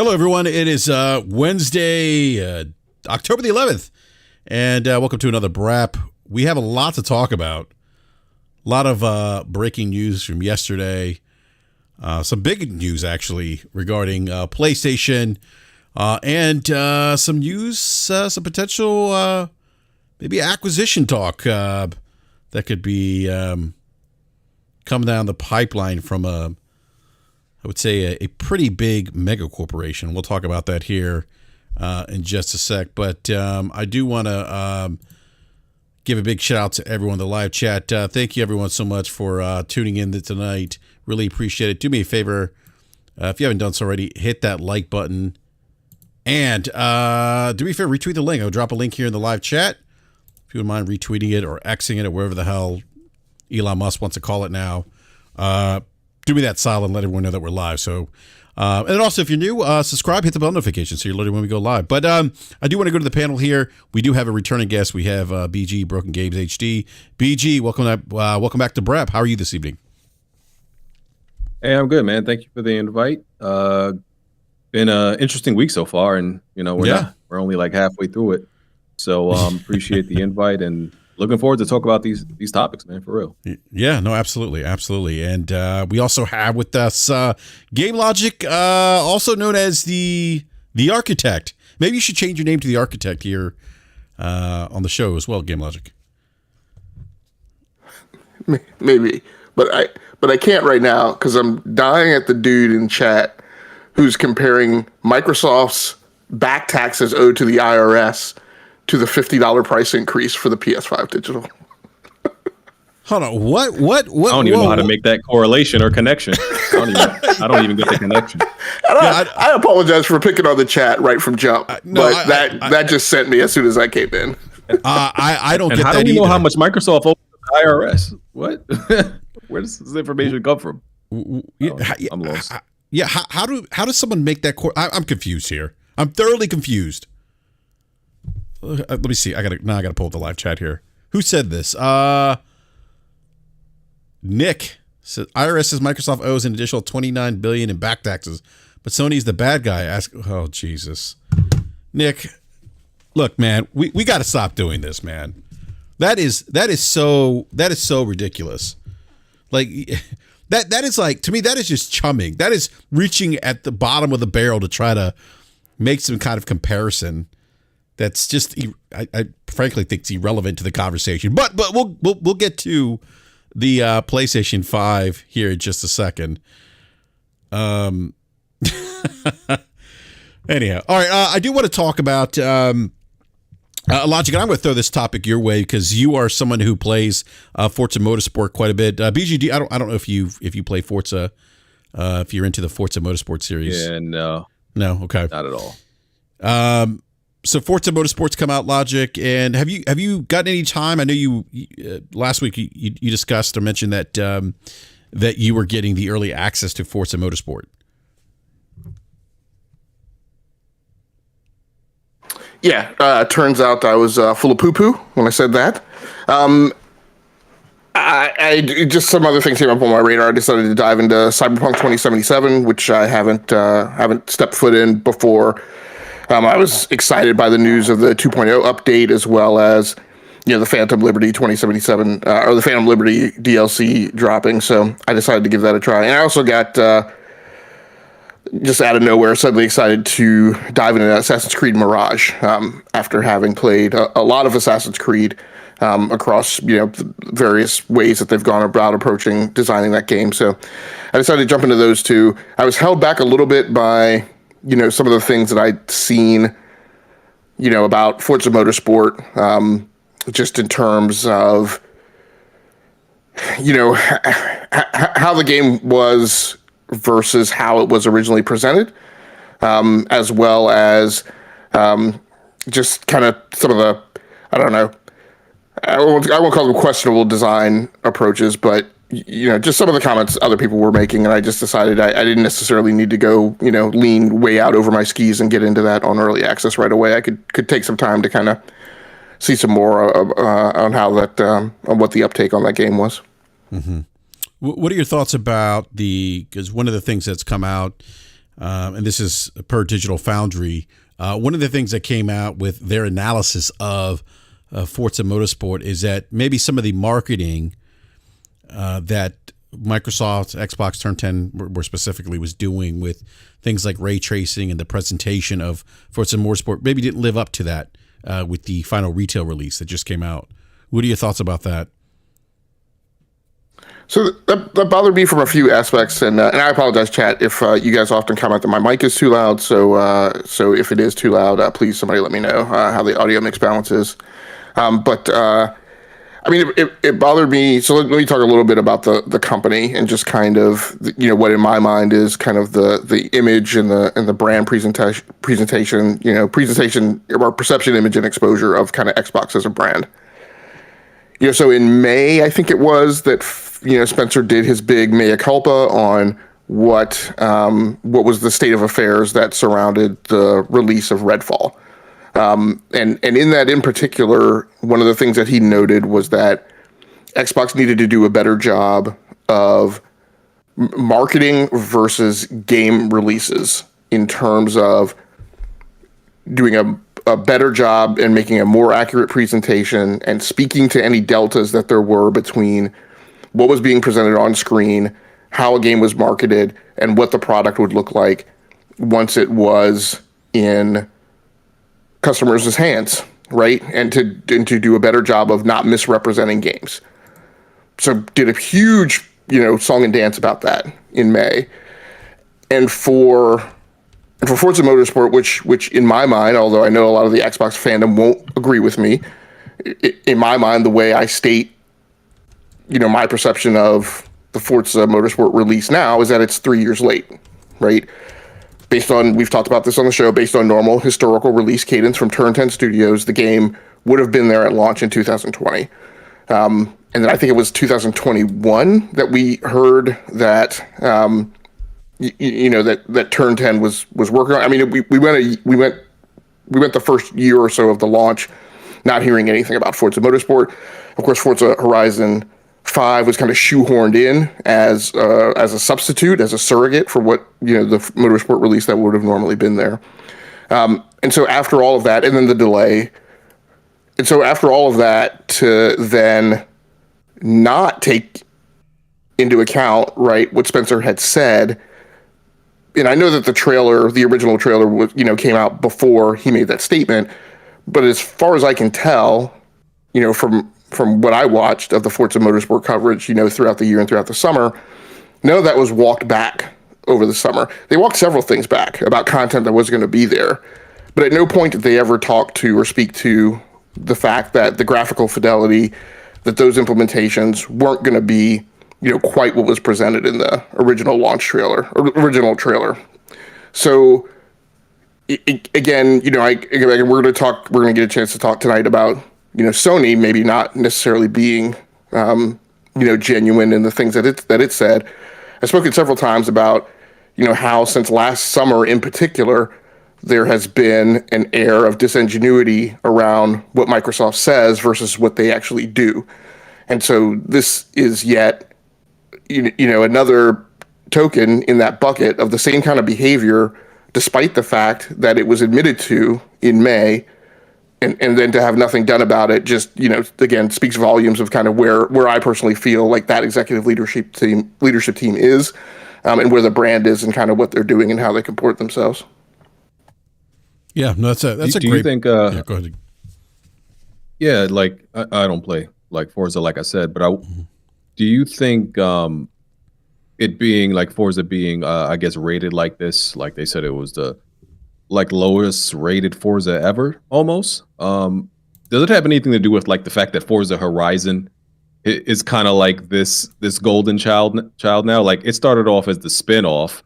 Hello, everyone. It is Wednesday, October the 11th, and welcome to another BRAP. We have a lot to talk about. A lot of breaking news from yesterday. Some big news, actually, regarding PlayStation and some news, some potential maybe acquisition talk that could be coming down the pipeline from I would say a pretty big mega corporation. We'll talk about that here in just a sec. But I do want to give a big shout out to everyone in the live chat. Thank you, everyone, so much for tuning in tonight. Really appreciate it. Do me a favor, if you haven't done so already, hit that like button. And do me a favor, retweet the link. I'll drop a link here in the live chat. If you wouldn't mind retweeting it or Xing it or wherever the hell Elon Musk wants to call it now. Do me that solid and let everyone know that we're live. So, and also if you're new, subscribe, hit the bell notification so you're alerted when we go live. But I do want to go to the panel here. We do have a returning guest. We have BG Broken Games HD. BG, welcome back to BRAP. How are you this evening? Hey, I'm good, man. Thank you for the invite. Been an interesting week so far, and we're only like halfway through it. So appreciate the invite and looking forward to talk about these topics, man, for real. Yeah, no, absolutely. And we also have with us Game Logic, also known as the Architect. Maybe you should change your name to the Architect here on the show as well, Game Logic. Maybe, but I can't right now because I'm dying at the dude in chat who's comparing Microsoft's back taxes owed to the IRS to the $50 price increase for the PS5 digital. Hold on, what? I don't even know how to make that correlation or connection. I don't even get the connection. I apologize for picking on the chat right from jump, that just sent me as soon as I came in. I don't get that. How do we know either. how much Microsoft owes the IRS? What? Where does this information come from? I'm lost. How does someone make that? I'm confused here. I'm thoroughly confused. Let me see. I gotta pull up the live chat here. Who said this? Nick said IRS says Microsoft owes an additional $29 billion in back taxes, but Sony's the bad guy. Oh Jesus, Nick, look, man, we got to stop doing this, man. That is so ridiculous. Like that is like, to me, that is just chumming. That is reaching at the bottom of the barrel to try to make some kind of comparison. That's just, I frankly think it's irrelevant to the conversation. But we'll get to the PlayStation 5 here in just a second. Anyhow, all right. I do want to talk about Logic, and I'm going to throw this topic your way because you are someone who plays Forza Motorsport quite a bit. BGD, I don't know if you play Forza, if you're into the Forza Motorsport series. Yeah, no, okay, not at all. So Forza Motorsport's come out, Logic, and have you gotten any time? I know you last week you discussed or mentioned that that you were getting the early access to Forza Motorsport. Yeah, turns out I was full of poo-poo when I said that. I just some other things came up on my radar. I decided to dive into Cyberpunk 2077, which I haven't stepped foot in before. I was excited by the news of the 2.0 update, as well as the Phantom Liberty 2077 or the Phantom Liberty DLC dropping. So I decided to give that a try, and I also got just out of nowhere suddenly excited to dive into Assassin's Creed Mirage after having played a lot of Assassin's Creed across various ways that they've gone about designing that game. So I decided to jump into those two. I was held back a little bit by some of the things that I'd seen, about Forza Motorsport, just in terms of, how the game was versus how it was originally presented, as well as just kind of some of the, I don't know, I won't call them questionable design approaches, but just some of the comments other people were making, and I just decided I didn't necessarily need to go, lean way out over my skis and get into that on early access right away. I could take some time to kind of see some more on how that, on what the uptake on that game was. Mm-hmm. What are your thoughts about because one of the things that's come out and this is per Digital Foundry. One of the things that came out with their analysis of Forza Motorsport is that maybe some of the marketing that Microsoft, Xbox Turn 10 more specifically was doing with things like ray tracing and the presentation of Forza Motorsport maybe didn't live up to that with the final retail release that just came out. What are your thoughts about that? So that bothered me from a few aspects, and I apologize, chat, if you guys often comment that my mic is too loud. So if it is too loud, please somebody let me know how the audio mix balance is. I mean, it bothered me. So let me talk a little bit about the company and just kind of what in my mind is kind of the image and the brand presentation, presentation or perception, image, and exposure of kind of Xbox as a brand. So in May, I think it was that Spencer did his big mea culpa on what was the state of affairs that surrounded the release of Redfall. And in that in particular, one of the things that he noted was that Xbox needed to do a better job of marketing versus game releases in terms of doing a better job and making a more accurate presentation and speaking to any deltas that there were between what was being presented on screen, how a game was marketed, and what the product would look like once it was in customers' hands, right? And to do a better job of not misrepresenting games. So did a huge, song and dance about that in May. And for Forza Motorsport, which in my mind, although I know a lot of the Xbox fandom won't agree with me, in my mind, the way I state, my perception of the Forza Motorsport release now is that it's 3 years late, right? Based on, we've talked about this on the show, based on normal historical release cadence from Turn 10 Studios, the game would have been there at launch in 2020. And then I think it was 2021 that we heard that, that Turn 10 was working on. I mean, we went the first year or so of the launch not hearing anything about Forza Motorsport. Of course, Forza Horizon 5 was kind of shoehorned in as a substitute, as a surrogate for what the Motorsport release that would have normally been there. And so after all of that, and then the delay, and so after all of that, to then not take into account what Spencer had said. And I know that the original trailer was came out before he made that statement, but as far as I can tell, from what I watched of the Forza Motorsport coverage, throughout the year and throughout the summer, none of that was walked back over the summer. They walked several things back about content that was going to be there, but at no point did they ever talk to or speak to the fact that the graphical fidelity, that those implementations weren't going to be, quite what was presented in the original launch trailer, So again, we're going to get a chance to talk tonight about, Sony maybe not necessarily being, genuine in the things that it said. I've spoken several times about, how since last summer in particular, there has been an air of disingenuity around what Microsoft says versus what they actually do. And so this is yet, another token in that bucket of the same kind of behavior, despite the fact that it was admitted to in May, and then to have nothing done about it just, again, speaks volumes of kind of where I personally feel like that executive leadership team is, and where the brand is and kind of what they're doing and how they comport themselves. Yeah, no, that's a great. Do you think? Go ahead. Yeah, like I don't play like Forza, like I said, but do you think it being like Forza being, I guess, rated like this, like they said it was the lowest rated Forza ever, almost? Does it have anything to do with like the fact that Forza Horizon is kind of like this golden child now? Like it started off as the spinoff,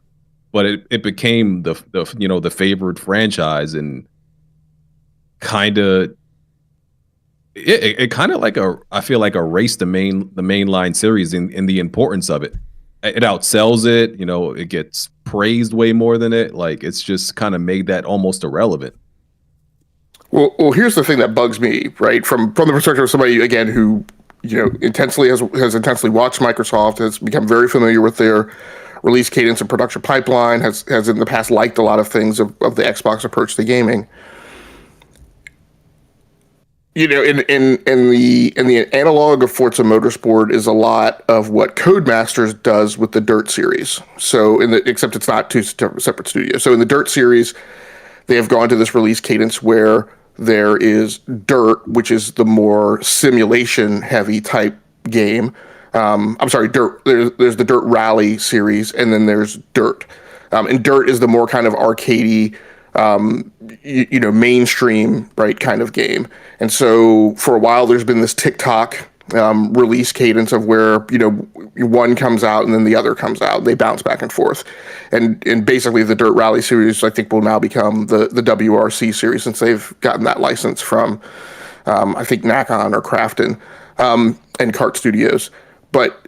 but it became the favored franchise, and kind of it kind of like I feel like erased the mainline series in the importance of it. It outsells it, it gets praised way more than it. Like it's just kind of made that almost irrelevant. Well, here's the thing that bugs me, right? From the perspective of somebody again who, intensely has intensely watched Microsoft, has become very familiar with their release cadence and production pipeline, has in the past liked a lot of things of the Xbox approach to gaming. You know, in the analog of Forza Motorsport is a lot of what Codemasters does with the Dirt series. So except it's not two separate studios. So in the Dirt series, they have gone to this release cadence where there is Dirt, which is the more simulation heavy type game. I'm sorry, Dirt. There's the Dirt Rally series, and then there's Dirt. And Dirt is the more kind of arcadey, mainstream, right, kind of game. And so for a while, there's been this TikTok release cadence of where, one comes out and then the other comes out. They bounce back and forth. And basically the Dirt Rally series, I think, will now become the WRC series, since they've gotten that license from, I think, Nacon or Crafton and Kart Studios.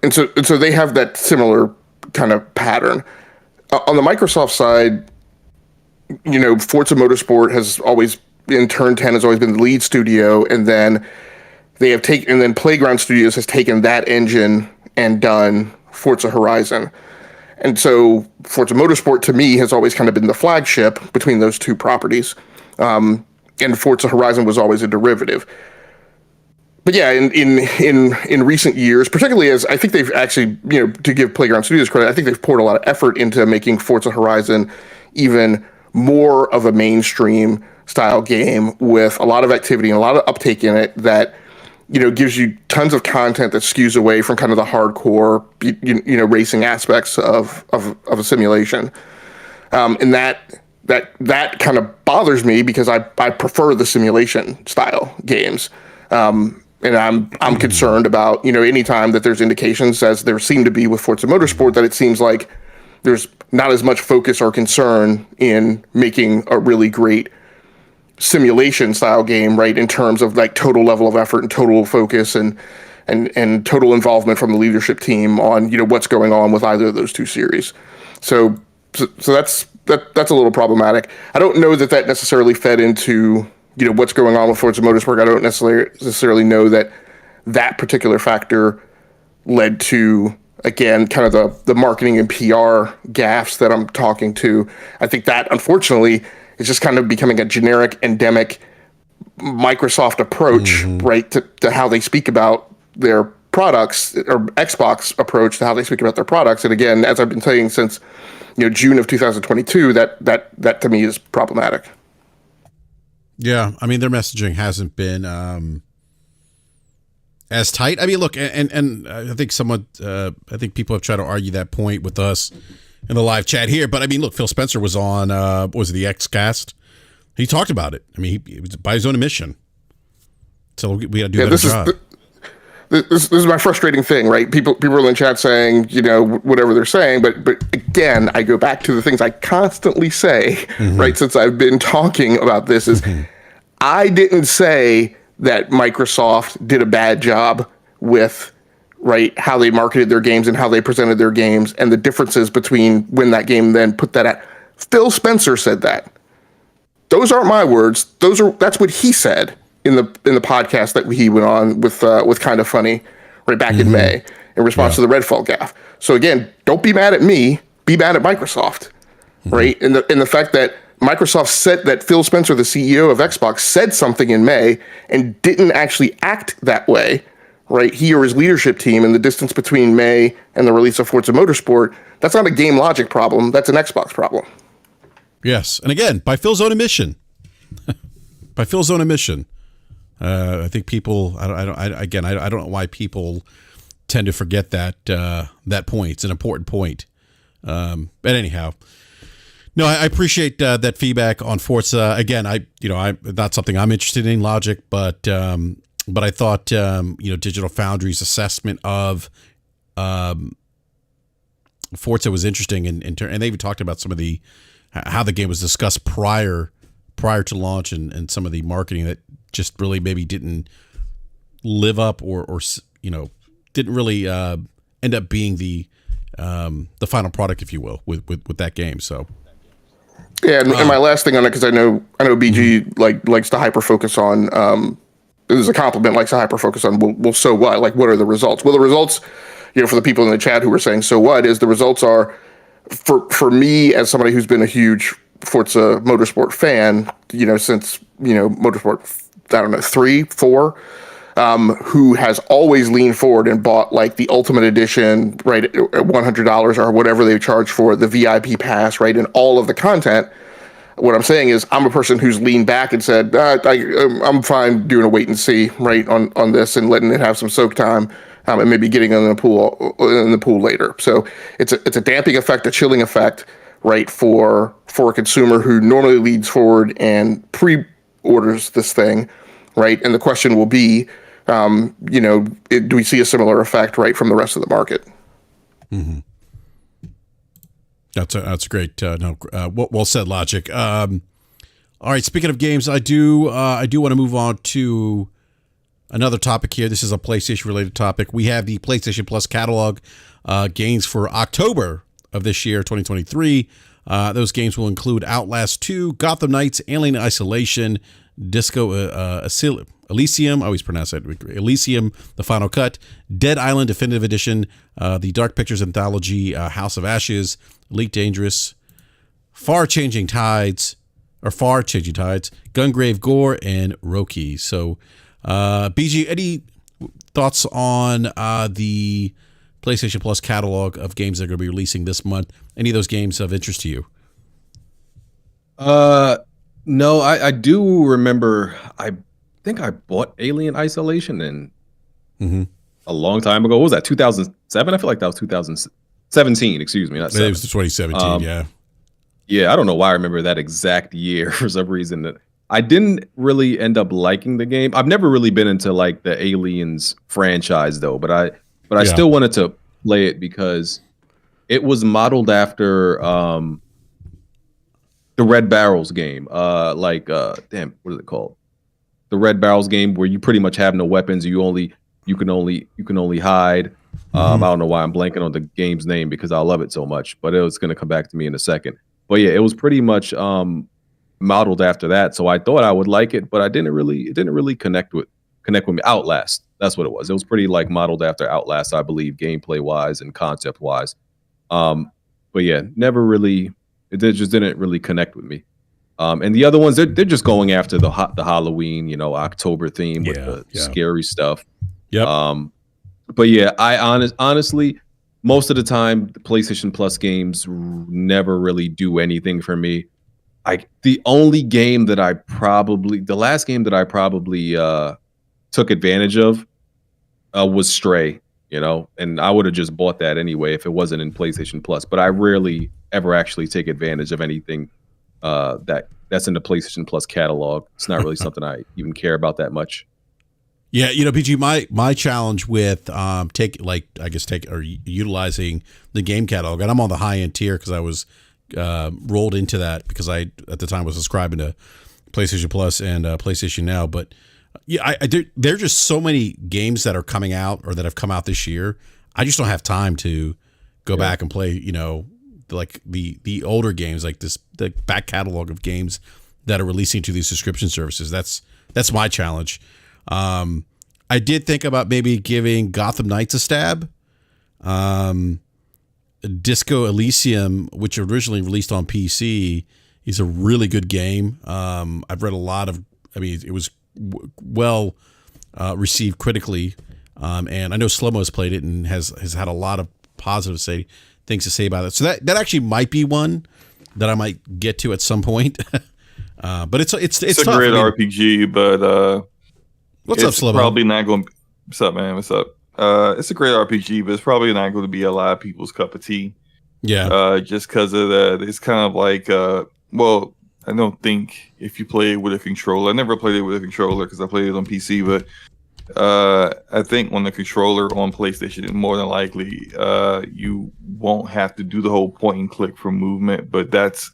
And so they have that similar kind of pattern. On the Microsoft side, Forza Motorsport has always, in Turn 10, has always been the lead studio, and then Playground Studios has taken that engine and done Forza Horizon. And so Forza Motorsport, to me, has always kind of been the flagship between those two properties. And Forza Horizon was always a derivative. But yeah, in recent years, particularly as I think they've actually, to give Playground Studios credit, I think they've poured a lot of effort into making Forza Horizon even more of a mainstream style game with a lot of activity and a lot of uptake in it that, gives you tons of content that skews away from kind of the hardcore, racing aspects of a simulation. And that kind of bothers me because I prefer the simulation style games. And I'm concerned about, any time that there's indications, as there seem to be with Forza Motorsport, that it seems like there's not as much focus or concern in making a really great simulation style game, right, in terms of like total level of effort and total focus and total involvement from the leadership team on, what's going on with either of those two series. So that's a little problematic. I don't know that necessarily fed into, what's going on with Forza Motorsport. I don't necessarily know that particular factor led to, again, kind of the marketing and PR gaffes that I'm talking to. I think that, unfortunately, is just kind of becoming a generic, endemic Microsoft approach, right, to how they speak about their products, or Xbox approach to how they speak about their products. And again, as I've been saying since, June of 2022, that to me is problematic. Yeah, I mean, their messaging hasn't been as tight. I mean, look, and I think I think people have tried to argue that point with us in the live chat here. But I mean, look, Phil Spencer was on, was it the Xcast? He talked about it. I mean, he was by his own admission. So we got to do a better job. This is my frustrating thing, right? People in the chat saying, whatever they're saying, but again, I go back to the things I constantly say, right, since I've been talking about this, is I didn't say that Microsoft did a bad job with, right, how they marketed their games and how they presented their games and the differences between when that game then put that at. Phil Spencer said that. Those aren't my words. That's what he said in the podcast that he went on with Kind of Funny right back in May in response to the Redfall gaffe. So again, don't be mad at me, be mad at Microsoft, right? And the fact that Microsoft said that Phil Spencer, the CEO of Xbox, said something in May and didn't actually act that way, right? He or his leadership team, in the distance between May and the release of Forza Motorsport, that's not a game logic problem, that's an Xbox problem. Yes, and again, by Phil's own admission. By Phil's own admission. I think people. I don't know why people tend to forget that point. It's an important point. But anyhow, no, I appreciate that feedback on Forza. Again, I'm not something I'm interested in, logic, but I thought Digital Foundry's assessment of Forza was interesting, and they even talked about some of the how the game was discussed prior to launch and some of the marketing that just really maybe didn't live up or didn't really end up being the final product, if you will, with that game. So yeah, and my last thing on it, because I know BG likes to hyper focus on. This is a compliment. Likes to hyper focus on. Well, so what? Like, what are the results? Well, the results, for the people in the chat who were saying, so what, is the results are for me, as somebody who's been a huge Forza Motorsport fan, since Motorsport, I don't know, 3, 4, who has always leaned forward and bought like the Ultimate Edition, right, at $100 or whatever they charge for the VIP pass, right, and all of the content. What I'm saying is, I'm a person who's leaned back and said, I'm fine doing a wait and see, right, on this and letting it have some soak time, and maybe getting in the pool later. So it's a damping effect, a chilling effect, right, for a consumer who normally leads forward and pre-orders this thing, right. And the question will be, do we see a similar effect, right, from the rest of the market? Mm-hmm. That's a great well said, Logic. All right, speaking of games, I do want to move on to another topic here. This is a PlayStation related topic. We have the PlayStation Plus catalog games for October of this year, 2023. Those games will include Outlast 2, Gotham Knights, Alien Isolation, Disco Elysium, I always pronounce that, Elysium, The Final Cut, Dead Island Definitive Edition, the Dark Pictures Anthology, House of Ashes, Elite Dangerous, Far Changing Tides, Gungrave Gore, and Roki. So, BG, any thoughts on the PlayStation Plus catalog of games that are going to be releasing this month? Any of those games of interest to you? No, I do remember. I think I bought Alien Isolation a long time ago. What was that? 2007? I feel like that was 2017. Excuse me, not 7. It was 2017. Yeah. Yeah, I don't know why I remember that exact year for some reason. That I didn't really end up liking the game. I've never really been into like the Aliens franchise though, but I still wanted to play it because it was modeled after the Red Barrels game. Damn, what is it called? The Red Barrels game, where you pretty much have no weapons. You can only hide. I don't know why I'm blanking on the game's name because I love it so much, but it was going to come back to me in a second. But yeah, it was pretty much modeled after that. So I thought I would like it, but it didn't really connect with me. Outlast, that's what it was. It was pretty like modeled after Outlast, I believe, gameplay wise and concept wise. But yeah, it just didn't really connect with me. And the other ones, they're just going after the Halloween, October theme with the scary stuff. Yep. But yeah, I honestly, most of the time, the PlayStation Plus games never really do anything for me. The last game that I probably took advantage of was Stray, and I would have just bought that anyway if it wasn't in PlayStation Plus. But I rarely ever actually take advantage of anything that's in the PlayStation Plus catalog. It's not really something I even care about that much. Yeah, PG, my challenge with utilizing the game catalog, and I'm on the high end tier because I was rolled into that because I at the time was subscribing to PlayStation Plus and PlayStation Now. But yeah, there are just so many games that are coming out or that have come out this year. I just don't have time to go back and play, like the older games, like the back catalog of games that are releasing to these subscription services. That's my challenge. I did think about maybe giving Gotham Knights a stab. Disco Elysium, which originally released on PC, is a really good game. I've read it was well received critically. And I know Slomo has played it and has had a lot of positive things to say about it. So that actually might be one that I might get to at some point. But it's a tough. Great RPG, but what's up, Slomo? Probably not going. What's up, man? What's up? It's a great RPG, but it's probably not going to be a lot of people's cup of tea. Yeah. Just because of that, it's kind of like, I don't think if you play it with a controller, I never played it with a controller because I played it on PC, but I think on the controller on PlayStation, more than likely, you won't have to do the whole point and click for movement, but that's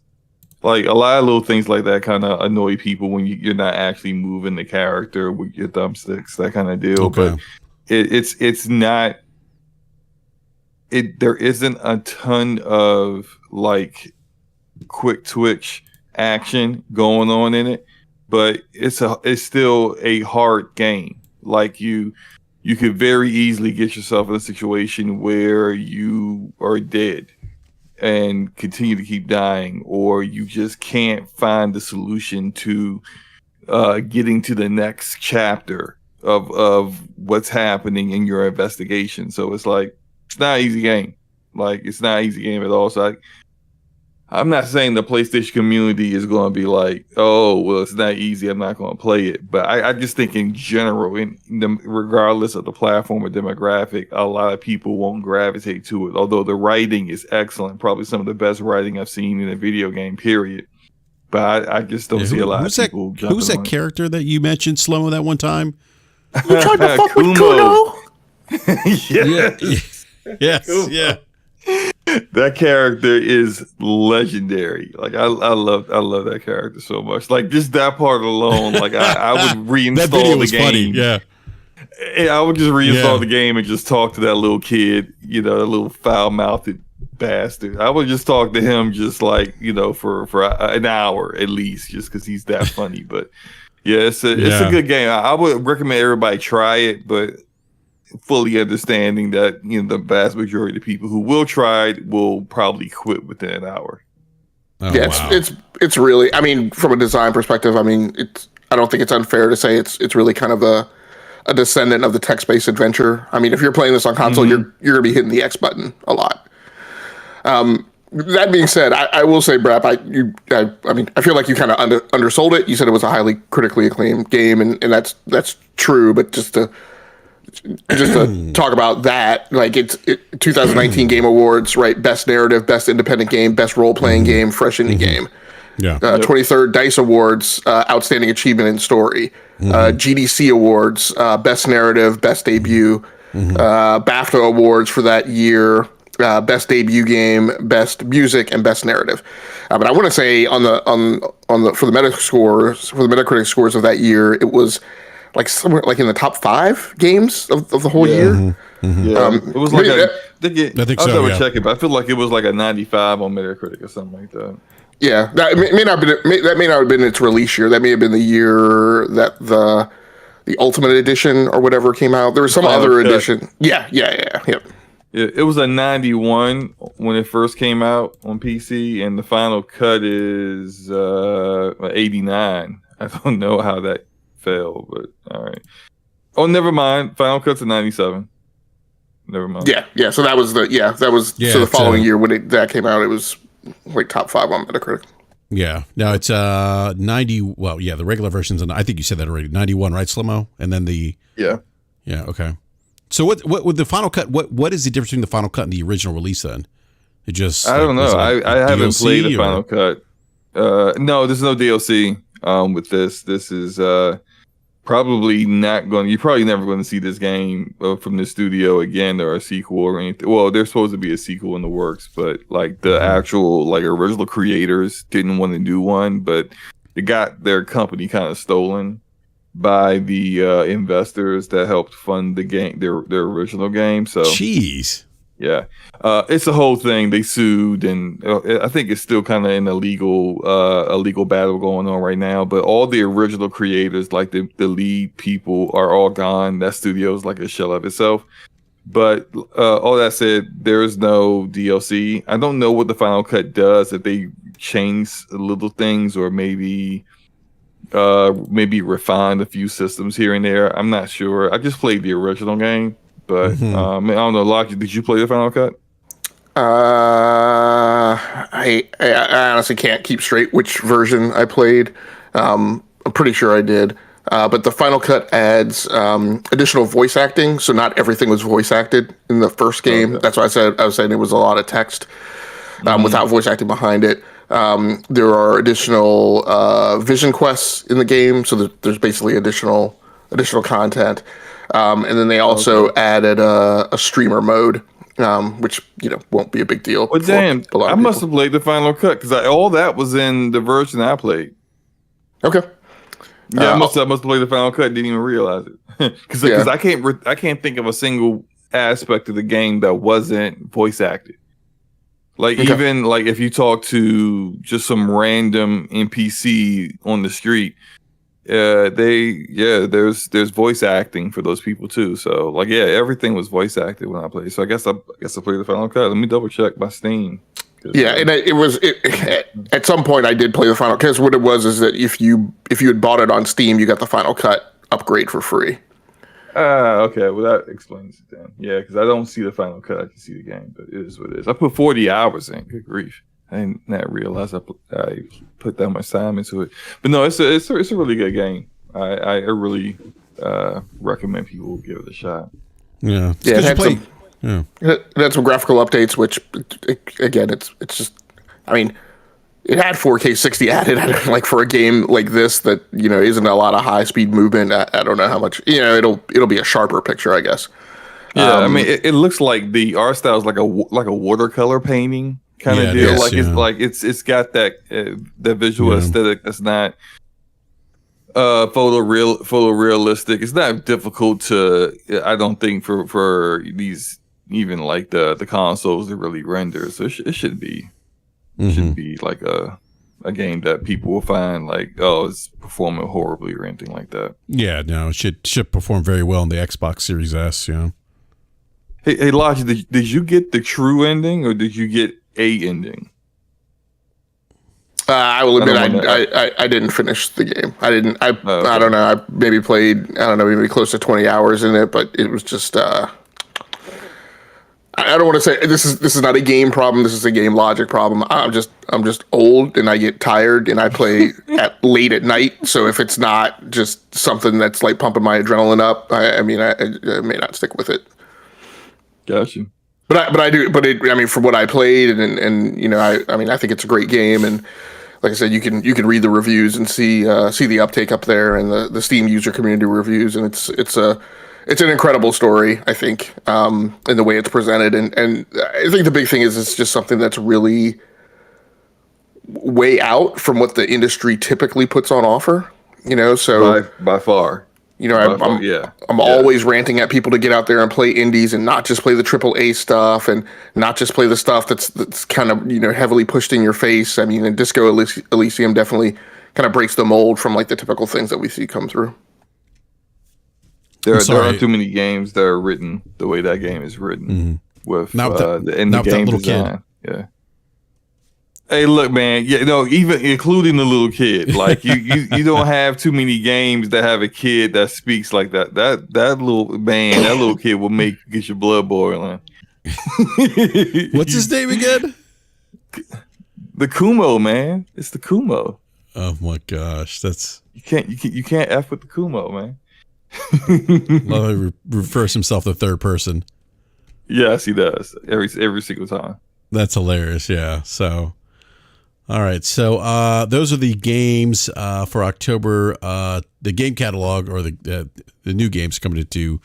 like a lot of little things like that kind of annoy people when you're not actually moving the character with your thumbsticks, that kind of deal. Okay. But it's not. There isn't a ton of like quick twitch action going on in it, but it's still a hard game. Like you could very easily get yourself in a situation where you are dead and continue to keep dying, or you just can't find the solution to getting to the next chapter of what's happening in your investigation. So it's like, it's not an easy game. Like, it's not an easy game at all. So I'm not saying the PlayStation community is going to be like, oh, well, it's not easy, I'm not going to play it. But I just think in general, regardless of the platform or demographic, a lot of people won't gravitate to it. Although the writing is excellent, probably some of the best writing I've seen in a video game, period. But I just don't see a lot of people jumping Who's that on character that you mentioned, Slow-mo, that one time? You tried to fuck with Kuno? Yes, yeah. That character is legendary. Like I love that character so much. Like just that part alone. Like I would reinstall that video was the game. Funny. Yeah, I would just reinstall the game and just talk to that little kid. You know, that little foul-mouthed bastard. I would just talk to him just like, you know, for an hour at least, just because he's that funny. But yeah, it's a good game. I would recommend everybody try it, but fully understanding that, you know, the vast majority of the people who will try it will probably quit within an hour. Oh, Yeah, wow. it's really, I mean, from a design perspective, I mean, I don't think it's unfair to say it's really kind of a descendant of the text-based adventure. I mean, if you're playing this on console, you're going to be hitting the X button a lot. That being said, I will say, BRAP, I mean, I feel like you kind of undersold it. You said it was a highly critically acclaimed game, and that's true. But just to talk about that, like it's 2019 Game Awards, right? Best narrative, best independent game, best role playing game, fresh indie game. Yeah. 23rd Dice Awards, outstanding achievement in story. GDC Awards, best narrative, best debut. BAFTA Awards for that year. Best debut game, best music, and best narrative. But I want to say for the Metacritic scores of that year, it was like somewhere like in the top 5 games of the whole year. Yeah, it was like I think I'll so, double yeah. check it, but I feel like it was like a 95 on Metacritic or something like that. Yeah, that may not have been its release year. That may have been the year that the Ultimate Edition or whatever came out. There was some other edition. Yeah. Yeah, it was a 91 when it first came out on PC, and the final cut is 89. I don't know how that fell, but all right. Oh, never mind. Final cut's a 97. Never mind. Yeah. So that was so the following year when that came out, it was like top 5 on Metacritic. Yeah. Now it's 90. Well, yeah, the regular version's, and I think you said that already. 91, right, Slow-mo? And then the Yeah. Okay. So what with the final cut? What is the difference between the final cut and the original release? Then it just I don't know. I haven't DLC played the or? final cut. No, there's no DLC with this. This is probably not going. You're probably never going to see this game from this studio again, or a sequel or anything. Well, there's supposed to be a sequel in the works, but like the actual like original creators didn't want to do one, but it got their company kind of stolen by the investors that helped fund the game, their original game. So, Jeez. Yeah, it's a whole thing. They sued, and I think it's still kind of in a legal battle going on right now. But all the original creators, like the lead people, are all gone. That studio is like a shell of itself. But all that said, there is no DLC. I don't know what the final cut does, if they change little things or maybe refine a few systems here and there. I'm not sure. I just played the original game, but I don't know. Logic, did you play the final cut? I honestly can't keep straight which version I played. I'm pretty sure I did. But the final cut adds additional voice acting, so not everything was voice acted in the first game. Okay. That's why I was saying it was a lot of text without voice acting behind it. There are additional vision quests in the game, so there's basically additional content. And then they also added a streamer mode, which won't be a big deal. Well, damn, I must have played the final cut because all that was in the version I played. Okay. Yeah, I must have played the final cut. Didn't even realize it because I can't think of a single aspect of the game that wasn't voice acted. Like even like if you talk to just some random NPC on the street, there's voice acting for those people too. So like everything was voice acted when I played. So I guess I played the final cut. Let me double check my Steam. Yeah, and at some point I did play the final, because what it was is that if you had bought it on Steam, you got the Final Cut upgrade for free. Okay. Well, that explains it then. Yeah, because I don't see the Final Cut. I can see the game, but it is what it is. I put 40 hours in. Good grief. I did not realize I put that much time into it. But no, it's a really good game. I really recommend people give it a shot. Yeah. It had some graphical updates, which again, it's just, I mean, it had 4K 60 added, like for a game like this that isn't a lot of high speed movement. I don't know how much. It'll be a sharper picture, I guess. Yeah, I mean, it looks like the art style is like a watercolor painting kind of deal. It's got that visual aesthetic that's not photorealistic. It's not difficult to, I don't think, for these, even like the consoles to really render. So it should be like a game that people will find like, oh, it's performing horribly or anything like that. Yeah, no, it should perform very well in the Xbox Series S. Hey, Lodge, did you get the true ending or did you get a ending? I will admit I didn't finish the game. I didn't. I don't know. I maybe played, maybe close to 20 hours in it, but it was just. I don't want to say this is not a game problem. This is a game logic problem. I'm just old and I get tired and I play late at night. So if it's not just something that's like pumping my adrenaline up, I may not stick with it. Gotcha. But I do. But from what I played and I think it's a great game, and like I said, you can read the reviews and see the uptake up there and the Steam user community reviews, and it's an incredible story, I think, in the way it's presented. And I think the big thing is it's just something that's really way out from what the industry typically puts on offer, so by far. I'm always ranting at people to get out there and play indies and not just play the AAA stuff and not just play the stuff that's kind of, heavily pushed in your face. I mean, and Disco Elysium definitely kind of breaks the mold from like the typical things that we see come through. There aren't too many games that are written the way that game is written with the game design. Yeah. Hey, look, man. Even including the little kid, like you don't have too many games that have a kid that speaks like that. That little kid will get your blood boiling. What's his name again? The Kumo, man. It's the Kumo. Oh my gosh, that's you can't F with the Kumo, man. Well, he refers himself to third person. Yes, he does every single time. That's hilarious. Yeah. So, all right. So, those are the games for October. The game catalog or the new games coming to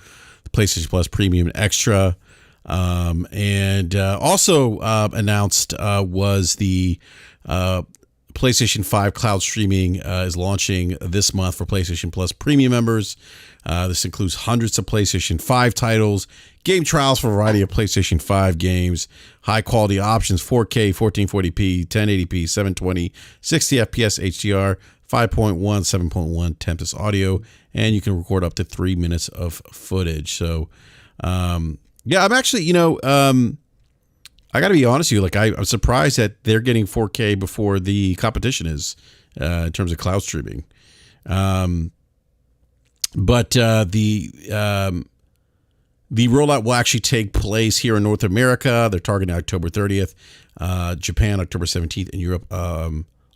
the PlayStation Plus Premium and Extra, and also announced was the PlayStation 5 cloud streaming is launching this month for PlayStation Plus Premium members. This includes hundreds of PlayStation 5 titles, game trials for a variety of PlayStation 5 games, high quality options, 4K, 1440p, 1080p, 720, 60 FPS HDR, 5.1, 7.1 Tempest audio, and you can record up to 3 minutes of footage. So, I'm actually, I got to be honest with you. Like, I'm surprised that they're getting 4K before the competition is in terms of cloud streaming. But the rollout will actually take place here in North America. They're targeting October 30th, Japan October 17th, and Europe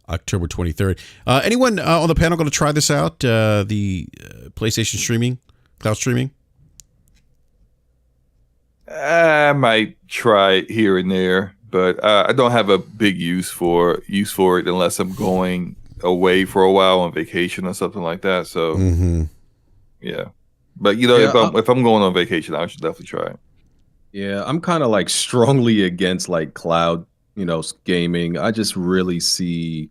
October 23rd. Anyone on the panel going to try this out? The PlayStation streaming, cloud streaming? I might try it here and there, but I don't have a big use for it unless I'm going away for a while on vacation or something like that. So, yeah. But if I'm going on vacation, I should definitely try it. Yeah, I'm kind of like strongly against like cloud, gaming. I just really see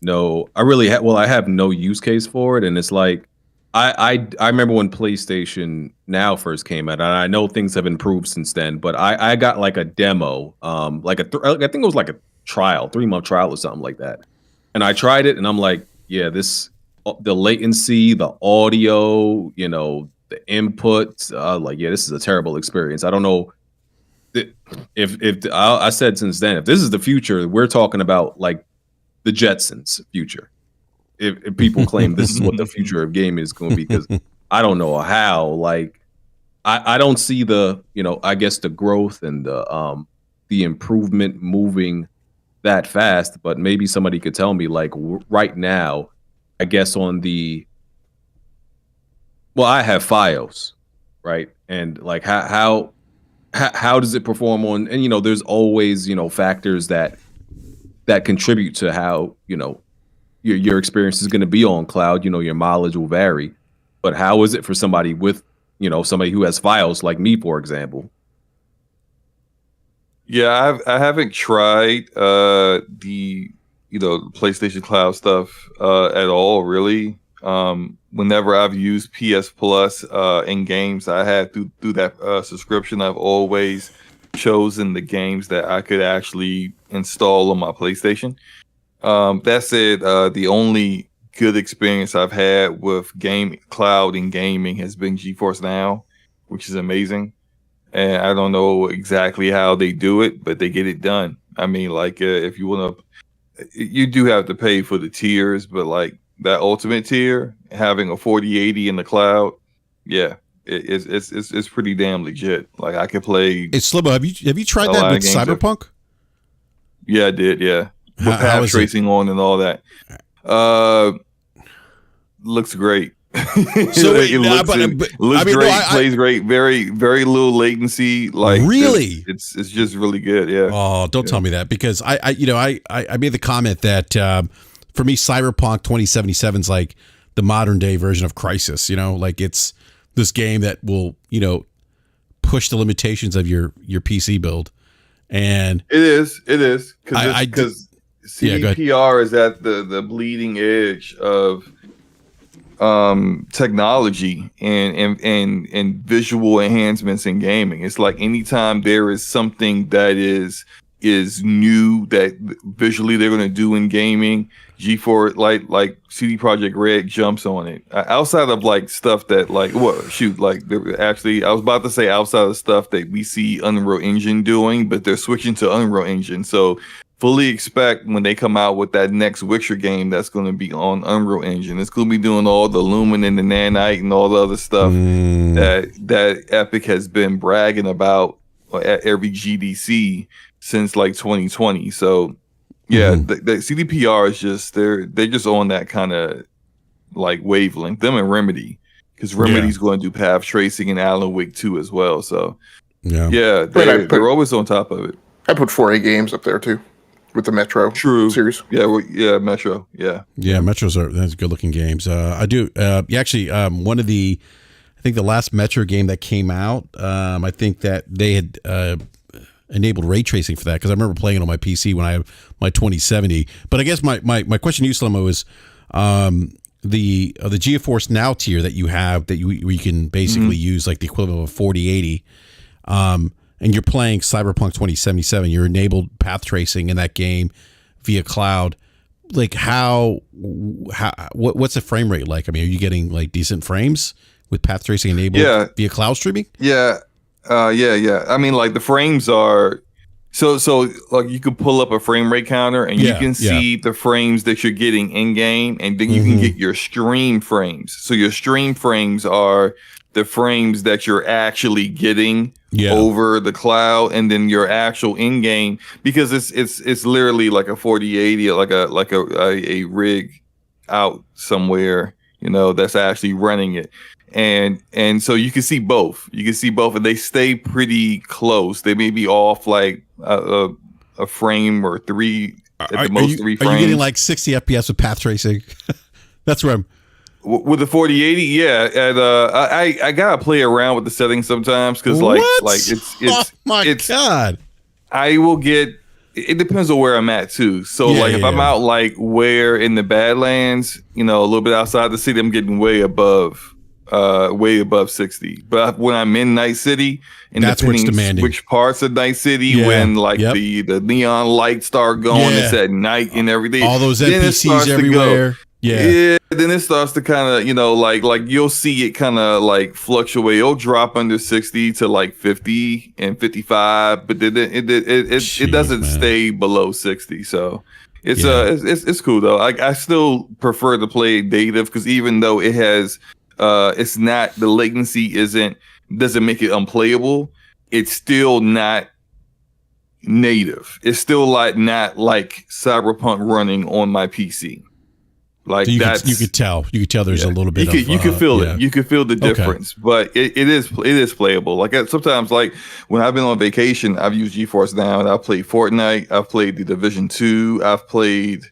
I have no use case for it, and it's like I remember when PlayStation Now first came out, and I know things have improved since then, but I got like a demo, I think it was like a trial, 3-month trial or something like that. And I tried it and I'm like, yeah, the latency, the audio, the input, this is a terrible experience. I don't know I said since then, if this is the future, we're talking about like the Jetsons future. If people claim this is what the future of gaming is going to be, because I don't know how. Like, I don't see the, I guess the growth and the improvement moving that fast. But maybe somebody could tell me, like, right now, I guess on I have FiOS, right? And like how does it perform on? And there's always factors that contribute to how your experience is going to be on cloud. Your mileage will vary, but how is it for somebody with somebody who has FiOS like me, for example? Yeah, I haven't tried the PlayStation Cloud stuff at all, really. Whenever I've used PS Plus in games I had through that subscription, I've always chosen the games that I could actually install on my PlayStation. That said, the only good experience I've had with cloud and gaming has been GeForce Now, which is amazing. And I don't know exactly how they do it, but they get it done. I mean, like if you want to, you do have to pay for the tiers, but like that ultimate tier, having a 4080 in the cloud, yeah, it's pretty damn legit. Like I could play. It's Slimmo. Have you tried that with Cyberpunk? Yeah, I did. Yeah, with path tracing on and all that. Looks great. So it looks great. Plays great. Very very little latency. Like really, it's just really good. Yeah. Oh, don't tell me that, because I made the comment that for me Cyberpunk 2077 is like the modern day version of Crysis. Like it's this game that will push the limitations of your PC build, and it is because CDPR is at the bleeding edge of technology and visual enhancements in gaming. It's like anytime there is something that is new that visually they're going to do in gaming, G4 like CD Projekt Red jumps on it. Outside of like stuff that like actually I was about to say outside of stuff that we see Unreal Engine doing, but they're switching to Unreal Engine. So fully expect when they come out with that next Witcher game that's going to be on Unreal Engine, it's going to be doing all the Lumen and the Nanite and all the other stuff that Epic has been bragging about at every GDC since like 2020. So yeah, the CDPR is just they're just on that kind of like wavelength. Them and Remedy, because Remedy's going to do path tracing and Alan Wake 2 as well. So yeah, they're always on top of it. I put 4A games up there too, with the Metro series. Yeah, Metro. Yeah, Metros that's good looking games. I do. Actually, one of the, I think the last Metro game that came out, I think that they had enabled ray tracing for that, because I remember playing it on my PC when I had my 2070. But I guess my question to you, Slimmo, is the GeForce Now tier that you have where you can basically use like the equivalent of a 4080. And you're playing Cyberpunk 2077, you're enabled path tracing in that game via cloud. Like what's the frame rate like? I mean, are you getting like decent frames with path tracing enabled via cloud streaming? Yeah. I mean, like the frames are so like you can pull up a frame rate counter and you can see the frames that you're getting in game, and then you can get your stream frames. So your stream frames are the frames that you're actually getting over the cloud, and then your actual in game, because it's literally like a 4080, like a rig out somewhere, that's actually running it. And so you can see both. And they stay pretty close. They may be off like a frame or three at the most 3 frames. Are you getting like 60 FPS with path tracing? That's where I'm. With the 4080, yeah, and I gotta play around with the settings sometimes, because like it's oh my god, I will get. It depends on where I'm at too. So if I'm out like where in the Badlands, a little bit outside the city, I'm getting way above 60. But when I'm in Night City, and that's what's demanding. Which parts of Night City, when like the neon lights start going, it's at night and everything. All those NPCs everywhere. Yeah. Then it starts to kind of, like you'll see it kind of like fluctuate. It'll drop under 60 to like 50 and 55, but then it doesn't stay below 60. So it's cool though. I still prefer to play native because even though it has it's not, the latency doesn't make it unplayable. It's still not native. It's still not like Cyberpunk running on my PC. Like so you could tell there's a little bit you could feel it. You could feel the difference, but it is playable. Like sometimes, like when I've been on vacation, I've used GeForce Now and I've played Fortnite. I've played the Division 2. I've played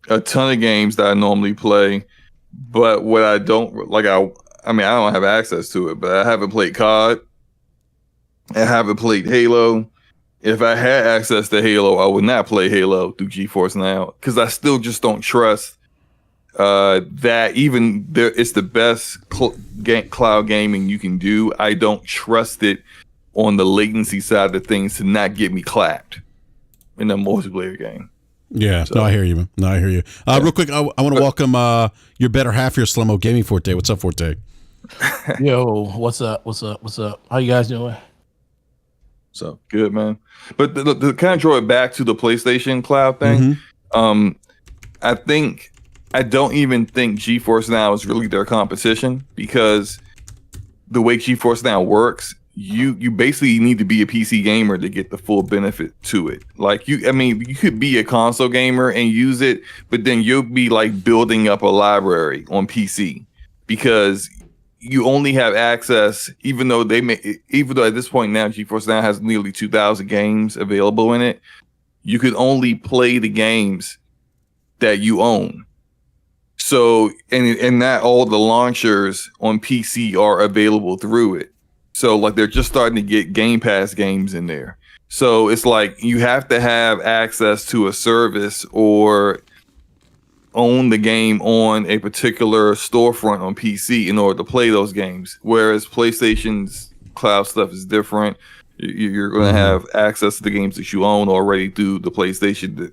a ton of games that I normally play. But what I don't like, I don't have access to it, but I haven't played COD. I haven't played Halo. If I had access to Halo, I would not play Halo through GeForce Now because I still just don't trust that even there, it's the best cloud gaming you can do. I don't trust it on the latency side of things to not get me clapped in a multiplayer game. Yeah, so, no, I hear you, man. No, I hear you. Real quick, I want to welcome your better half here, Slimo Gaming Forte. What's up, Forte? Yo, what's up? What's up? What's up? How you guys doing? So good, man. But to kind of draw it back to the PlayStation Cloud thing, I don't even think GeForce Now is really their competition because the way GeForce Now works, you basically need to be a PC gamer to get the full benefit to it. Like you could be a console gamer and use it, but then you'll be like building up a library on PC because you only have access, even though at this point now GeForce Now has nearly 2,000 games available in it, you could only play the games that you own. So, and not all the launchers on PC are available through it. So like they're just starting to get Game Pass games in there. So it's like you have to have access to a service or own the game on a particular storefront on PC in order to play those games. Whereas PlayStation's cloud stuff is different. You're going to have access to the games that you own already through the PlayStation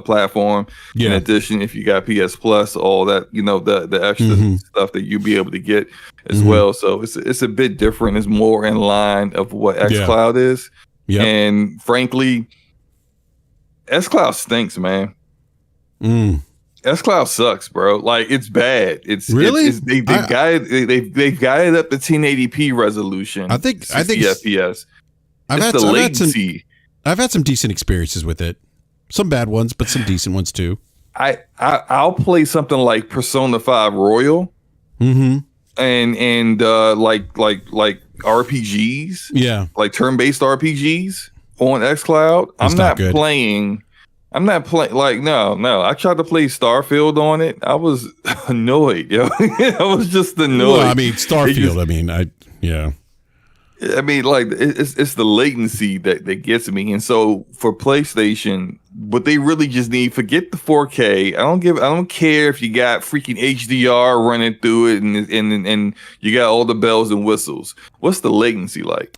platform. Yeah. In addition, if you got PS Plus, all that, the extra stuff that you'll be able to get as well. So it's a bit different. It's more in line of what xCloud is. Yep. And frankly, xCloud stinks, man. xCloud sucks, bro. Like it's bad. It's really they've guided up the 1080p resolution. I think FPS. I've had some decent experiences with it. Some bad ones, but some decent ones too. I'll play something like Persona 5 Royal, and like RPGs, like turn-based RPGs on xCloud. I'm not playing. Like no. I tried to play Starfield on it. I was annoyed, yo. I was just annoyed. Well, I mean Starfield. Like it's the latency that gets me. And so for PlayStation, what they really just need, forget the 4K. I don't care if you got freaking HDR running through it and you got all the bells and whistles. What's the latency like?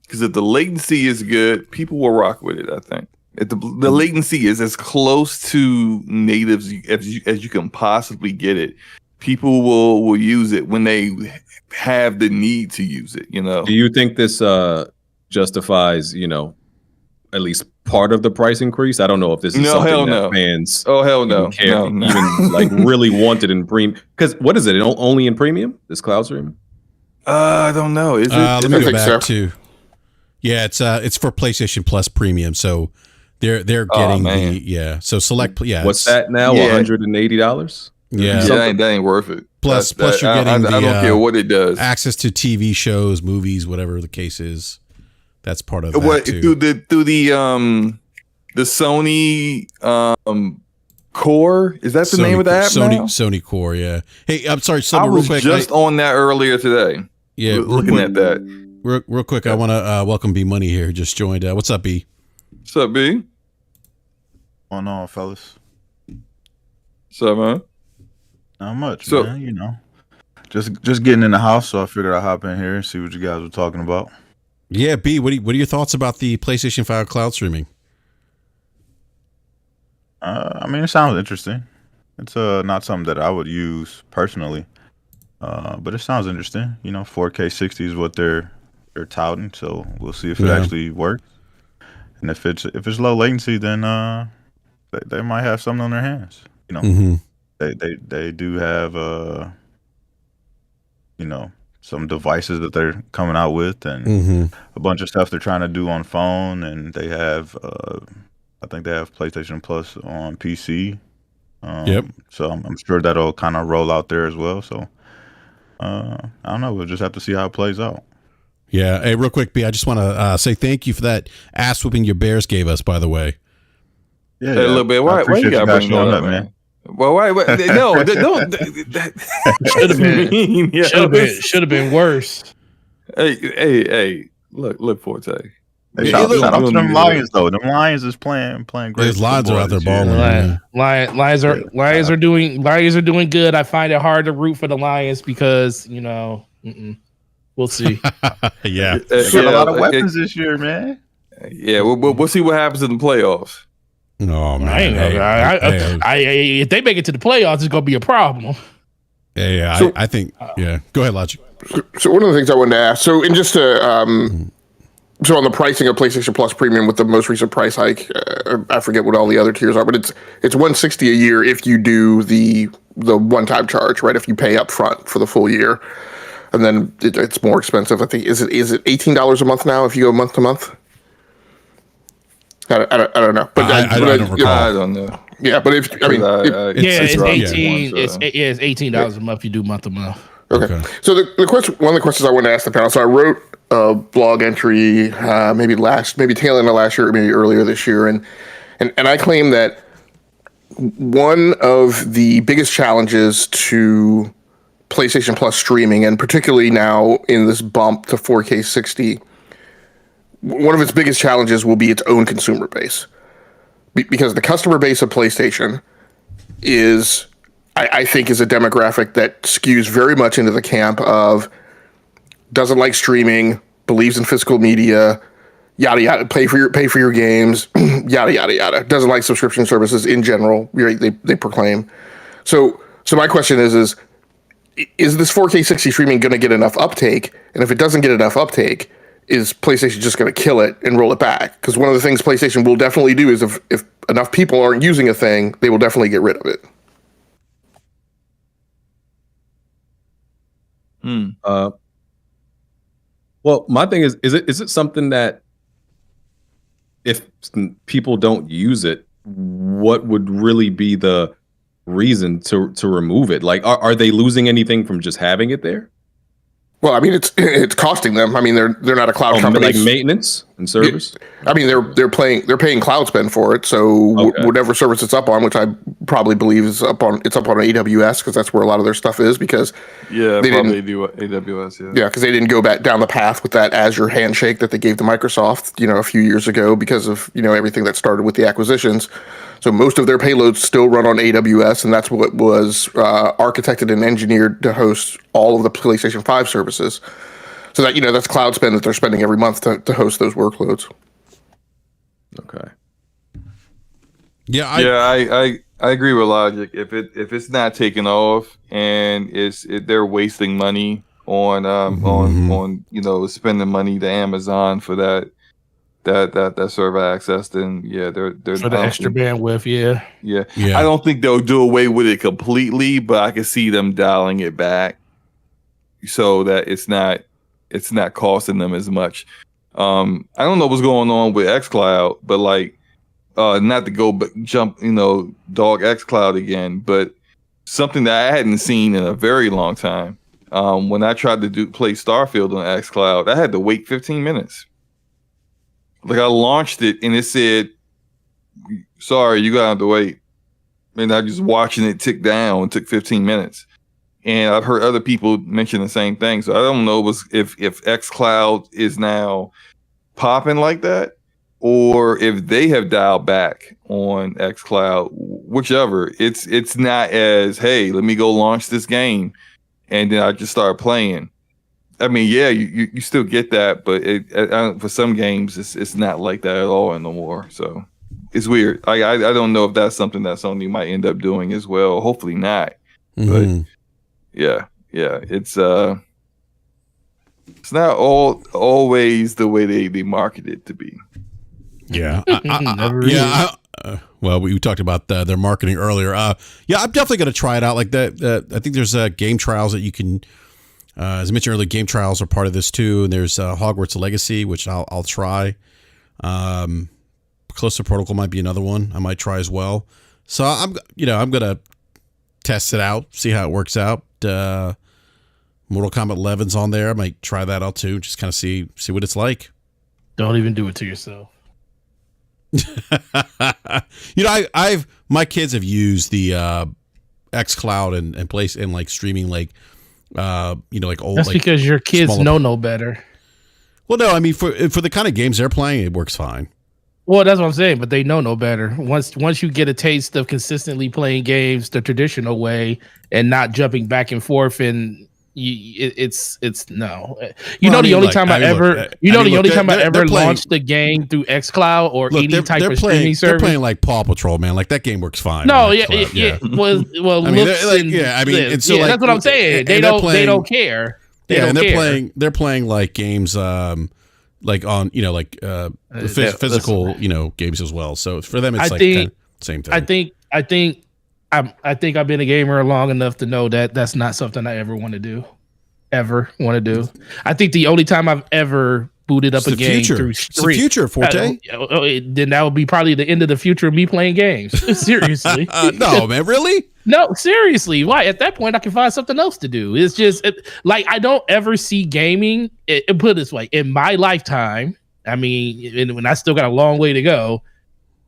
Because if the latency is good, people will rock with it, I think. If the latency is as close to native as you can possibly get it, people will use it when they have the need to use it, Do you think this justifies, at least part of the price increase? I don't know if this is something that fans care, even like really wanted in premium. Because what is it? Only in premium? This cloud streaming? I don't know. Is it? Let me go back to. Yeah, it's for PlayStation Plus Premium, so they're getting So select. Yeah, what's that now? $180. Yeah, that ain't worth it. Plus you're getting I don't care what it does. Access to TV shows, movies, whatever the case is. That's part of that too. Through the Sony Core. Is that the name of the app now? Sony Core. Yeah. Hey, I'm sorry. I was just on that earlier today. Yeah, looking at that. Real quick, I want to welcome B Money here. Who just joined. What's up, B? What's up, B? What's going on, fellas? What's up, man? Not much, man. Just getting in the house, so I figured I'd hop in here and see what you guys were talking about. Yeah, B, what are your thoughts about the PlayStation 5 cloud streaming? It sounds interesting. It's not something that I would use personally, but it sounds interesting. 4K 60 is what they're touting, so we'll see if it actually works. And if it's low latency, then they might have something on their hands. They do have some devices that they're coming out with, and a bunch of stuff they're trying to do on phone, and they have I think they have PlayStation Plus on PC. So I'm sure that'll kind of roll out there as well. So I don't know. We'll just have to see how it plays out. Yeah. Hey, real quick, B, I just want to say thank you for that ass whooping your Bears gave us, by the way. Yeah, a little bit. Why you gotta bring that up, man? Well, why? No, don't. Should have been worse. Hey! Look, Forte. Hey, shout out to them Lions though. Them Lions is playing great. Those Lions are out there balling. Lions are doing good. I find it hard to root for the Lions because we'll see. Yeah, they got a lot of weapons this year, man. Yeah, we'll see what happens in the playoffs. Oh man, if they make it to the playoffs, it's gonna be a problem. Yeah, I think. Yeah, go ahead, Logic. So one of the things I wanted to ask. So in just so on the pricing of PlayStation Plus Premium with the most recent price hike, I forget what all the other tiers are, but it's $160 a year if you do the one-time charge, right? If you pay up front for the full year, and then it's more expensive. I think is it $18 a month now if you go month to month? I don't know, but I don't know. Yeah, but it's $18. It's $18 a month if you do month to month. Okay. So the question, one of the questions I wanted to ask the panel. So I wrote a blog entry, maybe tail end of last year, or maybe earlier this year, and I claim that one of the biggest challenges to PlayStation Plus streaming, and particularly now in this bump to 4K 60, one of its biggest challenges will be its own consumer base, because the customer base of PlayStation is, I think, is a demographic that skews very much into the camp of doesn't like streaming, believes in physical media, yada yada, pay for your games, yada yada yada. Doesn't like subscription services in general. They proclaim. So my question is this 4K 60 streaming going to get enough uptake? And if it doesn't get enough uptake, is PlayStation just going to kill it and roll it back? Because one of the things PlayStation will definitely do is if enough people aren't using a thing, they will definitely get rid of it. Well, my thing is it something that if people don't use it, what would really be the reason to remove it? Like, are they losing anything from just having it there? Well, I mean, it's costing them. I mean, they're not a cloud company. Like maintenance and service. I mean, they're paying cloud spend for it. So whatever service it's up on, which I probably believe is up on AWS, because that's where a lot of their stuff is. Because they probably do AWS. Yeah, because they didn't go back down the path with that Azure handshake that they gave to Microsoft, a few years ago, because of everything that started with the acquisitions. So most of their payloads still run on AWS, and that's what was architected and engineered to host all of the PlayStation 5 services. So that that's cloud spend that they're spending every month to host those workloads. Okay. Yeah, I agree with Logic. If it's not taking off and they're wasting money on on spending money to Amazon for that server access, then they're for the extra bandwidth. Yeah. I don't think they'll do away with it completely, but I can see them dialing it back so that it's not costing them as much. I don't know what's going on with xCloud, but like not to go jump dog xCloud again, but something that I hadn't seen in a very long time. When I tried to play Starfield on xCloud, I had to wait 15 minutes. Like, I launched it and it said, sorry, you gotta have to wait. And I just watching it tick down. It took 15 minutes. And I've heard other people mention the same thing. So I don't know if xCloud is now popping like that, or if they have dialed back on xCloud, whichever. It's not as, hey, let me go launch this game, and then I just start playing. I mean, yeah, you still get that, but for some games, it's not like that at all no more. So it's weird. I don't know if that's something that Sony might end up doing as well. Hopefully not. Mm-hmm. But yeah, it's not always the way they market it to be. Yeah, well, we talked about their marketing earlier. Yeah, I'm definitely going to try it out. Like that, I think there's game trials that you can. As I mentioned earlier, game trials are part of this too, and there's Hogwarts Legacy, which I'll try. Callisto Protocol might be another one I might try as well. So I'm gonna test it out, see how it works out. Mortal Kombat 11's on there. I might try that out too, just kind of see what it's like. Don't even do it to yourself. I've my kids have used the xCloud and place and like streaming like like old. That's like, because your kids smaller... know no better. Well, no, I mean for the kind of games they're playing, it works fine. Well, that's what I'm saying, but they know no better. Once you get a taste of consistently playing games the traditional way and not jumping back and forth, and it's no. The only time I ever launched the game through xCloud or any type of streaming service. They're playing like Paw Patrol, man. Like that game works fine. No, yeah. Well, I mean, and so that's what I'm saying. They don't care. They're playing like games. Like on physical games as well. So for them it's same thing. I think I've been a gamer long enough to know that that's not something I ever want to do. I think the only time I've ever booted up a game through stream. It's the future, Forte. Then that would be probably the end of the future of me playing games. Seriously. No, man, really? No, seriously. Why? At that point, I can find something else to do. It's just I don't ever see gaming. Put it this way, in my lifetime, I mean, when I still got a long way to go,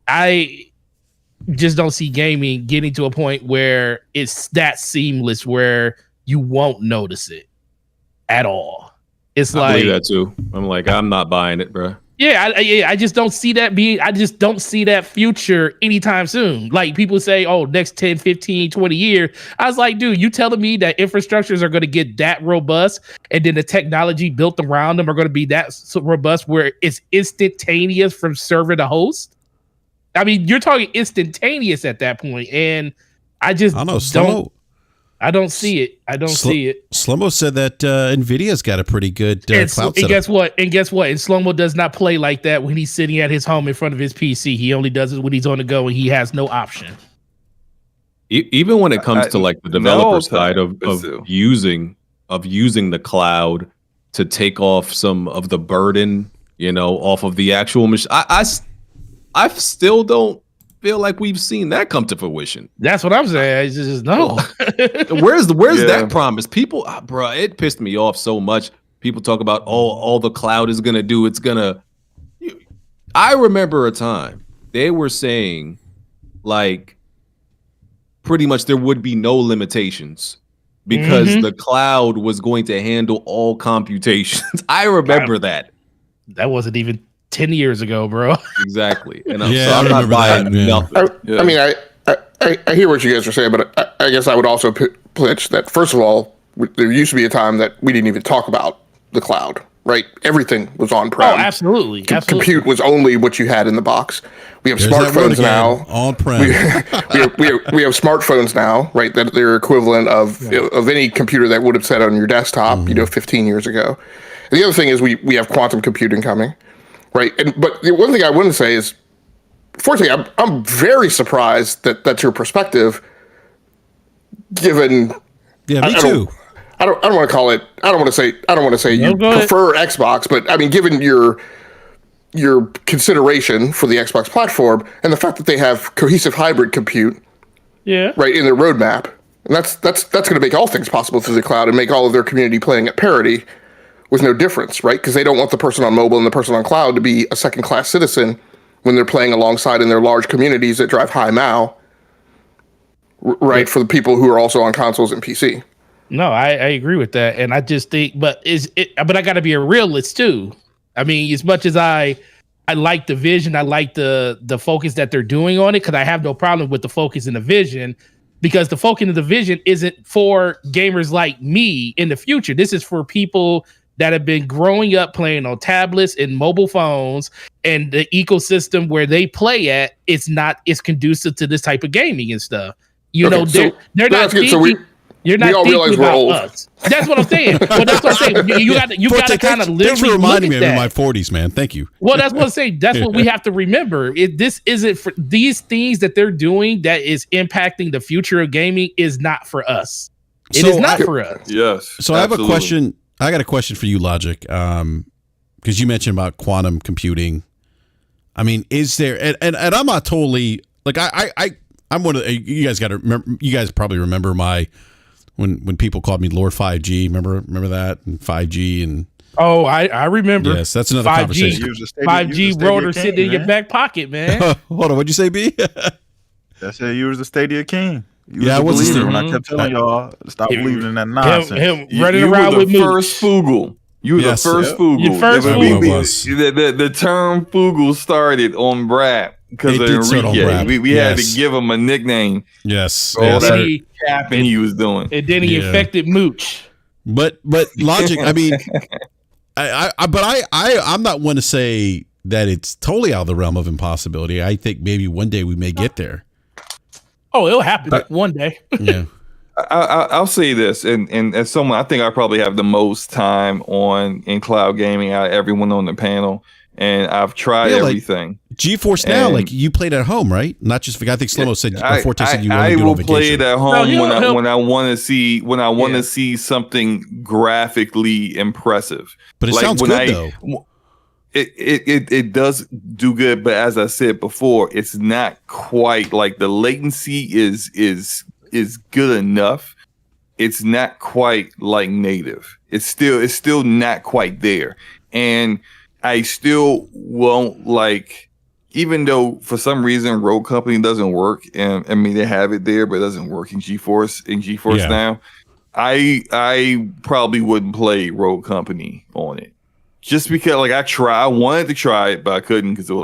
I just don't see gaming getting to a point where it's that seamless where you won't notice it at all. It's I believe that too. I'm like, I'm not buying it, bro. Yeah, I just don't see that I just don't see that future anytime soon. Like people say, oh, next 10, 15, 20 years. I was like, dude, you telling me that infrastructures are going to get that robust and then the technology built around them are going to be that robust where it's instantaneous from server to host? I mean, you're talking instantaneous at that point, and I just don't. I don't see it. I don't see it. Slomo said that Nvidia's got a pretty good cloud setup. And guess what? And Slomo does not play like that when he's sitting at his home in front of his PC. He only does it when he's on the go and he has no option. Even when it comes to like the developer side of using the cloud to take off some of the burden, off of the actual machine, I still don't feel like we've seen that come to fruition. That's what I'm saying. It's just no. Where's that promise? People, bro, it pissed me off so much. People talk about all the cloud is gonna do. It's gonna. I remember a time they were saying, like, pretty much there would be no limitations because the cloud was going to handle all computations. I remember that. That wasn't even 10 years ago, bro. Exactly. And I'm not buying nothing. I mean, I hear what you guys are saying, but I guess I would also pitch that, first of all, there used to be a time that we didn't even talk about the cloud, right? Everything was on-prem. Oh, absolutely. Compute was only what you had in the box. We have smartphones now. On-prem. We have smartphones now, right? That they're equivalent of any computer that would have sat on your desktop, 15 years ago. And the other thing is we have quantum computing coming. Right, but the one thing I wouldn't say is, fortunately, I'm very surprised that that's your perspective. Given, me too. I don't want to call it. I don't want to say you prefer Xbox, but I mean, given your consideration for the Xbox platform and the fact that they have cohesive hybrid compute, right in their roadmap, and that's going to make all things possible through the cloud and make all of their community playing at parity. With no difference, right? Because they don't want the person on mobile and the person on cloud to be a second-class citizen when they're playing alongside in their large communities that drive high MAU, right? For the people who are also on consoles and PC. No, I agree with that, and I just think, but I got to be a realist too. I mean, as much as I like the vision, I like the focus that they're doing on it, because I have no problem with the focus and the vision. Because the focus and the vision isn't for gamers like me in the future. This is for people that have been growing up playing on tablets and mobile phones, and the ecosystem where they play at, it's conducive to this type of gaming and stuff. You know, they're not thinking. You're not thinking about us. That's what I'm saying. Well, that's what I'm saying. You got to kind of literally. Thanks for reminding me in my 40s, man. Thank you. Well, that's what I'm saying. That's what we have to remember. This isn't for these things that they're doing that is impacting the future of gaming is not for us. It is not for us. Yes. So absolutely. I have a question. I got a question for you, Logic, because you mentioned about quantum computing. I mean, is there? And I'm not totally like I'm one of you guys. Got to remember. You guys probably remember my. When people called me Lord 5G, remember that, and 5G and I remember. Yes, that's another 5G, conversation. 5G rotor sitting in your back pocket, man. Hold on, what'd you say, B? I said you was the Stadia king. I was a believer when I kept telling y'all stop believing in that nonsense. Him running around with the first Fugle. You were the first Fugle. Your first Fugle. The term Fugle started on BRAP. Because of Enrique, we had to give him a nickname. Yes, all that capping he was doing, and then he infected Mooch. But Logic, I mean, I'm not one to say that it's totally out of the realm of impossibility. I think maybe one day we may get there. Oh, it'll happen one day. Yeah. I'll say this, and as someone, I think I probably have the most time in cloud gaming out of everyone on the panel. And I've tried everything. Like GeForce Now, like you played at home, right? Not just I think Slomo said Forte said you only do it on vacation. I will play it at home when I want to see something graphically impressive. But it sounds good though. It does do good, but as I said before, it's not quite like the latency is good enough. It's not quite like native. It's still not quite there, and I still won't even though for some reason Rogue Company doesn't work, and I mean they have it there, but it doesn't work in GeForce Now. I probably wouldn't play Rogue Company on it, just because I wanted to try it, but I couldn't because it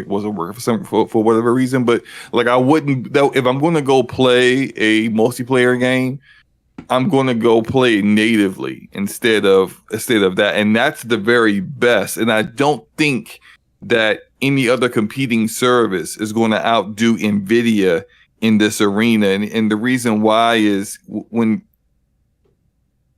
wasn't working for whatever reason. But I wouldn't if I'm going to go play a multiplayer game. I'm going to go play natively instead of that. And that's the very best. And I don't think that any other competing service is going to outdo NVIDIA in this arena. And the reason why is when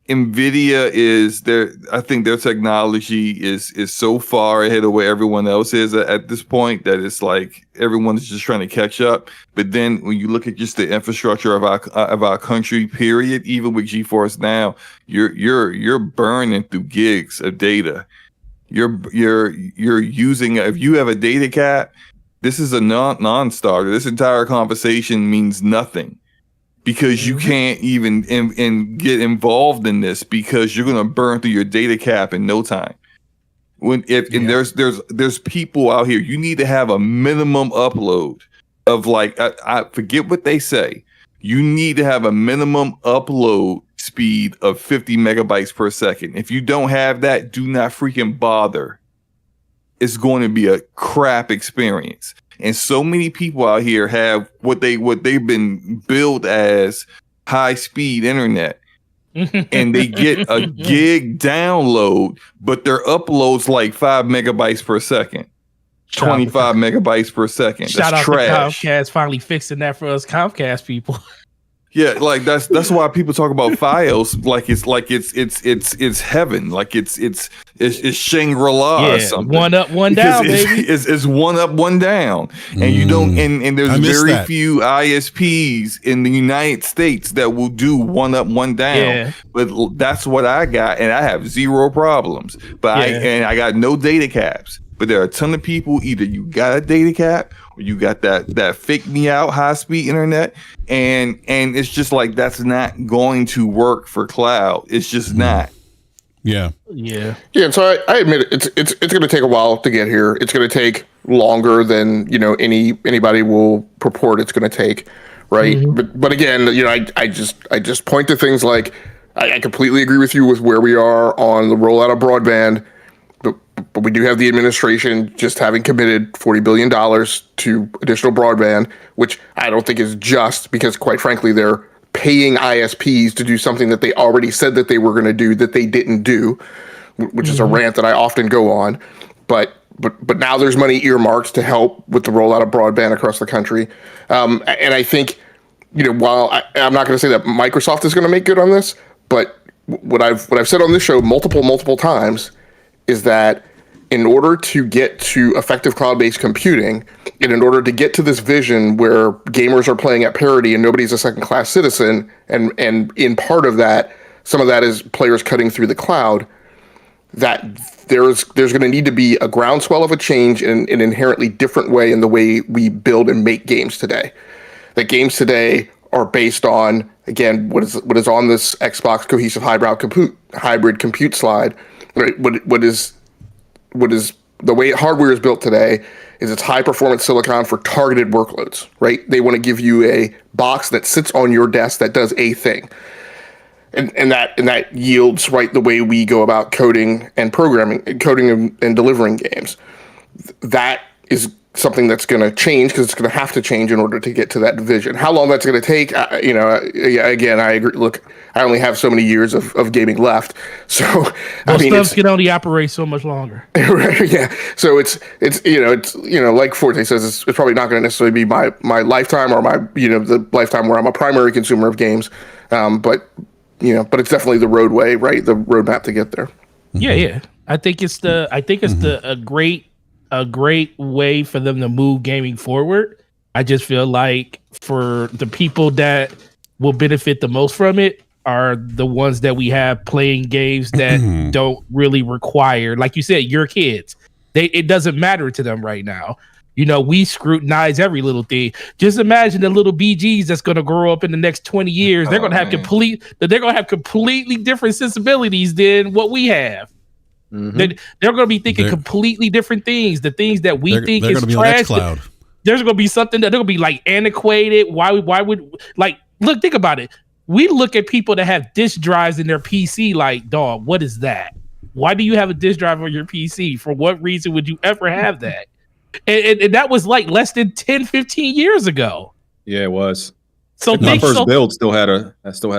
NVIDIA is there, I think their technology is so far ahead of where everyone else is at this point that it's like everyone's just trying to catch up. But then when you look at just the infrastructure of our country, period, even with GeForce Now, you're burning through gigs of data. You're using, if you have a data cap, this is a non-starter. This entire conversation means nothing. Because you can't even get involved in this because you're gonna burn through your data cap in no time. And there's people out here. You need to have a minimum upload of I forget what they say. You need to have a minimum upload speed of 50 megabytes per second. If you don't have that, do not freaking bother. It's going to be a crap experience. And so many people out here have what they've been billed as high speed internet, and they get a gig download, but their upload's like 5 megabytes per second, 25 megabytes per second. Shout That's out trash. to Comcast finally fixing that for us Comcast people. Yeah, that's why people talk about Fios like it's heaven, like it's Shangri-La or something. One up, one down, baby. It's one up, one down, and you don't. And there's very few ISPs in the United States that will do one up, one down. Yeah. But that's what I got, and I have zero problems. But I got no data caps. But there are a ton of people. Either you got a data cap, or you got that fake me out high speed internet, and it's just like that's not going to work for cloud. It's just not. Yeah. And so I admit it's going to take a while to get here. It's going to take longer than anybody will purport it's going to take, right? Mm-hmm. But again, I just point to things like I completely agree with you with where we are on the rollout of broadband. But we do have the administration just having committed $40 billion to additional broadband, which I don't think is just because, quite frankly, they're paying ISPs to do something that they already said that they were going to do that they didn't do, which is a rant that I often go on. But now there's money earmarked to help with the rollout of broadband across the country. And I think, while I'm not going to say that Microsoft is going to make good on this, but what I've said on this show multiple times is that in order to get to effective cloud-based computing, and in order to get to this vision where gamers are playing at parity and nobody's a second-class citizen, and in part of that, some of that is players cutting through the cloud, that there's going to need to be a groundswell of a change in an inherently different way in the way we build and make games today. That games today are based on, again, what is on this Xbox cohesive hybrid compute slide. Right? What is the way hardware is built today is it's high performance silicon for targeted workloads, right? They want to give you a box that sits on your desk that does a thing. And that yields, right, the way we go about coding and programming, coding and delivering games. That is something that's going to change, because it's going to have to change in order to get to that vision. How long that's going to take, again, I agree. Look, I only have so many years of gaming left, so stuff can only operate so much longer. Right, yeah. So it's like Forte says, it's probably not going to necessarily be my lifetime, or my the lifetime where I'm a primary consumer of games, but it's definitely the roadway, right? The roadmap to get there. Yeah. I think it's a great way for them to move gaming forward. I just feel like for the people that will benefit the most from it are the ones that we have playing games that don't really require, like you said, your kids. It doesn't matter to them right now. We scrutinize every little thing. Just imagine the little BGs that's going to grow up in the next 20 years. They're going to have completely different sensibilities than what we have. They're going to be thinking completely different things. The things that we think is trash. There's going to be something that they're going to be like antiquated. Why would look, think about it. We look at people that have disk drives in their PC like, dog, what is that? Why do you have a disk drive on your PC? For what reason would you ever have that? And that was like less than 10, 15 years ago. Yeah, it was. So my first build still had a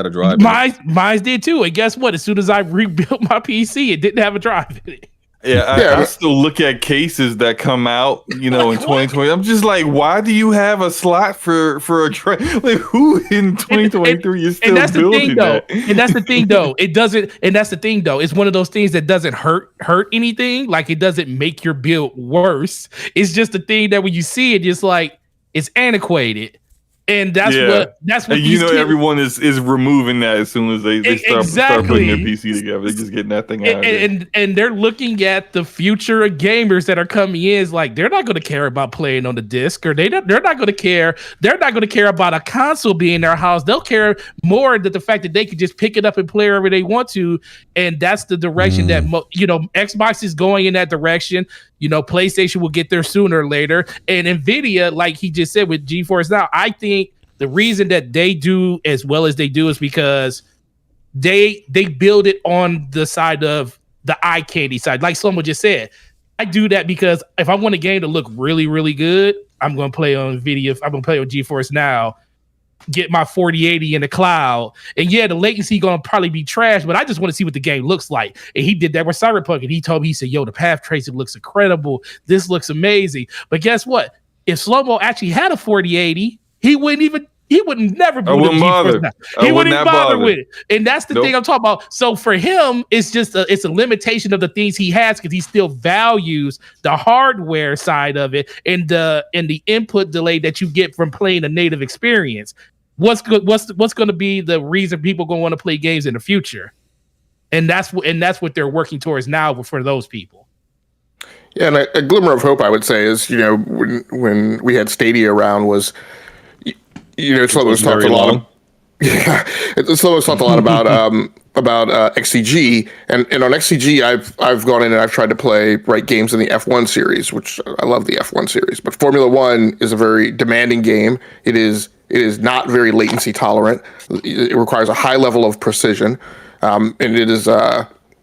drive. Mine did too. And guess what? As soon as I rebuilt my PC, it didn't have a drive in it. Yeah, I still look at cases that come out, in 2020. I'm just like, why do you have a slot for a drive? Like, who in 2023 is still building that? And that's the thing, though. It doesn't. And that's the thing, though. It's one of those things that doesn't hurt anything. Like, it doesn't make your build worse. It's just the thing that when you see it, just like it's antiquated. And that's what everyone is removing that as soon as they start putting their PC together. They're just getting that thing out. And they're looking at the future of gamers that are coming in. It's like they're not going to care about playing on the disc, or they're not going to care. They're not going to care about a console being in their house. They'll care more that the fact that they can just pick it up and play wherever they want to. And that's the direction that Xbox is going in that direction. PlayStation will get there sooner or later. And Nvidia, like he just said with GeForce Now, I think the reason that they do as well as they do is because they build it on the side of the eye candy side. Like someone just said, I do that because if I want a game to look really, really good, I'm going to play on Nvidia. I'm going to play on GeForce Now, get my 4080 in the cloud. And yeah, the latency going to probably be trash, but I just want to see what the game looks like. And he did that with Cyberpunk. And he told me, he said, yo, the path tracing looks incredible. This looks amazing. But guess what? If Slow-Mo actually had a 4080, he wouldn't never be with GeForce Now. He wouldn't even bother with it. And that's the thing I'm talking about. So for him, it's just it's a limitation of the things he has, because he still values the hardware side of it and the input delay that you get from playing a native experience. What's going to be the reason people going to want to play games in the future? And that's what they're working towards now for those people. Yeah, and a glimmer of hope I would say is, when we had Stadia around was, Slow-Mo's talked a lot. Slow-Mo's talked a lot about XCG, and on XCG I've gone in and I've tried to play games in the F1 series, which I love the F1 series, but Formula One is a very demanding game. It is not very latency tolerant. It requires a high level of precision, and it is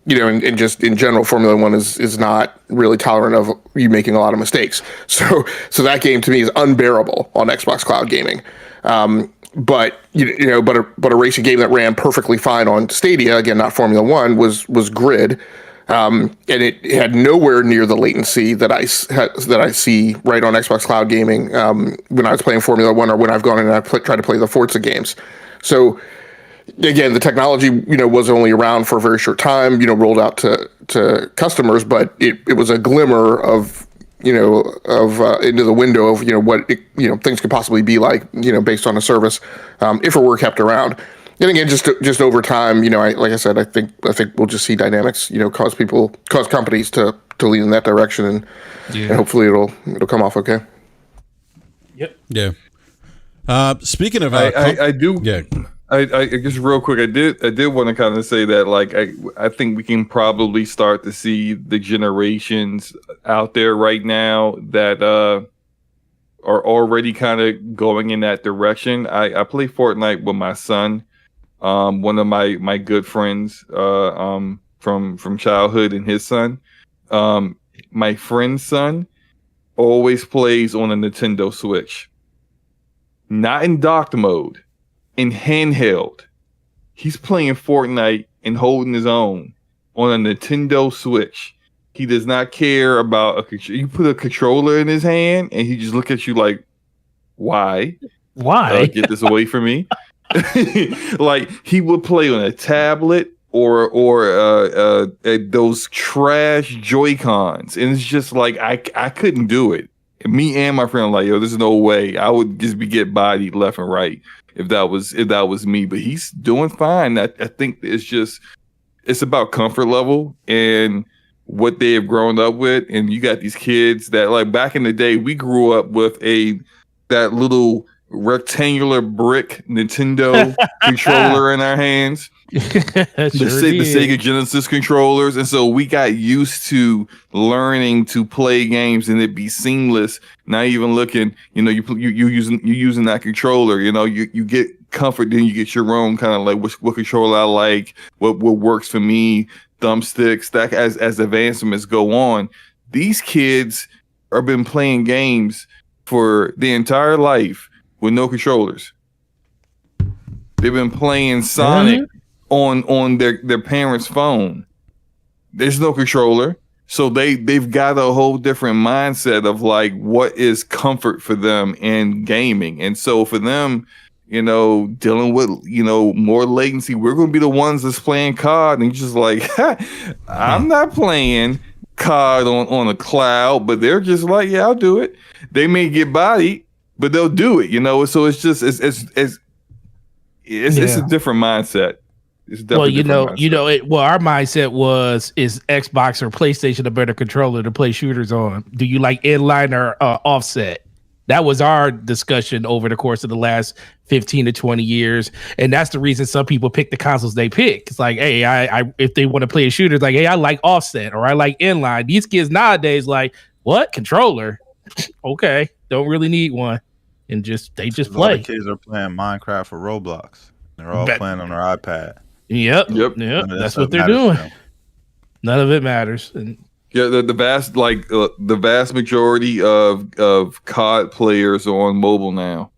and just in general, Formula One is not really tolerant of you making a lot of mistakes. So that game to me is unbearable on Xbox Cloud Gaming. But a racing game that ran perfectly fine on Stadia, again, not Formula One, was Grid, And it had nowhere near the latency that I see right on Xbox Cloud Gaming when I was playing Formula One, or when I've gone in and I've tried to play the Forza games. So again, the technology, was only around for a very short time, rolled out to customers, but it was a glimmer of, into the window of, what things could possibly be like, based on a service, if it were kept around. And again, just over time, like I said, I think we'll just see dynamics, cause companies to lean in that direction, and hopefully it'll come off okay. Yep. Yeah. Speaking of, I do. Yeah. I guess real quick, I did want to kind of say that, like, I think we can probably start to see the generations out there right now that are already kind of going in that direction. I play Fortnite with my son, one of my good friends from childhood, and his son. My friend's son always plays on a Nintendo Switch, not in docked mode. In handheld, he's playing Fortnite and holding his own on a Nintendo Switch. He does not care about you put a controller in his hand and he just look at you like, why? Get this away from me. Like, he would play on a tablet or those trash Joy-Cons, and it's just like I couldn't do it. And me and my friend were like, yo, there's no way. I would just get bodied left and right if that was me. But he's doing fine. I think it's about comfort level and what they have grown up with. And you got these kids that, like, back in the day, we grew up with that little rectangular brick Nintendo controller in our hands. The Sega Genesis controllers, and so we got used to learning to play games and it be seamless. Not even looking, you using that controller. You get comfort, then you get your own kind of like what controller I like, what works for me, thumbsticks. That as advancements go on, these kids have been playing games for the entire life with no controllers. They've been playing Sonic on their parents' phone. There's no controller. So they've got a whole different mindset of like what is comfort for them in gaming. And so for them, dealing with, more latency, we're going to be the ones that's playing COD, and you're just like, I'm not playing COD on a cloud, but they're just like, yeah, I'll do it. They may get bodied, but they'll do it, So it's just, it's a different mindset. It's definitely our mindset is Xbox or PlayStation a better controller to play shooters on? Do you like inline or offset? That was our discussion over the course of the last 15 to 20 years. And that's the reason some people pick the consoles they pick. It's like, hey, I if they want to play a shooter, it's like, hey, I like offset or I like inline. These kids nowadays, like, what? Controller? Okay. Don't really need one. And they just play. A lot of kids are playing Minecraft or Roblox. They're all playing on their iPad. Yep. That's what they're doing. None of it matters. And the vast majority of COD players are on mobile now.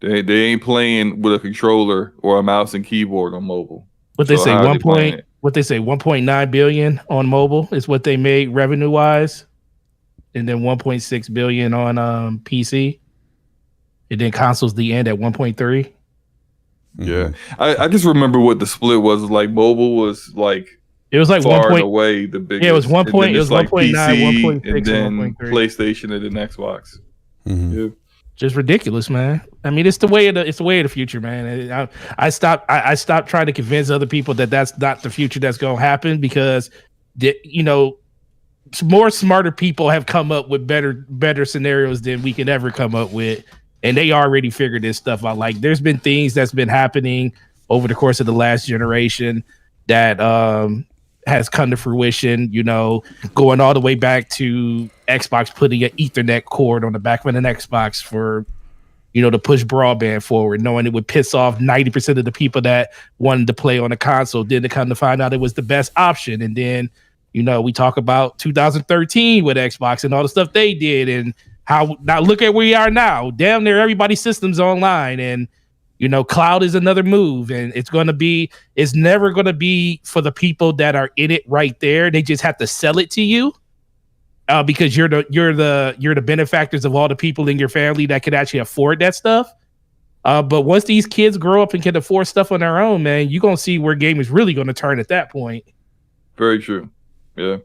They ain't playing with a controller or a mouse and keyboard on mobile. What they say 1.9 billion on mobile is what they made revenue wise, and then 1.6 billion on PC, and then consoles the end at 1.3. Yeah, I just remember what the split was. Like mobile was like it was like far and away the biggest. Yeah, it was 1. It was like 1.9, 1.6, and then 1.3. PlayStation and then Xbox. Mm-hmm. Yeah. Just ridiculous, man. I mean, it's the way of the future, man. I stopped trying to convince other people that that's not the future that's going to happen, because more smarter people have come up with better scenarios than we can ever come up with. And they already figured this stuff out. Like, there's been things that's been happening over the course of the last generation that has come to fruition, going all the way back to Xbox putting an Ethernet cord on the back of an Xbox for, to push broadband forward, knowing it would piss off 90% of the people that wanted to play on a console. Then to come to find out it was the best option. And then, we talk about 2013 with Xbox and all the stuff they did, and how now look at where we are now. Damn near everybody's system's online, and Cloud is another move, and it's never going to be for the people that are in it right there. They just have to sell it to you. Because you're the benefactors of all the people in your family that could actually afford that stuff. But once these kids grow up and can afford stuff on their own, man, you're gonna see where game is really gonna turn at that point. Very true. Yeah.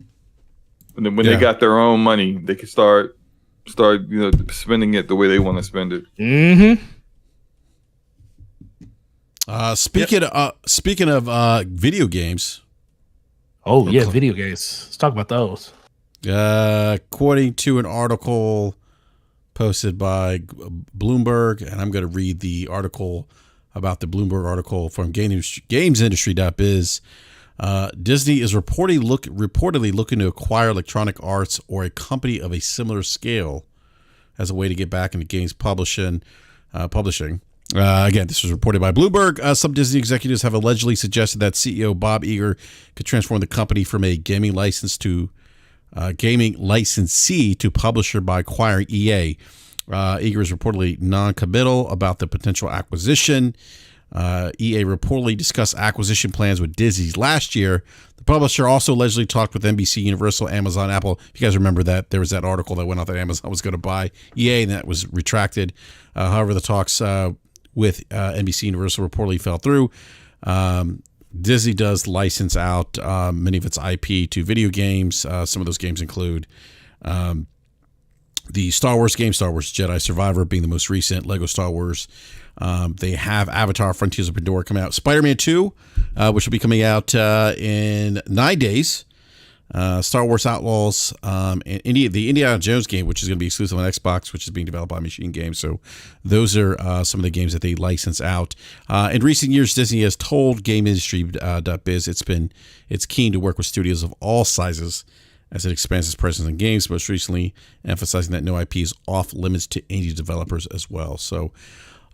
And then when they got their own money, they can start spending it the way they want to spend it. Mm-hmm. Speaking of video games. Oh yeah, video games. Let's talk about those. According to an article posted by Bloomberg, and I'm going to read the article about the Bloomberg article from GamesIndustry.biz. Disney is reportedly looking to acquire Electronic Arts or a company of a similar scale as a way to get back into games publishing. Again, this was reported by Bloomberg. Some Disney executives have allegedly suggested that CEO Bob Iger could transform the company from a gaming licensee to publisher by acquiring EA. Iger is reportedly non-committal about the potential acquisition. EA reportedly discussed acquisition plans with Disney last year. The publisher also allegedly talked with NBC, Universal, Amazon, Apple. If you guys remember that, there was that article that went out that Amazon was going to buy EA, and that was retracted. However, the talks with NBC, Universal reportedly fell through. Disney does license out many of its IP to video games. Some of those games include the Star Wars game, Star Wars Jedi Survivor being the most recent, Lego Star Wars. They have Avatar Frontiers of Pandora coming out. Spider-Man 2, which will be coming out in 9 days. Star Wars Outlaws, and the Indiana Jones game, which is going to be exclusive on Xbox, which is being developed by Machine Games. So those are some of the games that they license out. In recent years, Disney has told GameIndustry.biz it's keen to work with studios of all sizes as it expands its presence in games, most recently emphasizing that no IP is off limits to indie developers as well. So,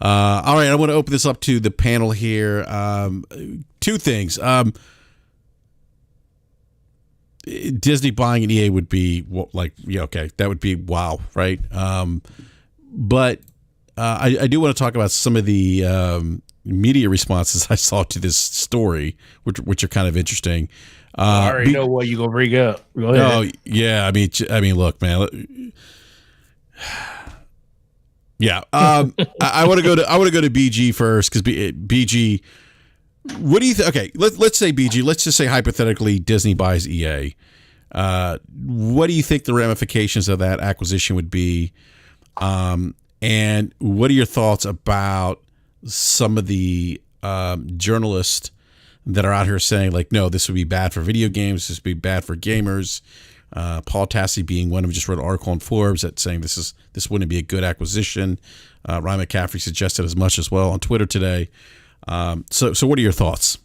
all right, I want to open this up to the panel here. Two things. Disney buying an EA would be that would be wow, right? But I do want to talk about some of the media responses I saw to this story, which are kind of interesting. I already know what you're gonna bring up. Go ahead. Oh yeah, I mean, look, man. Yeah, I want to go to BG first because BG. What do you think? Okay, let's say BG. Let's just say hypothetically Disney buys EA. What do you think the ramifications of that acquisition would be? And what are your thoughts about some of the journalists that are out here saying like, no, this would be bad for video games. This would be bad for gamers. Paul Tassi being one of them just wrote an article on Forbes that saying this wouldn't be a good acquisition. Ryan McCaffrey suggested as much as well on Twitter today. So what are your thoughts?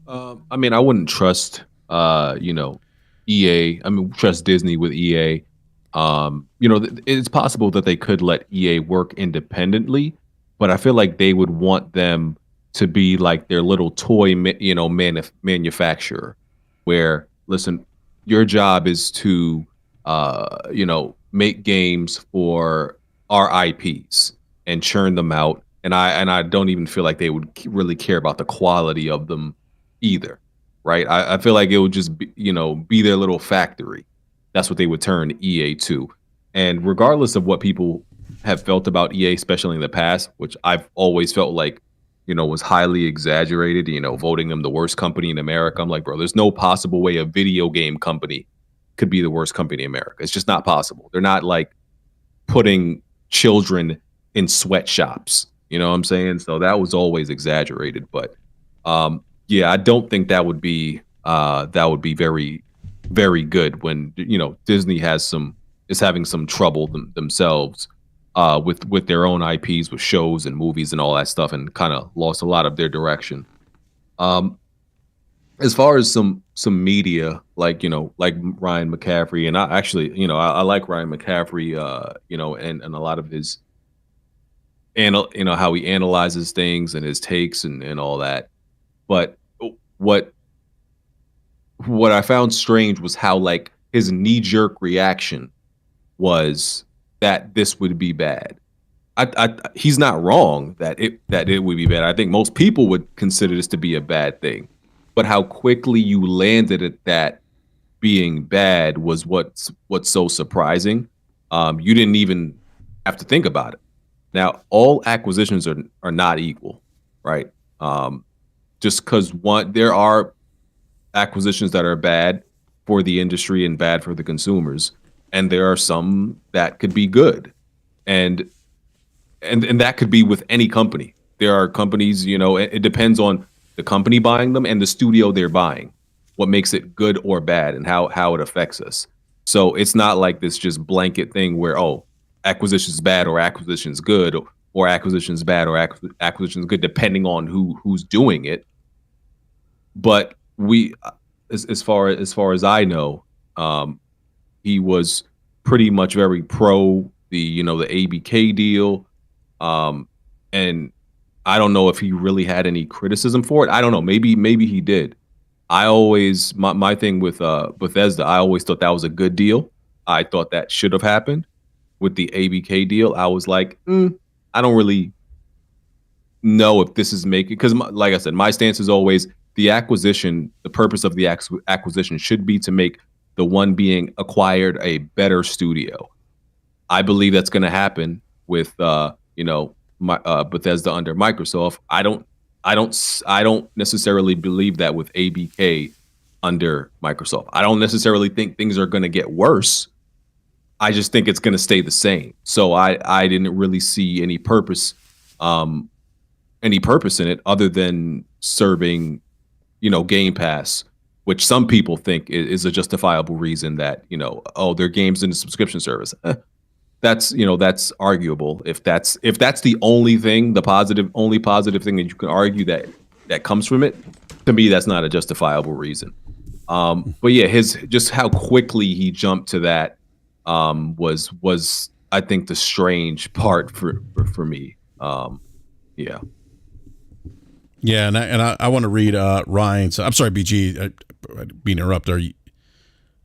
I mean, I wouldn't trust, EA. I mean, trust Disney with EA. It's possible that they could let EA work independently, but I feel like they would want them to be like their little toy, manufacturer, where, listen, your job is to, make games for our IPs and churn them out. And I don't even feel like they would really care about the quality of them either, right? I feel like it would just be their little factory. That's what they would turn EA to. And regardless of what people have felt about EA, especially in the past, which I've always felt like, was highly exaggerated, voting them the worst company in America. I'm like, bro, there's no possible way a video game company could be the worst company in America. It's just not possible. They're not like putting children in sweatshops. You know what I'm saying? So that was always exaggerated. But I don't think that would be very, very good when Disney is having some trouble themselves with their own IPs, with shows and movies and all that stuff, and kind of lost a lot of their direction. As far as some media, like Ryan McCaffrey, and I actually, I like Ryan McCaffrey, and a lot of his, how he analyzes things and his takes and all that. But what I found strange was how like his knee-jerk reaction was that this would be bad. he's not wrong that it would be bad. I think most people would consider this to be a bad thing, but how quickly you landed at that being bad was what's so surprising. You didn't even have to think about it. Now, all acquisitions are not equal, right? Just because there are acquisitions that are bad for the industry and bad for the consumers, and there are some that could be good, and that could be with any company. There are companies, it depends on the company buying them and the studio they're buying, what makes it good or bad and how it affects us. So it's not like this just blanket thing where, acquisition's bad or acquisition's good, or acquisition's bad or acquisition's good, depending on who's doing it. But as far as I know, he was pretty much very pro the ABK deal. And I don't know if he really had any criticism for it. I don't know. Maybe he did. My thing with Bethesda, I always thought that was a good deal. I thought that should have happened. With the ABK deal, I was like, I don't really know if this is making, because like I said, my stance is always the purpose of the acquisition should be to make the one being acquired a better studio. I believe that's going to happen with Bethesda under Microsoft. I don't necessarily believe that with ABK under Microsoft. I don't necessarily think things are going to get worse. I just think it's going to stay the same. So I didn't really see any purpose in it other than serving, Game Pass, which some people think is a justifiable reason that, their game's in the subscription service. That's arguable. If that's the only thing, only positive thing that you can argue that comes from it, to me, that's not a justifiable reason. But yeah, just how quickly he jumped to that was I think the strange part for me. Yeah. Yeah, and I want to read Ryan's. I'm sorry, BG, being interrupted.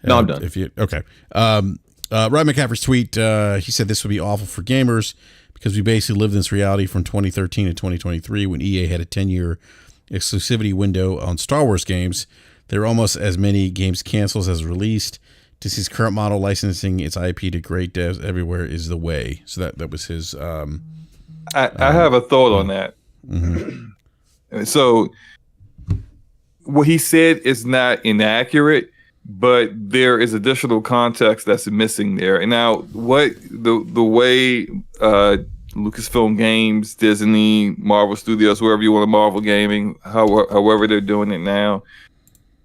No, I'm done. Okay. Ryan McCaffrey's tweet. He said this would be awful for gamers because we basically lived in this reality from 2013 to 2023 when EA had a 10-year exclusivity window on Star Wars games. There were almost as many games canceled as released. Disney's current model licensing its IP to great devs everywhere is the way. So that was his. I have a thought on that. Mm-hmm. So what he said is not inaccurate, but there is additional context that's missing there. And now, what the way Lucasfilm Games, Disney, Marvel Studios, wherever you want to Marvel Gaming, however they're doing it now,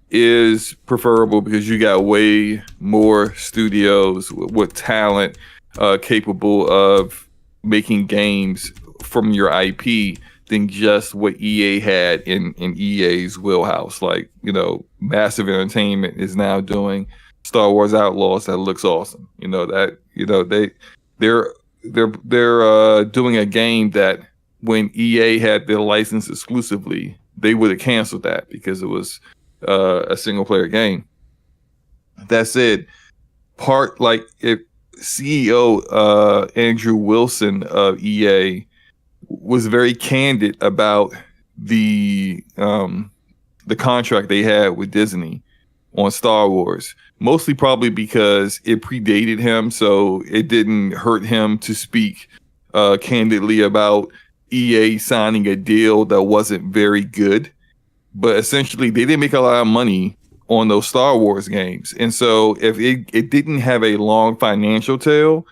is preferable because you got way more studios with talent capable of making games from your IP than just what EA had in EA's wheelhouse. Like, Massive Entertainment is now doing Star Wars Outlaws that looks awesome. They're doing a game that when EA had their license exclusively, they would have canceled that because it was a single player game. That said, if CEO Andrew Wilson of EA was very candid about the contract they had with Disney on Star Wars, mostly probably because it predated him, so it didn't hurt him to speak candidly about EA signing a deal that wasn't very good. But essentially, they didn't make a lot of money on those Star Wars games. And so if it didn't have a long financial tail,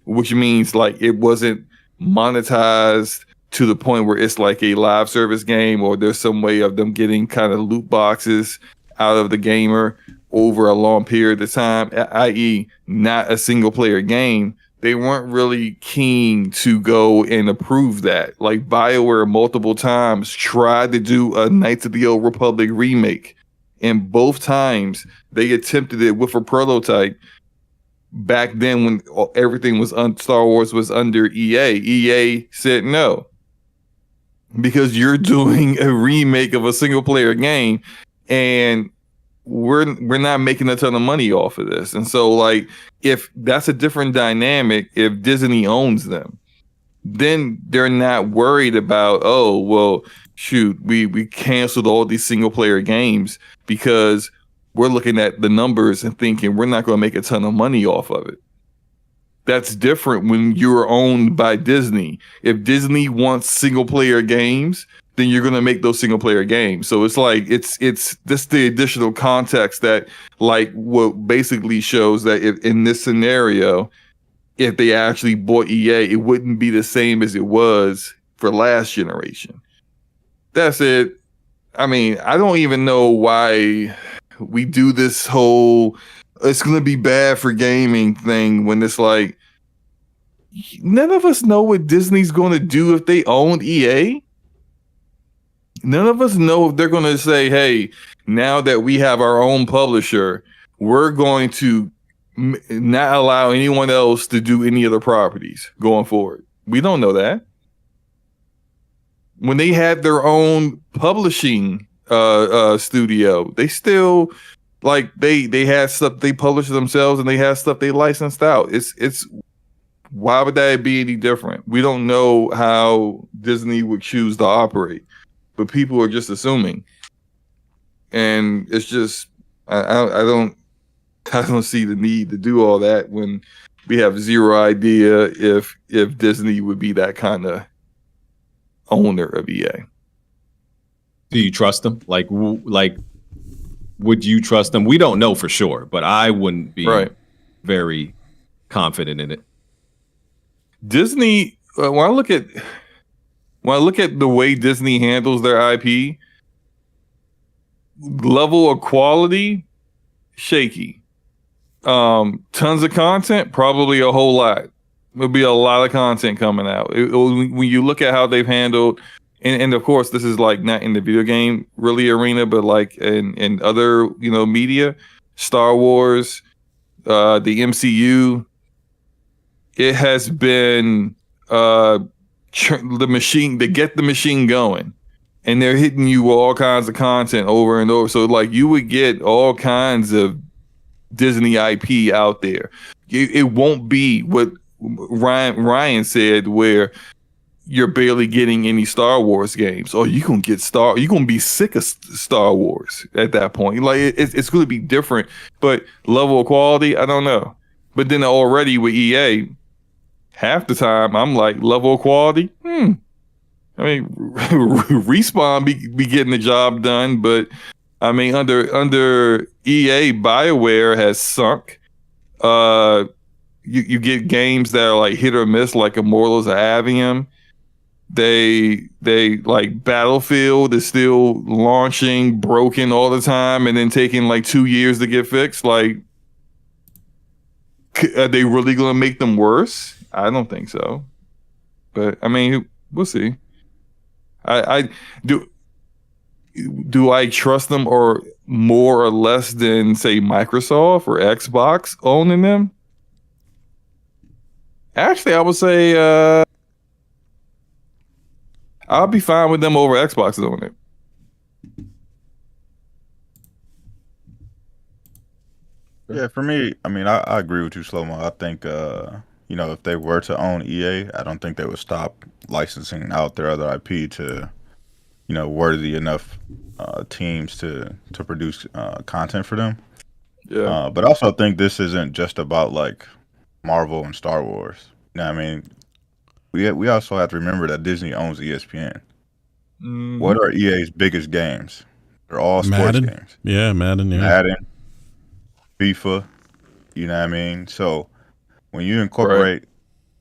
which means like it wasn't monetized to the point where it's like a live service game, or there's some way of them getting kind of loot boxes out of the gamer over a long period of time, i.e. not a single player game, they weren't really keen to go and approve that. Like BioWare multiple times tried to do a Knights of the Old Republic remake, and both times they attempted it with a prototype back then when everything was Star Wars was under EA. EA said no, because you're doing a remake of a single player game and we're not making a ton of money off of this. And so like, if that's a different dynamic, if Disney owns them, then they're not worried about, oh, well, shoot, we canceled all these single player games because we're looking at the numbers and thinking we're not going to make a ton of money off of it. That's different when you're owned by Disney. If Disney wants single player games, then you're going to make those single player games. So it's like, it's just the additional context that like what basically shows that if in this scenario, if they actually bought EA, it wouldn't be the same as it was for last generation. That's it. I mean, I don't even know why we do this whole it's going to be bad for gaming thing when it's like none of us know what Disney's going to do if they own EA. None of us know if they're going to say, hey, now that we have our own publisher, we're going to not allow anyone else to do any other properties going forward. We don't know that. When they had their own publishing studio, they still like they had stuff they published themselves and they had stuff they licensed out. It's why would that be any different? We don't know how Disney would choose to operate, but people are just assuming, and it's just I don't see the need to do all that when we have zero idea if Disney would be that kind of owner of EA. Do you trust them? Like, would you trust them? We don't know for sure, but I wouldn't be very confident in it. Disney, when I look at the way Disney handles their IP, level of quality, shaky. Tons of content, probably a whole lot. There'll be a lot of content coming out. When you look at how they've handled, and of course, this is like not in the video game really arena, but like in other media, Star Wars, the MCU. It has been the machine. They get the machine going, and they're hitting you with all kinds of content over and over. So like you would get all kinds of Disney IP out there. It won't be what Ryan said, where you're barely getting any Star Wars games. Or you're gonna be sick of Star Wars at that point. Like it's going to be different, but level of quality, I don't know. But then already with EA, half the time I'm like, level of quality. I mean, Respawn be getting the job done, but I mean, under EA, BioWare has sunk. You get games that are like hit or miss, like Immortals of Avium. They like Battlefield is still launching broken all the time, and then taking like 2 years to get fixed. Like, are they really gonna make them worse? I don't think so. But I mean, we'll see. I do. Do I trust them or more or less than say Microsoft or Xbox owning them? Actually, I would say I'll be fine with them over Xbox owning it. Yeah, for me, I mean, I agree with you, Slow-Mo. I think, if they were to own EA, I don't think they would stop licensing out their other IP to, worthy enough teams to produce content for them. Yeah. But I also think this isn't just about like Marvel and Star Wars. You know what I mean? We also have to remember that Disney owns ESPN. What are EA's biggest games? They're all sports games. Yeah, Madden. Yeah. Madden, FIFA. You know what I mean? So when you incorporate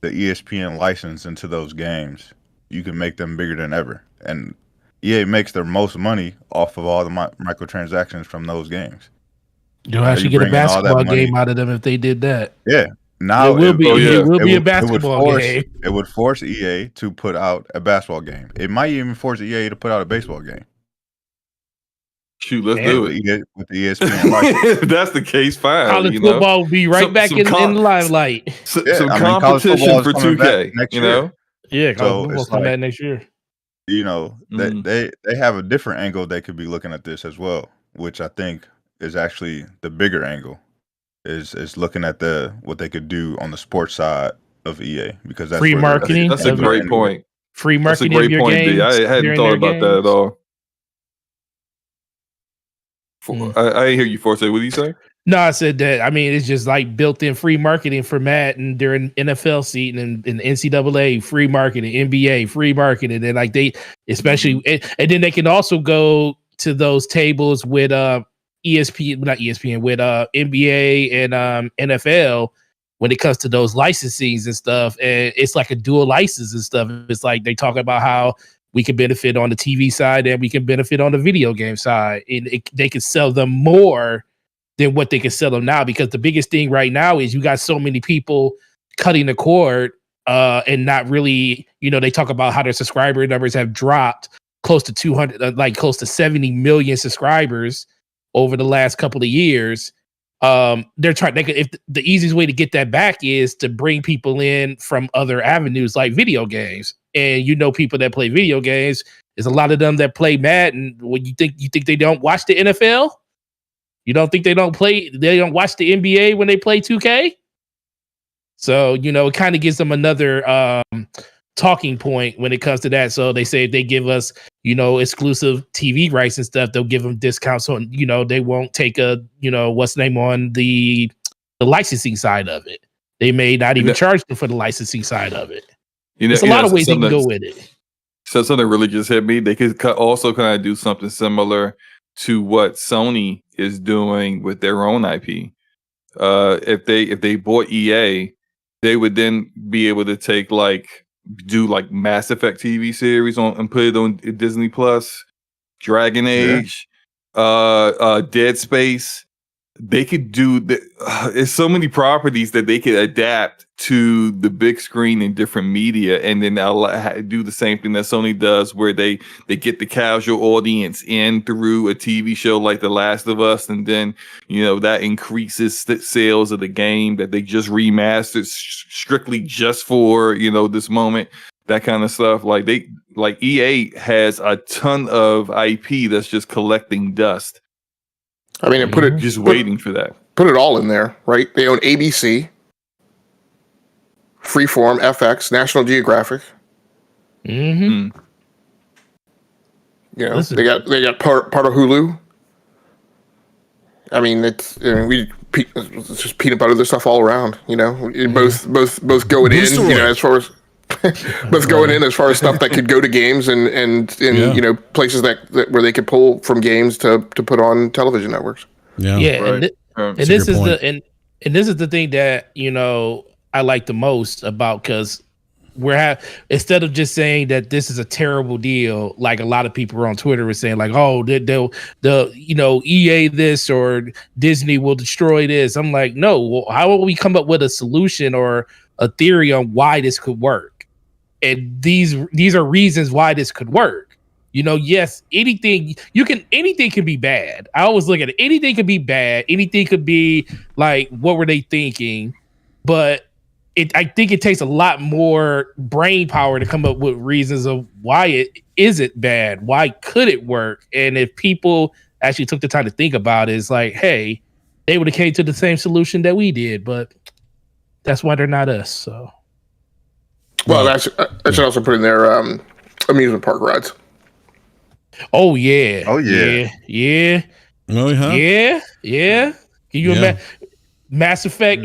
the ESPN license into those games, you can make them bigger than ever. And EA makes their most money off of all the microtransactions from those games. You'll actually get a basketball game out of them if they did that. Yeah. Now it will be a basketball game. It would force EA to put out a basketball game. It might even force EA to put out a baseball game. Shoot, let's do it with the ESPN license. If that's the case, fine. College football will be right back in the limelight. Some competition for 2K next year. Yeah, college football's coming back next year. They have a different angle they could be looking at this as well, which I think is actually the bigger angle. Is looking at what they could do on the sports side of EA because that's Free where marketing. That's a great point. Free That's a marketing great of your point, games. D. I hadn't during thought their about that at games. all. I didn't hear you for say. What did you say? No, I said that. I mean, it's just like built-in free marketing for Madden during NFL season and NCAA free marketing, NBA free marketing, and like they, especially, and then they can also go to those tables with ESPN, not ESPN, with NBA and NFL when it comes to those licensings and stuff. And it's like a dual license and stuff. It's like they talk about how we can benefit on the TV side and we can benefit on the video game side, and they can sell them more than what they can sell them now, because the biggest thing right now is you got so many people cutting the cord and not really, they talk about how their subscriber numbers have dropped close to 200, like close to 70 million subscribers over the last couple of years. They're trying, if the easiest way to get that back is to bring people in from other avenues like video games. And people that play video games, there's a lot of them that play Madden. What you think they don't watch the NFL? You don't think they don't watch the NBA when they play 2K? So, it kind of gives them another talking point when it comes to that. So they say if they give us, exclusive TV rights and stuff, they'll give them discounts on, they won't take what's the name on the licensing side of it. They may not even charge them for the licensing side of it. There's a lot of ways they can go with it. So something really just hit me. They could also kind of do something similar to what Sony is doing with their own IP. If they bought EA, they would then be able to do Mass Effect TV series and put it on Disney Plus, Dragon Age, Dead Space. They could do there's so many properties that they could adapt to the big screen in different media, and then they'll do the same thing that Sony does, where they get the casual audience in through a TV show like The Last of Us, and then that increases sales of the game that they just remastered strictly just for this moment. That kind of stuff. EA has a ton of IP that's just collecting dust. I mean, waiting for that. Put it all in there, right? They own ABC, Freeform, FX, National Geographic. Mm-hmm. They got part of Hulu. I mean, it's just peanut butter. There's stuff all around. Both going in. As far as both going in as far as stuff that could go to games and places that where they could pull from games to put on television networks. Yeah. Right. And this is this is the thing that I like the most about, because instead of just saying that this is a terrible deal, like a lot of people on Twitter were saying, like, oh, they'll EA this or Disney will destroy this. I'm like, no. Well, how will we come up with a solution or a theory on why this could work? And these are reasons why this could work. Yes, anything can be bad. I always look at it. Anything could be bad. Anything could be like, what were they thinking? But I think it takes a lot more brain power to come up with reasons of why it isn't bad. Why could it work? And if people actually took the time to think about it, it's like, hey, they would have came to the same solution that we did, but that's why they're not us. So, well, I should also put in there amusement park rides. Oh yeah. Oh yeah. Yeah. Oh huh. Yeah. Can you imagine Mass Effect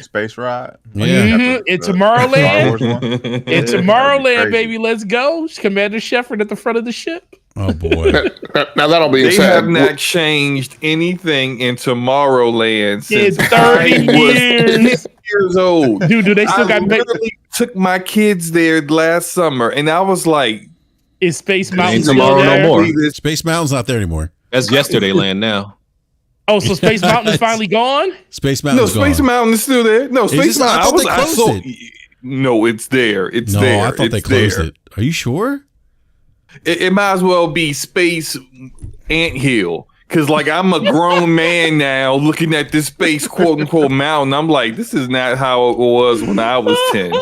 Space Ride? Yeah. It's Tomorrowland. It's Tomorrowland, baby. Let's go. Commander Shepard at the front of the ship. Oh boy. Now that'll be They have not changed anything in Tomorrowland since 30 years. 10 years old. Dude, do they still got literally took my kids there last summer, and I was like, is Space Mountain tomorrow still there? no more? Space Mountain's not there anymore. That's yesterday land now. Oh, so Space Mountain is finally gone? Space Mountain's Space gone. Mountain is still there. No, Space Mountain. I saw it. No, it's there. It's no, there. I thought they closed it. Are you sure? It might as well be Space Anthill. Because, I'm a grown man now looking at this space quote-unquote mountain. I'm like, this is not how it was when I was 10.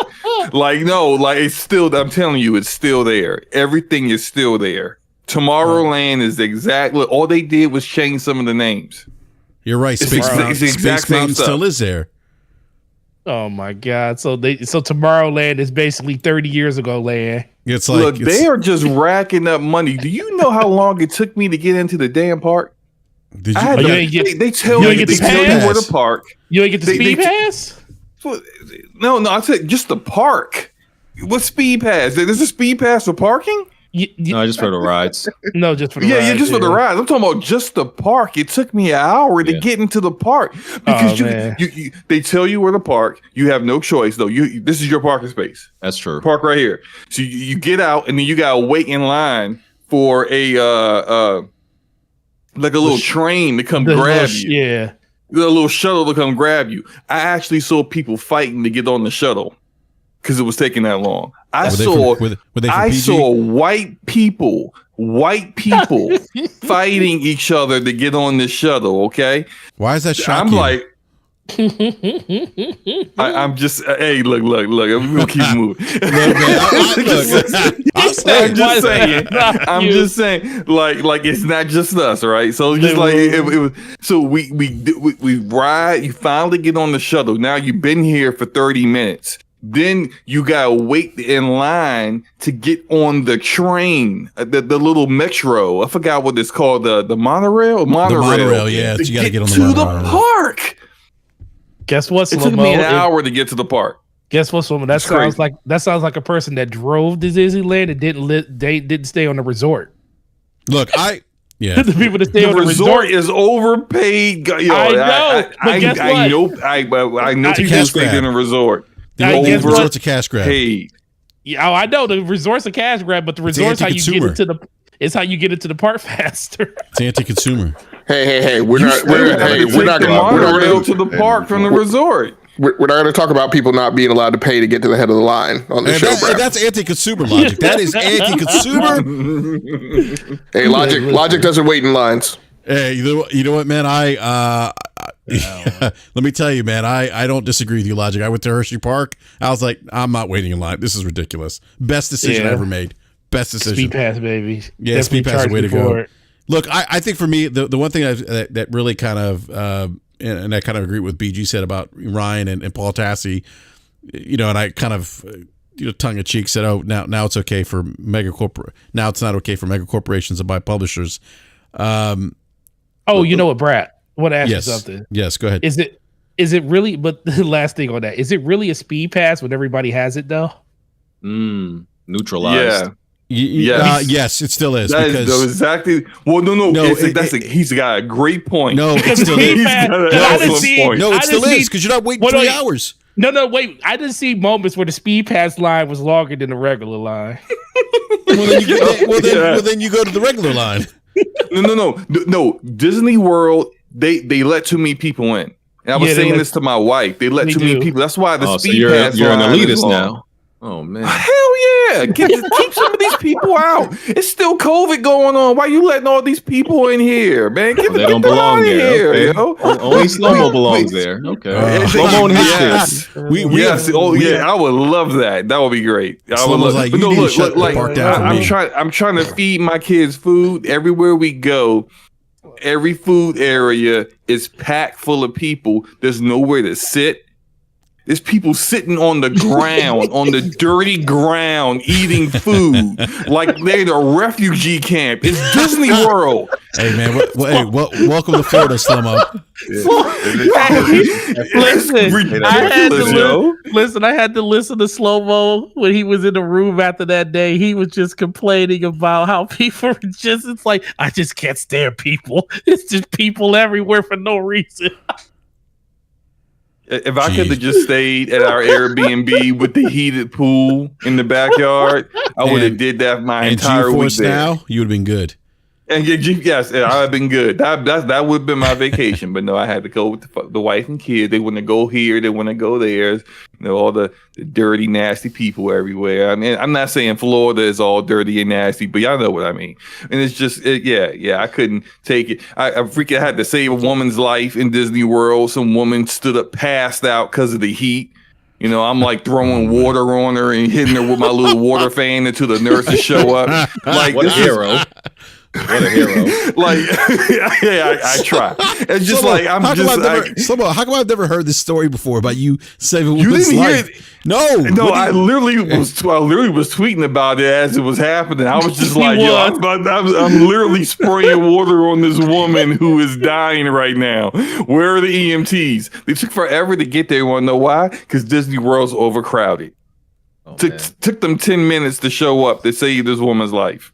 It's still, I'm telling you, it's still there. Everything is still there. Tomorrowland is exactly, all they did was change some of the names. You're right. Space Mountain still is there. Oh my God! So Tomorrowland is basically 30 years ago land. It's like look, they are just racking up money. Do you know how long it took me to get into the damn park? Did I had they tell you where the park. You ain't get the speed pass? No, I said just the park. What speed pass? There's a speed pass for parking? No, just for the rides. No, just for the rides. Yeah, just for the rides. I'm talking about just the park. It took me an hour to get into the park because you they tell you where to park. You have no choice though. This is your parking space. That's true. Park right here. So you get out and then you gotta wait in line for a like a little train to come grab you. Yeah, the little shuttle to come grab you. I actually saw people fighting to get on the shuttle because it was taking that long. I saw white people fighting each other to get on the shuttle. Okay, why is that shocking? I'm like, I'm just hey, look. I'm gonna keep moving. I'm just saying, like it's not just us, right? So just like it was. So we ride. You finally get on the shuttle. Now you've been here for 30 minutes. Then you gotta wait in line to get on the train, the little metro. I forgot what it's called, the monorail. The monorail, yeah. You gotta get on the monorail. To the park. Guess what? It took me an hour to get to the park. Guess what, Slomo? That sounds like a person that drove to Disneyland and didn't stay on the resort. Look, the people that stay on the resort is overpaid. Yo, I know. I know people who stay in a resort. The resort's a cash grab. Yeah, I know the resort's a cash grab, but the resort's how you get into the. It's how you get into the park faster. It's anti-consumer. Hey, we're not going to the park from the resort. We're not going to talk about people not being allowed to pay to get to the head of the line on the show. That's anti-consumer logic. That is anti-consumer. Hey, logic doesn't wait in lines. Hey, you know what, man? Let me tell you, man. I don't disagree with you, Logic. I went to Hershey Park. I was like, I'm not waiting in line. This is ridiculous. Best decision I ever made. Best decision. Speed pass, baby. Yeah, definitely speed pass is the way to go. It. Look, I think for me, the one thing that really kind of, and I kind of agree with BG said about Ryan and Paul Tassi, and I kind of, tongue in cheek said, oh, now it's okay for now it's not okay for mega corporations to buy publishers. You know what, Brad? I want to ask you something. Yes, go ahead. Is it really? But the last thing on that, is it really a speed pass when everybody has it though? Neutralized. Yeah. Yes, it still is. Because exactly. Well, no. He's got a great point. No, it still is. No, it still is because you're not waiting 3 hours. No, wait. I didn't see moments where the speed pass line was longer than the regular line. Well, then you go to the regular line. No. Disney World, they let too many people in. And I was saying this to my wife. They let too many people. That's why the speed pass. You're an elitist now. Oh man! Hell yeah! Keep some of these people out. It's still COVID going on. Why you letting all these people in here, man? Get they don't belong there. Okay. Only Slomo belongs there. Okay. Slomo and his kids. I would love that. That would be great. I would love. Like, I'm trying to feed my kids food everywhere we go. Every food area is packed full of people. There's nowhere to sit. There's people sitting on the ground, on the dirty ground, eating food like they're in a refugee camp. It's Disney World. Hey, man. Welcome to Florida, Slomo. Listen, I had to listen to Slomo when he was in the room after that day. He was just complaining about how people are it's like, I just can't stand people. It's just people everywhere for no reason. If I could have just stayed at our Airbnb with the heated pool in the backyard, I would have did that my entire week there. Now, you would have been good. And yes, I'd have been good. That would have been my vacation. But no, I had to go with the wife and kids. They want to go here. They want to go there. All the dirty, nasty people everywhere. I mean, I'm not saying Florida is all dirty and nasty, but y'all know what I mean. And it's just, I couldn't take it. I freaking had to save a woman's life in Disney World. Some woman stood up, passed out because of the heat. I'm like throwing water on her and hitting her with my little water fan until the nurses show up. Like what a hero. What a hero! Like, yeah, I try. It's just like I'm how just how come I've never heard this story before about you saving You women's didn't hear life? it? No, I literally was tweeting about it as it was happening. I was just like, yo, I'm literally spraying water on this woman who is dying right now. Where are the EMTs? They took forever to get there. You want to know why? Because Disney World's overcrowded. Took them 10 minutes to show up to save this woman's life.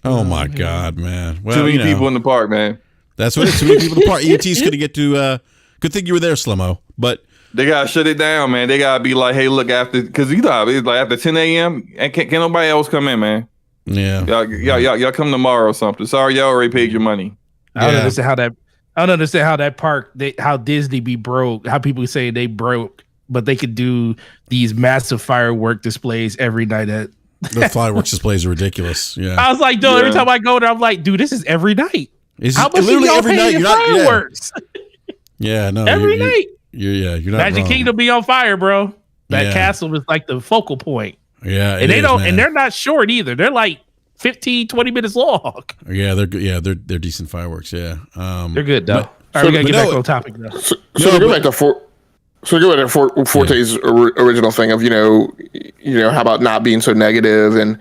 Oh my God, man! Well, too many people in the park, man. That's what it's. Too many people in the park. EMTs couldn't get to. Good thing you were there, Slimmo. But they gotta shut it down, man. They gotta be like, hey, look, because it's like after 10 a.m. and can't nobody else come in, man. Yeah, y'all come tomorrow or something. Sorry, y'all already paid your money. I don't understand how that park, how Disney be broke. How people say they broke, but they could do these massive firework displays every night at. The fireworks displays are ridiculous. Yeah, I was like, dude, every time I go there, I'm like, dude, this is every night. How much literally y'all every night? paying fireworks? Yeah, no, every night. You're not Magic wrong. Kingdom be on fire, bro. That castle is like the focal point. Yeah, and and they're not short either. They're like 15, 20 minutes long. Yeah, they're decent fireworks. Yeah, they're good though. But, all right, we gotta get back on topic though. So to go back to Forte's original thing of how about not being so negative, and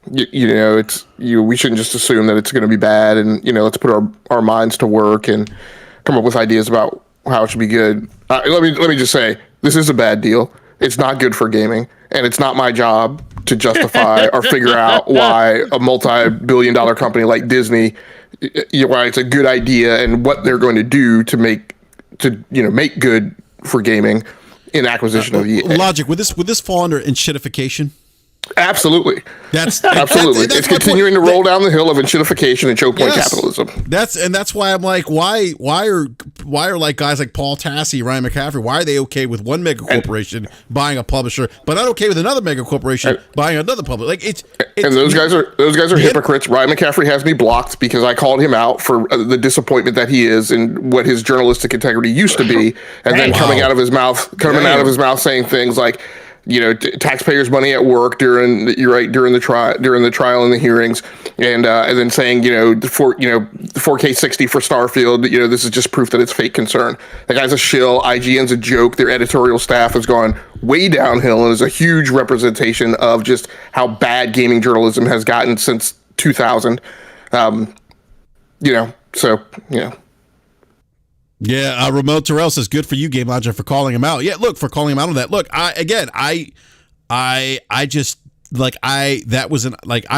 we shouldn't just assume that it's going to be bad, and let's put our minds to work and come up with ideas about how it should be good. Let me just say, this is a bad deal. It's not good for gaming, and it's not my job to justify or figure out why a multi-billion-dollar company like Disney, why it's a good idea and what they're going to do to make good for gaming in acquisition of EA. Logic, would this fall under enshittification? Absolutely. That's it's continuing to roll down the hill of enshittification and choke point capitalism. That's why I'm like, why are like guys like Paul Tassi, Ryan McCaffrey, why are they okay with one mega corporation buying a publisher, but not okay with another mega corporation buying another publisher? Like it's and those guys are hypocrites. Ryan McCaffrey has me blocked because I called him out for the disappointment that he is and what his journalistic integrity used to be, and then coming out of his mouth saying things like, taxpayers' money at work during the trial and the hearings, and then saying, the 4K 60 for Starfield, this is just proof that it's fake concern. The guy's a shill. IGN's a joke. Their editorial staff has gone way downhill and is a huge representation of just how bad gaming journalism has gotten since 2000. Yeah, Ramon Terrell says, good for you, Game Logic, for calling him out. Yeah, look, for calling him out on that. Look, I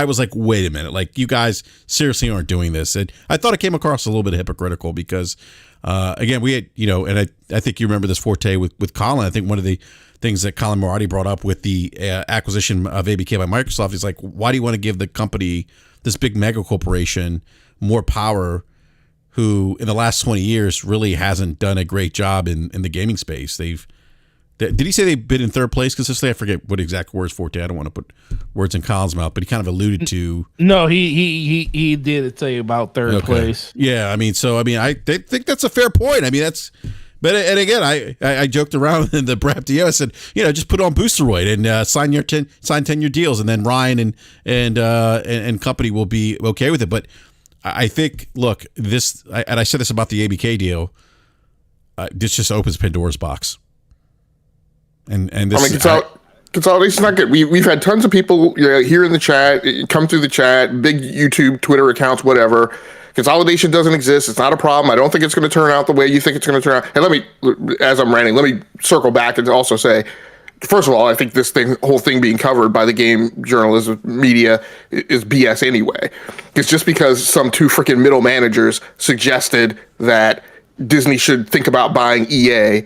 was like, wait a minute, like, you guys seriously aren't doing this. And I thought it came across a little bit hypocritical because, again, we had, and I think you remember this Forte with Colin. I think one of the things that Colin Moratti brought up with the acquisition of ABK by Microsoft is like, why do you want to give the company, this big mega corporation, more power, who in the last 20 years really hasn't done a great job in the gaming space? Did he say they've been in third place consistently? I forget what exact words Forte. I don't want to put words in Colin's mouth, but he kind of alluded to. No, he did say about third place. Yeah, I think that's a fair point. And again, I joked around in the BRAP DO. I said, just put on Boosteroid and sign 10-year deals, and then Ryan and company will be okay with it. But I think, look, I said this about the ABK deal. This just opens Pandora's box. And this, consolidation's not good. We've had tons of people here in the chat, come through the chat, big YouTube, Twitter accounts, whatever. Consolidation doesn't exist. It's not a problem. I don't think it's going to turn out the way you think it's going to turn out. And as I'm ranting, let me circle back and also say, first of all, I think this whole thing being covered by the game journalism media is BS anyway. It's just because some two freaking middle managers suggested that Disney should think about buying EA.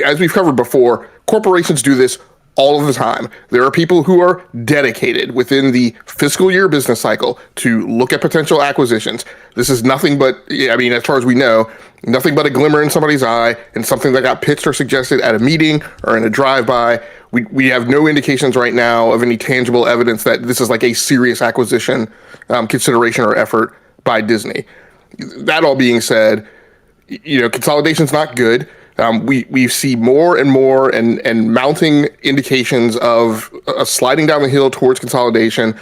As we've covered before, corporations do this all of the time. There are people who are dedicated within the fiscal year business cycle to look at potential acquisitions. This is nothing but, as far as we know, nothing but a glimmer in somebody's eye and something that got pitched or suggested at a meeting or in a drive-by. We have no indications right now of any tangible evidence that this is like a serious acquisition consideration or effort by Disney. That all being said, consolidation's not good. We see more and more and mounting indications of a sliding down the hill towards consolidation.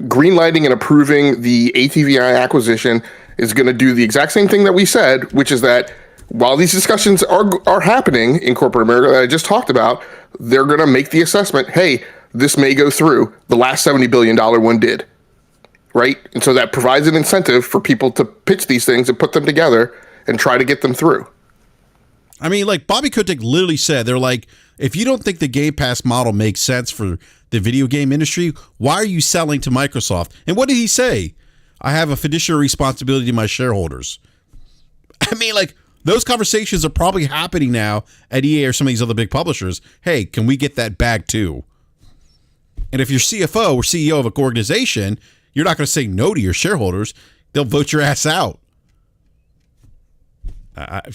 greenlighting and approving the ATVI acquisition is going to do the exact same thing that we said, which is that while these discussions are happening in corporate America that I just talked about, they're going to make the assessment, hey, this may go through. The last $70 billion one did, right? And so that provides an incentive for people to pitch these things and put them together and try to get them through. I mean, like Bobby Kotick literally said, they're like, if you don't think the Game Pass model makes sense for the video game industry, why are you selling to Microsoft? And what did he say? I have a fiduciary responsibility to my shareholders. I mean, like, those conversations are probably happening now at EA or some of these other big publishers. Hey, can we get that bag too? And if you're CFO or CEO of an organization, you're not going to say no to your shareholders. They'll vote your ass out.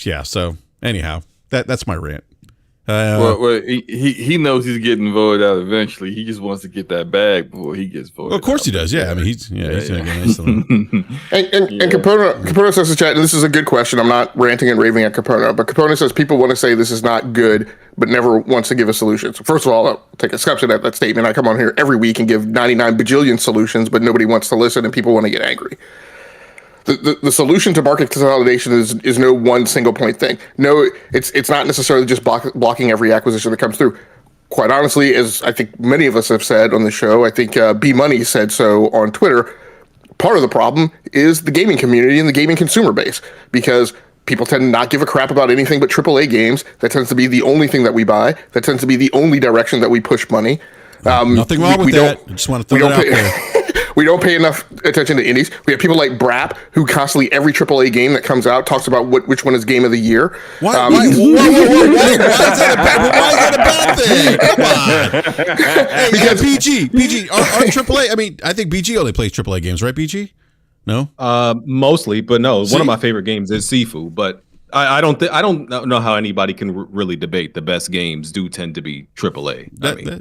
Yeah, so anyhow, that's my rant. Well, he knows he's getting voted out eventually. He just wants to get that bag before he gets voted. Well, of course out. He does. Yeah, I mean, he's gonna get nice to them. And Capono says in chat, and this is a good question. I'm not ranting and raving at Capono, but Capono says people want to say this is not good, but never wants to give a solution. So first of all, I'll take exception at that statement. I come on here every week and give 99 bajillion solutions, but nobody wants to listen, and people want to get angry. The solution to market consolidation is no one single point thing. No, it's not necessarily just blocking every acquisition that comes through. Quite honestly, as I think many of us have said on the show, I think B Money said so on Twitter, part of the problem is the gaming community and the gaming consumer base, because people tend to not give a crap about anything but AAA games. That tends to be the only thing that we buy. That tends to be the only direction that we push money. Nothing wrong with that. I just want to throw it out there. We don't pay enough attention to indies. We have people like BRAP, who constantly, every AAA game that comes out, talks about which one is game of the year. Why is that a bad thing? Come on. Hey, because BG, aren't AAA? I mean, I think BG only plays AAA games, right? BG? No. Mostly, but no. One of my favorite games is Sifu, but I don't know how anybody can really debate the best games do tend to be AAA.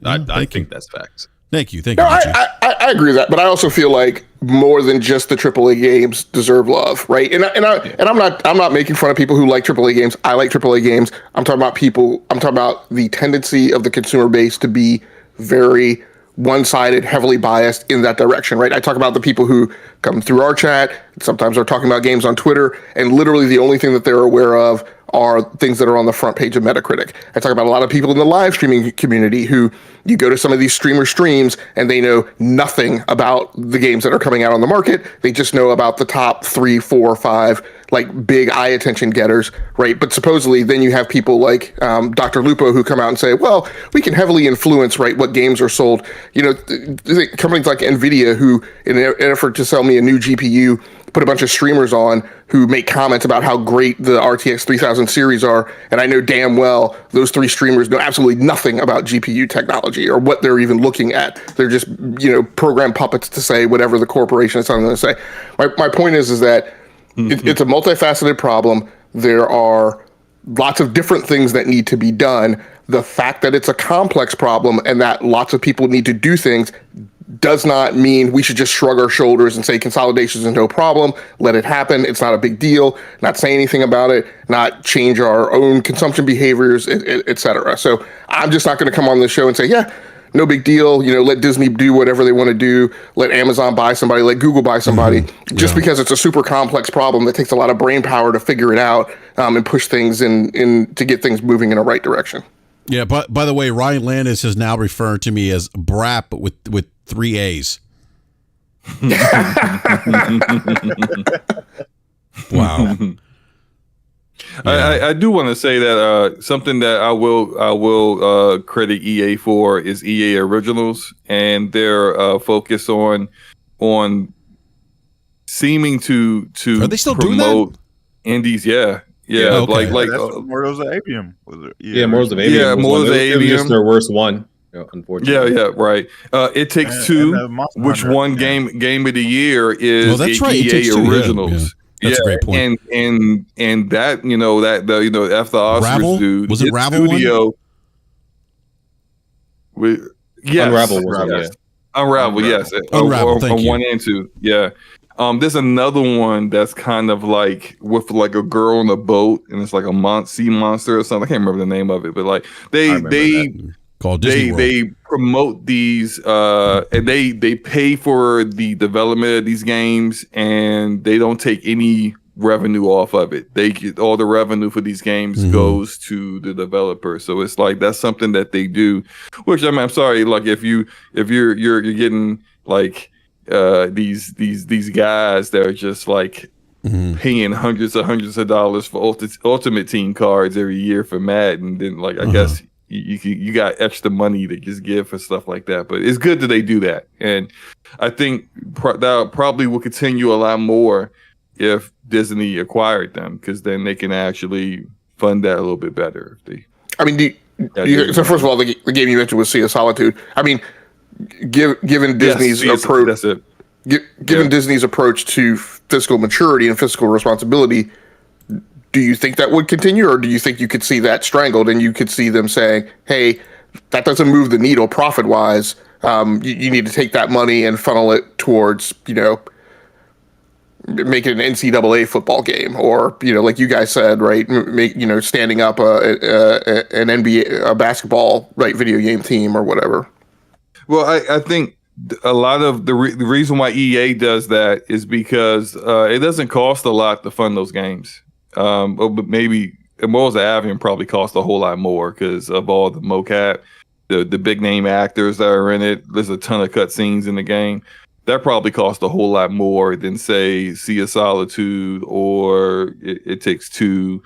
I think that's facts. Thank you. No, I agree with that, but I also feel like more than just the AAA games deserve love, right? And I'm not making fun of people who like AAA games. I like AAA games. I'm talking about the tendency of the consumer base to be very one-sided, heavily biased in that direction, right? I talk about the people who come through our chat. Sometimes they're talking about games on Twitter, and literally the only thing that they're aware of are things that are on the front page of Metacritic. I talk about a lot of people in the live streaming community who you go to some of these streamer streams and they know nothing about the games that are coming out on the market. They just know about the top 3, 4, 5, like big eye attention getters, right? But supposedly then you have people like Dr. Lupo who come out and say, well, we can heavily influence, right, what games are sold. You know, companies like NVIDIA who, in an effort to sell me a new GPU, put a bunch of streamers on who make comments about how great the RTX 3000 series are, and I know damn well those 3 streamers know absolutely nothing about GPU technology or what they're even looking at. They're just, program puppets to say whatever the corporation is telling them to say. My point is that it's a multifaceted problem. There are lots of different things that need to be done. The fact that it's a complex problem and that lots of people need to do things does not mean we should just shrug our shoulders and say consolidation is no problem, let it happen, it's not a big deal, not say anything about it, not change our own consumption behaviors, et cetera. So I'm just not going to come on this show and say, yeah, no big deal, let Disney do whatever they want to do, let Amazon buy somebody, let Google buy somebody, just because it's a super complex problem that takes a lot of brain power to figure it out and push things in to get things moving in a right direction. Yeah, but by the way, Ryan Landis is now referring to me as BRAP with 3 A's. Wow. I do want to say that something that I will credit EA for is EA Originals and their focus on seeming to Are they still promote doing that? indies. Yeah, okay. like Mortals of Avium. Mortals of Avium. Yeah, Mortals of Avium. Just their worst one, unfortunately. Yeah, right. It Takes Two, which won game of the year is that's right. EA Originals. Yeah. That's a great point. And that after Oscars, Ravel? dude, Was it Ravel studio? Unravel was yes. Unravel, yes. Unravel, thank you. 1 and 2, yeah. There's another one that's kind of like with like a girl on a boat and it's like a sea monster or something. I can't remember the name of it, but like they called Disney World. They promote these and they pay for the development of these games, and they don't take any revenue off of it. They get all the revenue for these games goes to the developer. So it's like that's something that they do. Which I mean, I'm sorry, like if you're getting like these guys that are just like paying hundreds of dollars for Ultimate Team cards every year for Madden, then like I guess you got extra money to just give for stuff like that. But it's good that they do that, and I think that probably will continue a lot more if Disney acquired them, because then they can actually fund that a little bit better. If they, I mean, so first of all, the game you mentioned was Sea of Solitude. I mean, given Disney's approach, that's it. Given Disney's approach to fiscal maturity and fiscal responsibility, do you think that would continue, or do you think you could see that strangled and you could see them saying, "Hey, that doesn't move the needle profit-wise. You need to take that money and funnel it towards, make it an NCAA football game, or like you guys said, right? Standing up an NBA basketball video game team or whatever." Well, I think a lot of the reason why EA does that is because it doesn't cost a lot to fund those games. But maybe Immortals of Avium probably cost a whole lot more because of all the mocap, the big name actors that are in it. There's a ton of cutscenes in the game. That probably cost a whole lot more than, say, Sea of Solitude or It Takes Two.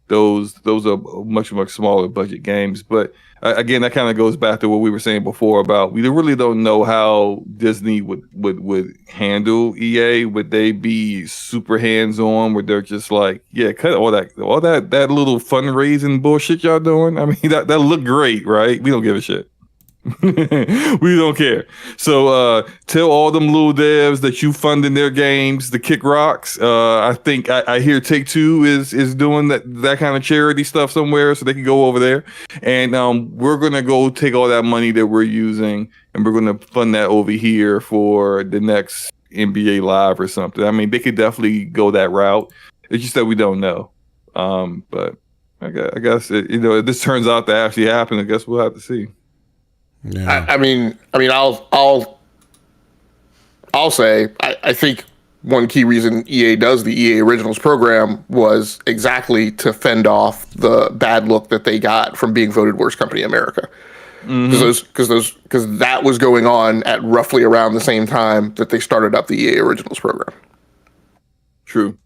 Those are much smaller budget games. But again, that kind of goes back to what we were saying before about we really don't know how Disney would handle EA. Would they be super hands on? Where they're just like, yeah, cut all that little fundraising bullshit y'all doing. I mean, that looked great, right? We don't give a shit. We don't care. So tell all them little devs that you funding their games to kick rocks. I think I hear Take-Two is doing that kind of charity stuff somewhere, so they can go over there. And we're gonna go take all that money that we're using and we're gonna fund that over here for the next NBA Live or something. I mean, they could definitely go that route. It's just that we don't know. But I guess if this turns out to actually happen, I guess we'll have to see. Yeah. I mean, I'll say I think one key reason EA does the EA Originals program was exactly to fend off the bad look that they got from being voted worst company in America. Because that was going on at roughly around the same time that they started up the EA Originals program. True.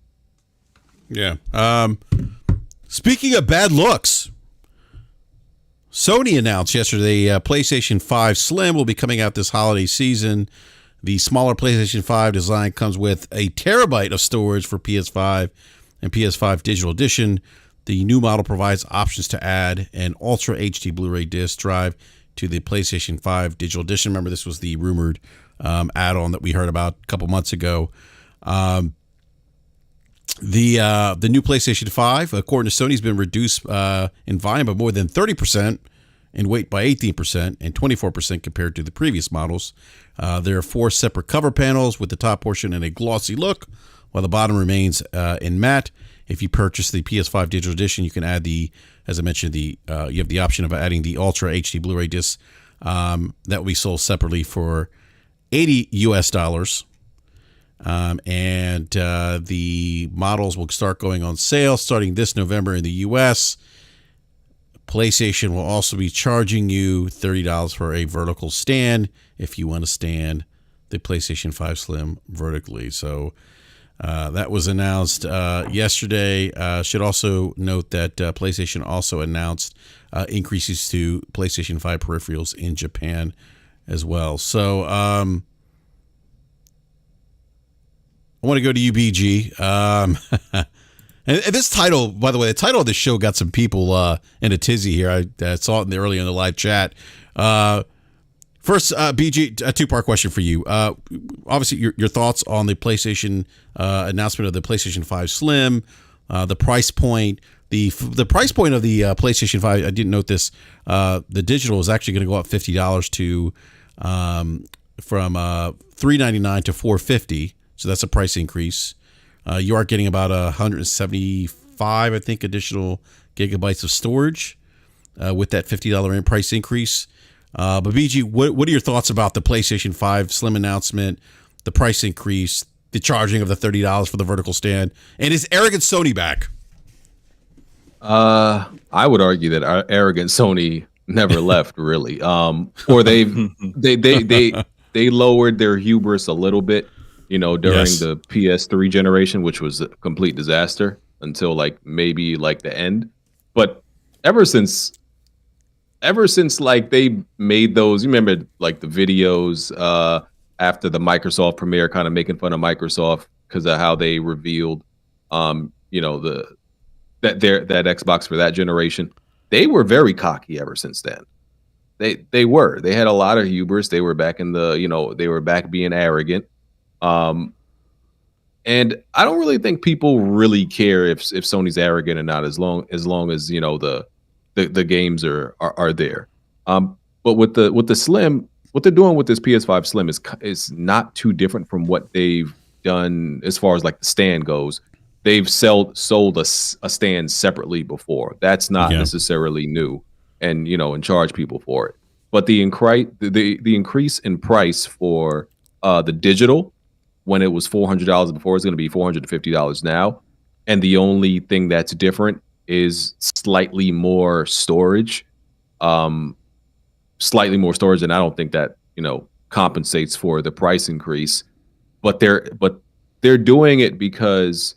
Yeah. Speaking of bad looks, Sony announced yesterday PlayStation 5 Slim will be coming out this holiday season. The smaller PlayStation 5 design comes with a terabyte of storage for PS5 and PS5 Digital Edition. The new model provides options to add an Ultra HD Blu-ray disc drive to the PlayStation 5 Digital Edition. Remember, this was the rumored add-on that we heard about a couple months ago. The new PlayStation 5, according to Sony, has been reduced in volume by more than 30%, in weight by 18%, and 24% compared to the previous models. There are 4 separate cover panels with the top portion in a glossy look, while the bottom remains in matte. If you purchase the PS5 Digital Edition, you can add as I mentioned, you have the option of adding the Ultra HD Blu-ray disc that will be sold separately for $80 US. And the models will start going on sale starting this November in the US. PlayStation will also be charging you $30 for a vertical stand if you want to stand the PlayStation 5 Slim vertically. So that was announced yesterday. Should also note that PlayStation also announced increases to PlayStation 5 peripherals in Japan as well. So I want to go to UBG. And this title, by the way, the title of the show got some people in a tizzy here. I saw it earlier in the live chat. First, BG, a two-part question for you. Obviously, your thoughts on the PlayStation announcement of the PlayStation 5 Slim, the price point. The price point of the PlayStation 5, I didn't note this. The digital is actually going to go up $50 to from $399 to $450. So that's a price increase. You are getting about 175, I think, additional gigabytes of storage with that $50 price increase. But BG, what are your thoughts about the PlayStation 5 Slim announcement, the price increase, the charging of the $30 for the vertical stand, and is arrogant Sony back? I would argue that our arrogant Sony never left, really. Or they lowered their hubris a little bit, during the PS3 generation, which was a complete disaster until maybe the end. But ever since they made those, you remember the videos after the Microsoft premiere, kind of making fun of Microsoft because of how they revealed, that Xbox for that generation. They were very cocky ever since then. They had a lot of hubris. They were back they were back being arrogant. And I don't really think people really care if Sony's arrogant or not, as long as the games are there. But with the Slim, what they're doing with this PS5 Slim is not too different from what they've done as far as the stand goes. They've sold a stand separately before. That's not necessarily new, and charge people for it. But the increase in price for the digital, when it was $400 before, is going to be $450 now, and the only thing that's different is slightly more storage. And I don't think that compensates for the price increase. But they're doing it because,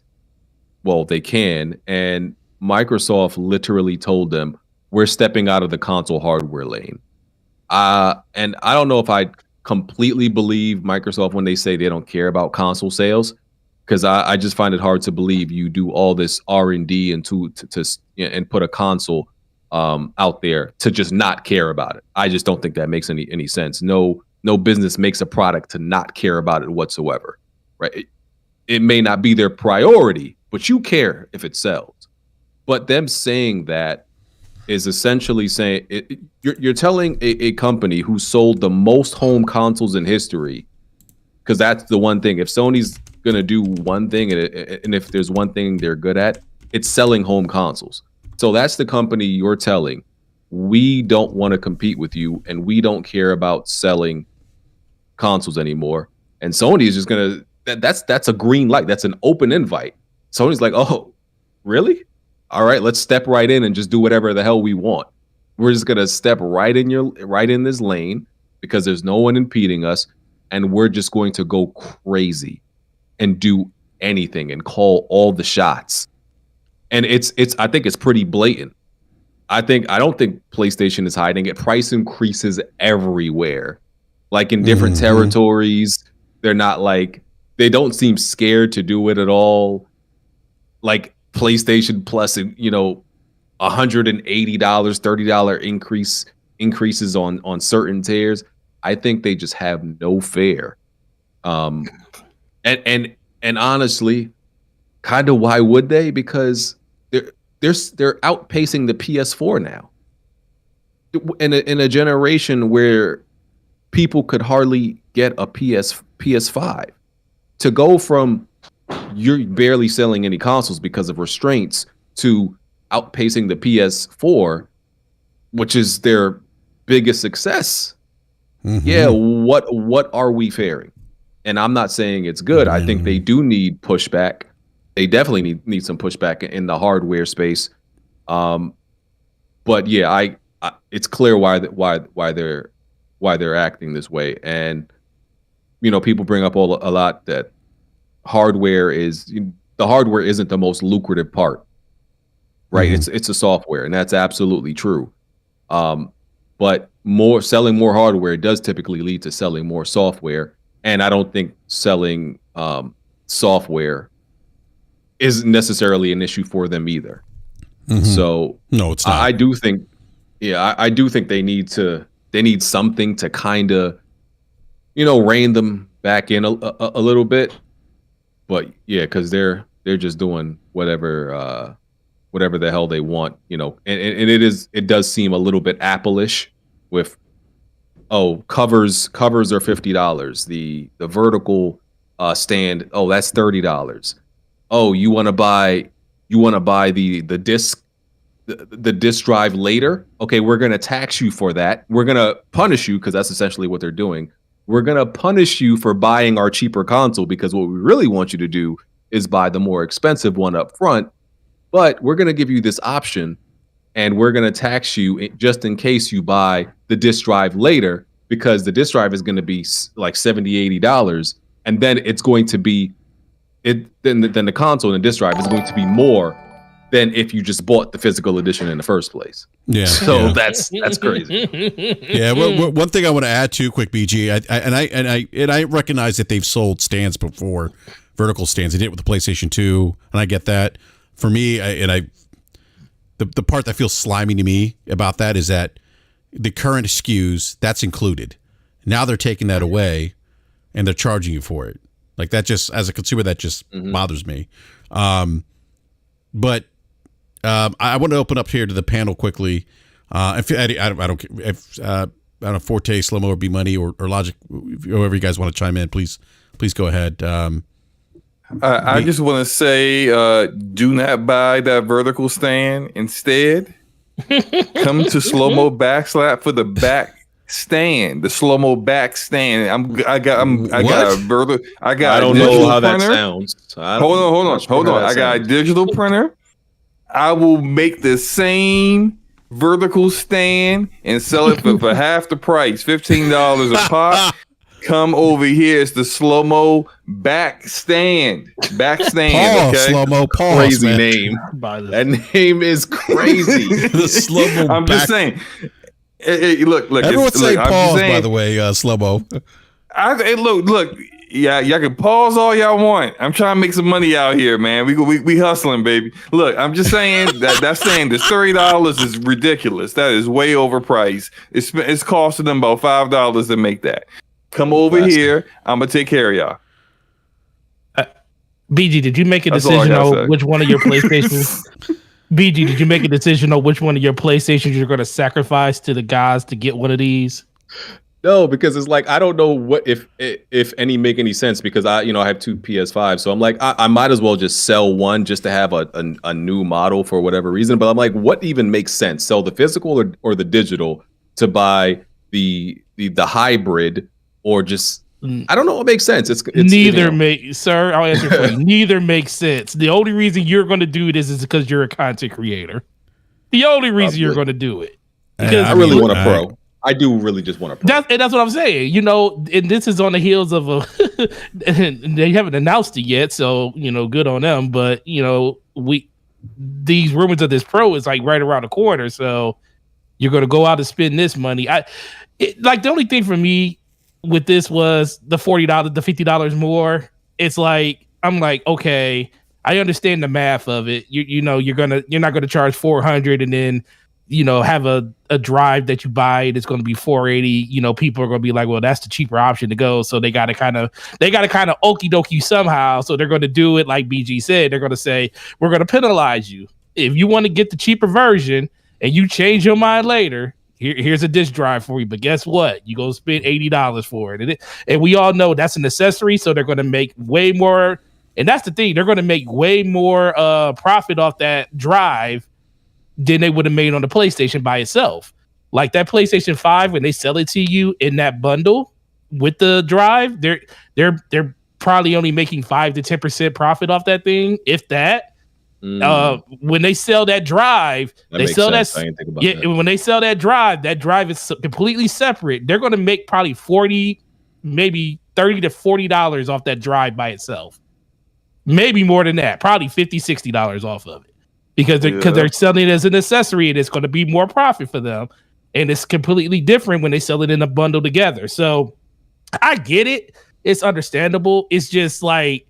well, they can, and Microsoft literally told them, we're stepping out of the console hardware lane. And I don't know if I completely believe Microsoft when they say they don't care about console sales, because I just find it hard to believe you do all this R&D and and put a console out there to just not care about it. I just don't think that makes any sense. No business makes a product to not care about it whatsoever, right? It may not be their priority, but you care if it sells. But them saying that is essentially saying you're telling a company who sold the most home consoles in history, because that's the one thing. If Sony's going to do one thing, and if there's one thing they're good at, it's selling home consoles. So that's the company you're telling, we don't want to compete with you, and we don't care about selling consoles anymore. And Sony is just going to, that's a green light. That's an open invite. Sony's like, oh, really? All right, let's step right in and just do whatever the hell we want. We're just gonna step right in this lane because there's no one impeding us, and we're just going to go crazy and do anything and call all the shots. And I think it's pretty blatant. I don't think PlayStation is hiding it. Price increases everywhere, in different territories. They're not they don't seem scared to do it at all. PlayStation Plus, $180, $30 increases on certain tiers. I think they just have no fear. And honestly, kind of why would they? Because they're outpacing the PS4 now. In a generation where people could hardly get a PS5, to go from you're barely selling any consoles because of restraints to outpacing the PS4, which is their biggest success. Yeah, what are we fearing? And I'm not saying it's good. I think they do need pushback. They definitely need some pushback in the hardware space. But yeah, it's clear why they're acting this way. And people bring up a lot that hardware isn't the most lucrative part, right? It's a software, and that's absolutely true. But selling more hardware does typically lead to selling more software, and I don't think selling software is necessarily an issue for them either. So no, it's not. I do think they need something to kind of rein them back in a little bit. But yeah, because they're just doing whatever the hell they want, and it does seem a little bit Apple-ish with covers are $50, the vertical stand, that's $30. You want to buy the disc the disk drive later, okay, we're going to tax you for that. We're going to punish you, because that's essentially what they're doing. We're going to punish you for buying our cheaper console, because what we really want you to do is buy the more expensive one up front. But we're going to give you this option, and we're going to tax you just in case you buy the disk drive later, because the disk drive is going to be like $70, $80. And then it's going to be then the console and the disk drive is going to be more than if you just bought the physical edition in the first place. Yeah. So that's crazy. Yeah. Well, one thing I want to add to quick, BG, I recognize that they've sold stands before, vertical stands. They did it with the PlayStation 2, and I get that. For me, the part that feels slimy to me about that is that the current SKUs, that's included. Now they're taking that away, and they're charging you for it. Like, that just, as a consumer, that just bothers me. But I want to open up here to the panel quickly. If Eddie, I don't care if I don't know, Forte, Slow-Mo, or B Money, or Logic, whoever you guys want to chime in, please go ahead. I just want to say, do not buy that vertical stand. Instead, come to Slow-Mo Backslap for the back stand, the Slow-Mo back stand. I got a vertical. I don't know how printer. that sounds. Hold on. I got a digital printer. I will make the same vertical stand and sell it for half the price, $15 a pop. Come over here. It's the Slow-Mo back stand. Okay? Slow-Mo pause, crazy man. name. That name is crazy. The Slow-Mo I'm just saying. Look. Everyone say pause, by the way, Slow-Mo. Look. Yeah, y'all can pause all y'all want. I'm trying to make some money out here, man. We hustling, baby. Look, I'm just saying that saying the $30 is ridiculous. That is way overpriced. It's costing them about $5 to make that. Come over here. I'm gonna take care of y'all. BG, did you make a decision on which one of your PlayStations? BG, did you make a decision on which one of your PlayStations you're going to sacrifice to the guys to get one of these? No, because it's like, I don't know what if any make any sense, because I have two PS5, so I'm like, I might as well just sell one just to have a new model for whatever reason. But I'm like, what even makes sense? Sell the physical or the digital to buy the hybrid, or just, I don't know what makes sense. It's neither sir. I'll answer for you. Neither makes sense. The only reason you're going to do this is because you're a content creator. The only reason you're going to do it. Because I really want a Pro. I do really just want a Pro. That's what I'm saying. And this is on the heels of and they haven't announced it yet, so good on them. But these rumors of this Pro is like right around the corner, so you're going to go out and spend this money. The only thing for me with this was the $40, the $50 more. It's like, I'm like, okay, I understand the math of it. You're not gonna charge $400 and then have a drive that you buy and it's going to be $480. People are going to be like, well, that's the cheaper option to go. So they got to kind of okie dokie somehow. So they're going to do it like BG said. They're going to say, we're going to penalize you if you want to get the cheaper version and you change your mind later. Here's a disk drive for you, but guess what? You go spend $80 for it. And we all know that's an accessory, so they're going to make way more. And that's the thing. They're going to make way more profit off that drive than they would have made on the PlayStation by itself. Like that PlayStation 5, when they sell it to you in that bundle with the drive, they're probably only making 5 to 10% profit off that thing, if that. When they sell that drive, when they sell that drive is completely separate. They're going to make probably 40, maybe $30 to $40 off that drive by itself. Maybe more than that, probably $50, $60 off of it, because they're selling it as an accessory and it's going to be more profit for them. And it's completely different when they sell it in a bundle together. So I get it. It's understandable. It's just like,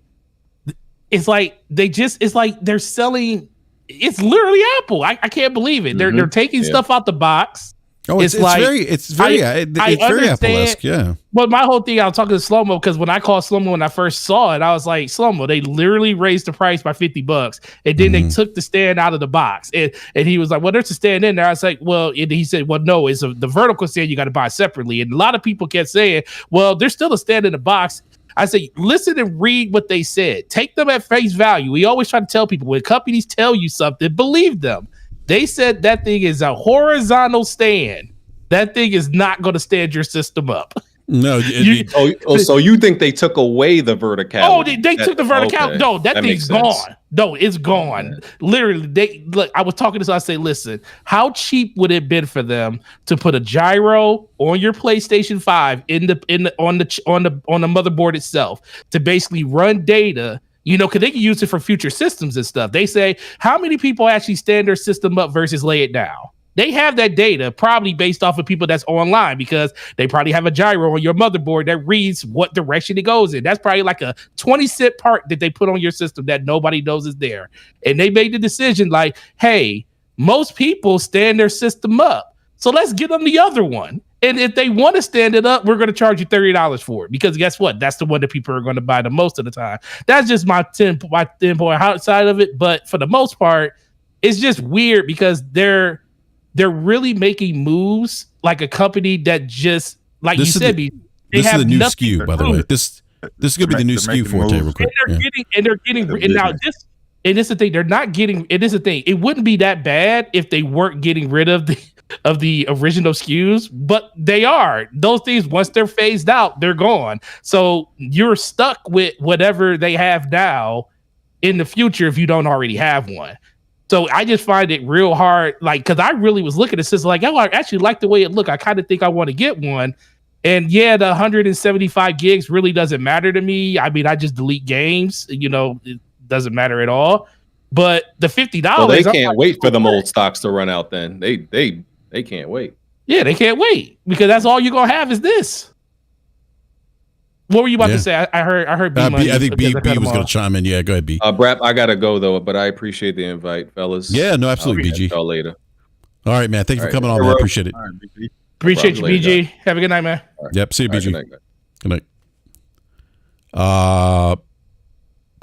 they're selling. It's literally Apple. I can't believe it. They're taking stuff out the box. Oh, it's very Apple-esque, yeah. But my whole thing, I was talking to Slow-Mo, because when I called Slow-Mo when I first saw it, I was like, Slow-Mo, they literally raised the price by $50, and then they took the stand out of the box. And he was like, well, there's a stand in there. I was like, well, and he said, well, no, it's the vertical stand you got to buy separately. And a lot of people kept saying, well, there's still a stand in the box. I say, listen and read what they said. Take them at face value. We always try to tell people, when companies tell you something, believe them. They said that thing is a horizontal stand. That thing is not going to stand your system up. No, so you think they took away the verticality? Oh, they took the verticality. Okay. No, that thing's gone. No, it's gone. Okay. Literally, I was talking to. So I say, listen, how cheap would it have been for them to put a gyro on your PlayStation 5 on the motherboard itself to basically run data? You know, because they can use it for future systems and stuff. They say, how many people actually stand their system up versus lay it down? They have that data probably based off of people that's online because they probably have a gyro on your motherboard that reads what direction it goes in. That's probably like a 20-cent part that they put on your system that nobody knows is there. And they made the decision like, hey, most people stand their system up. So let's get them the other one. And if they want to stand it up, we're going to charge you $30 for it. Because guess what? That's the one that people are going to buy the most of the time. That's just my 10 point outside of it. But for the most part, it's just weird because they're really making moves like a company that just, like you said, this is the new SKU, by the way. This is going to be the new SKU for real quick. And they're getting now this, and this is the thing. They're not getting. And this is the thing. It wouldn't be that bad if they weren't getting rid of the original SKUs, but they are. Those things, once they're phased out, they're gone. So you're stuck with whatever they have now in the future if you don't already have one. So I just find it real hard, like, because I really was looking at this like, oh, I actually like the way it looked. I kind of think I want to get one. And yeah, the 175 gigs really doesn't matter to me. I mean, I just delete games. You know, it doesn't matter at all. But the $50, well, they can't wait for them old stocks to run out. Then they can't wait. Yeah, they can't wait because that's all you're gonna have is this. What were you about to say? I heard B. I think B was going to chime in. Yeah, go ahead, B. BRAP, I gotta go though, but I appreciate the invite, fellas. Yeah, no, absolutely, BG. Y'all later. All right, man. Thank you for coming on. Man. I appreciate it. All right, BG. Appreciate you, BG. Have a good night, man. Right. Yep. See you, BG. Right, good night. Go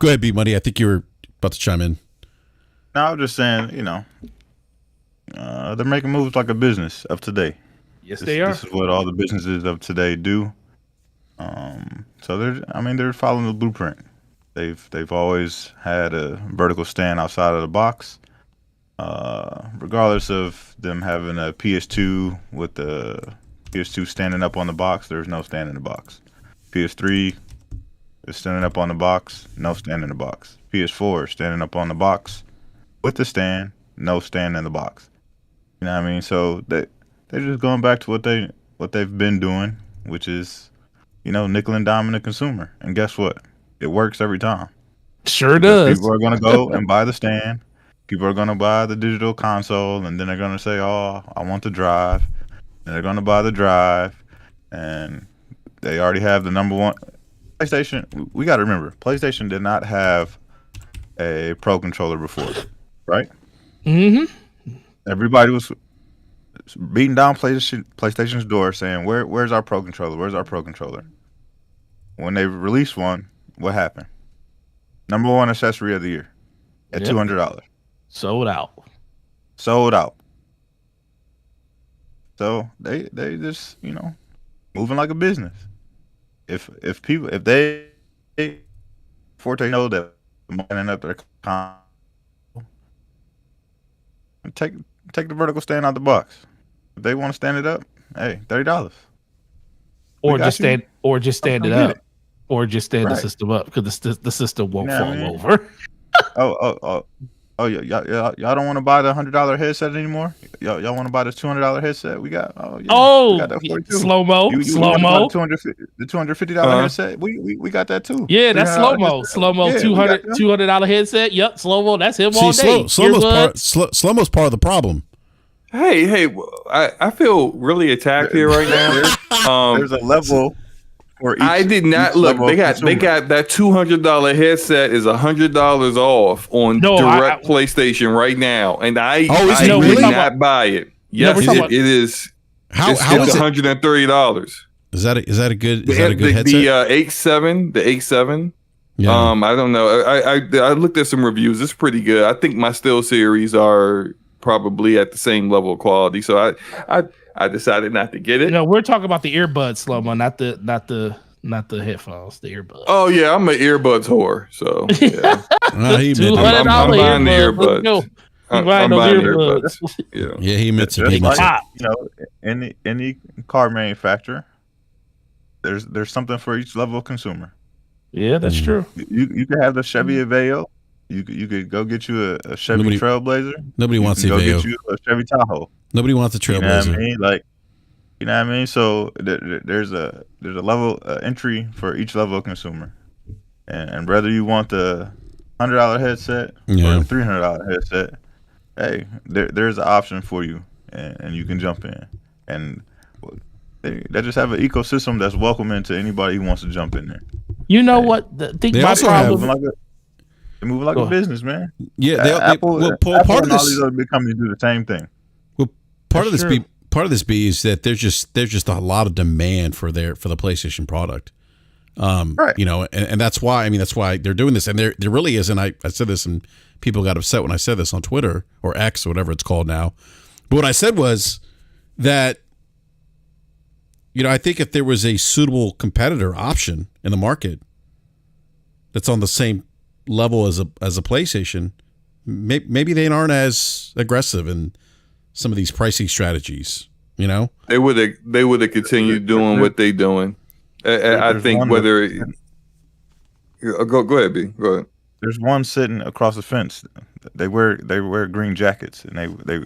ahead, B Money. I think you were about to chime in. No, I was just saying, you know, they're making moves like a business of today. Yes, they are. This is what all the businesses of today do. So they're following the blueprint. They've always had a vertical stand outside of the box. Regardless of them having a PS2 with the PS2 standing up on the box, there's no stand in the box. PS3 is standing up on the box, no stand in the box. PS4 standing up on the box with the stand, no stand in the box. You know what I mean? So they're just going back to what they've been doing, which is, you know, nickel and diming the consumer. And guess what? It works every time. Sure does. People are going to go and buy the stand. People are going to buy the digital console, and then they're going to say, oh, I want the drive. And they're going to buy the drive. And they already have the number one. PlayStation, we got to remember, PlayStation did not have a Pro controller before, right? Mm-hmm. Everybody was beating down PlayStation's door saying, where's our Pro controller? Where's our Pro controller? When they released one, what happened? Number one accessory of the year at $200. Sold out. So they just, you know, moving like a business. If they before they know that lining up their take the vertical stand out the box. If they want to stand it up, hey, $30. Or just stand it up. Or just stand the system up because the system won't fall over. Y'all don't want to buy the $100 headset anymore? Y'all want to buy this $200 headset? We got we got that for you too. Slow mo. The $250 headset. We got that too. Yeah, that's slow mo. Yeah, $200 headset. Yep, slow mo. That's him all day. Slow-mo's part of the problem. Hey, I feel really attacked here right now. There's a level. I did not look. They got that $200 headset is $100 off on direct PlayStation right now, and I did not buy it. Yes, it is. How is it $130? Is that a good headset? The H7. Yeah. I don't know. I looked at some reviews. It's pretty good. I think my Steel series are probably at the same level of quality. So I decided not to get it. No, we're talking about the earbuds, Slow-mo, not the headphones, the earbuds. Oh yeah, I'm an earbuds whore. So yeah. $200 I'm buying the earbuds. buying I'm those buying earbuds. earbuds. Yeah, he admits it. Just He admits like, it. any car manufacturer, there's something for each level of consumer. Yeah, that's true. You could have the Chevy Aveo. You could go get you a Chevy Trailblazer. Nobody wants the Go Aveo. get you a Chevy Tahoe. Nobody wants the Trailblazer. You know what I mean? Like, you know what I mean? So there's a level entry for each level of consumer, and whether you want the $100 headset or the $300 headset, hey, there's an option for you, and you can jump in. And they just have an ecosystem that's welcoming to anybody who wants to jump in there. You know what? Think my problem. They move like a business, man. Yeah, Apple part and of all this these other big companies do the same thing. Well, part of this B is that there's just a lot of demand for the PlayStation product. Right. You know, and that's why they're doing this, and there really is. And I said this, and people got upset when I said this on Twitter or X or whatever it's called now. But what I said was that, you know, I think if there was a suitable competitor option in the market that's on the same level as a PlayStation, maybe they aren't as aggressive in some of these pricing strategies. You know, they would have continued doing what they doing. I think whether go ahead, B. Go ahead. There's one sitting across the fence. They wear green jackets and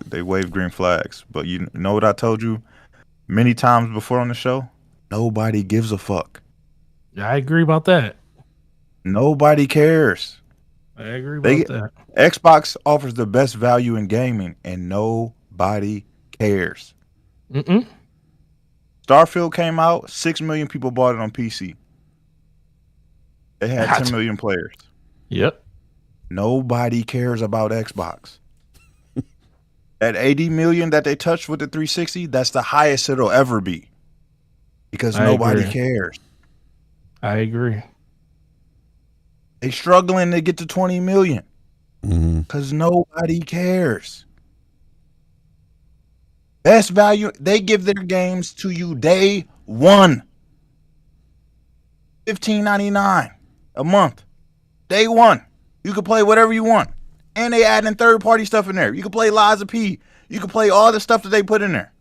they wave green flags. But you know what I told you many times before on the show? Nobody gives a fuck. I agree about that. Nobody cares. I agree about that. Xbox offers the best value in gaming, and nobody cares. Starfield came out, 6 million people bought it on PC. It had 10 million players. Yep. Nobody cares about Xbox. At 80 million that they touched with the 360, that's the highest it'll ever be. Because nobody cares. I agree. They struggling to get to 20 million. Because nobody cares. Best value, they give their games to you day one. $15.99 a month. Day one. You can play whatever you want. And they add in third-party stuff in there. You can play Liza P. You can play all the stuff that they put in there.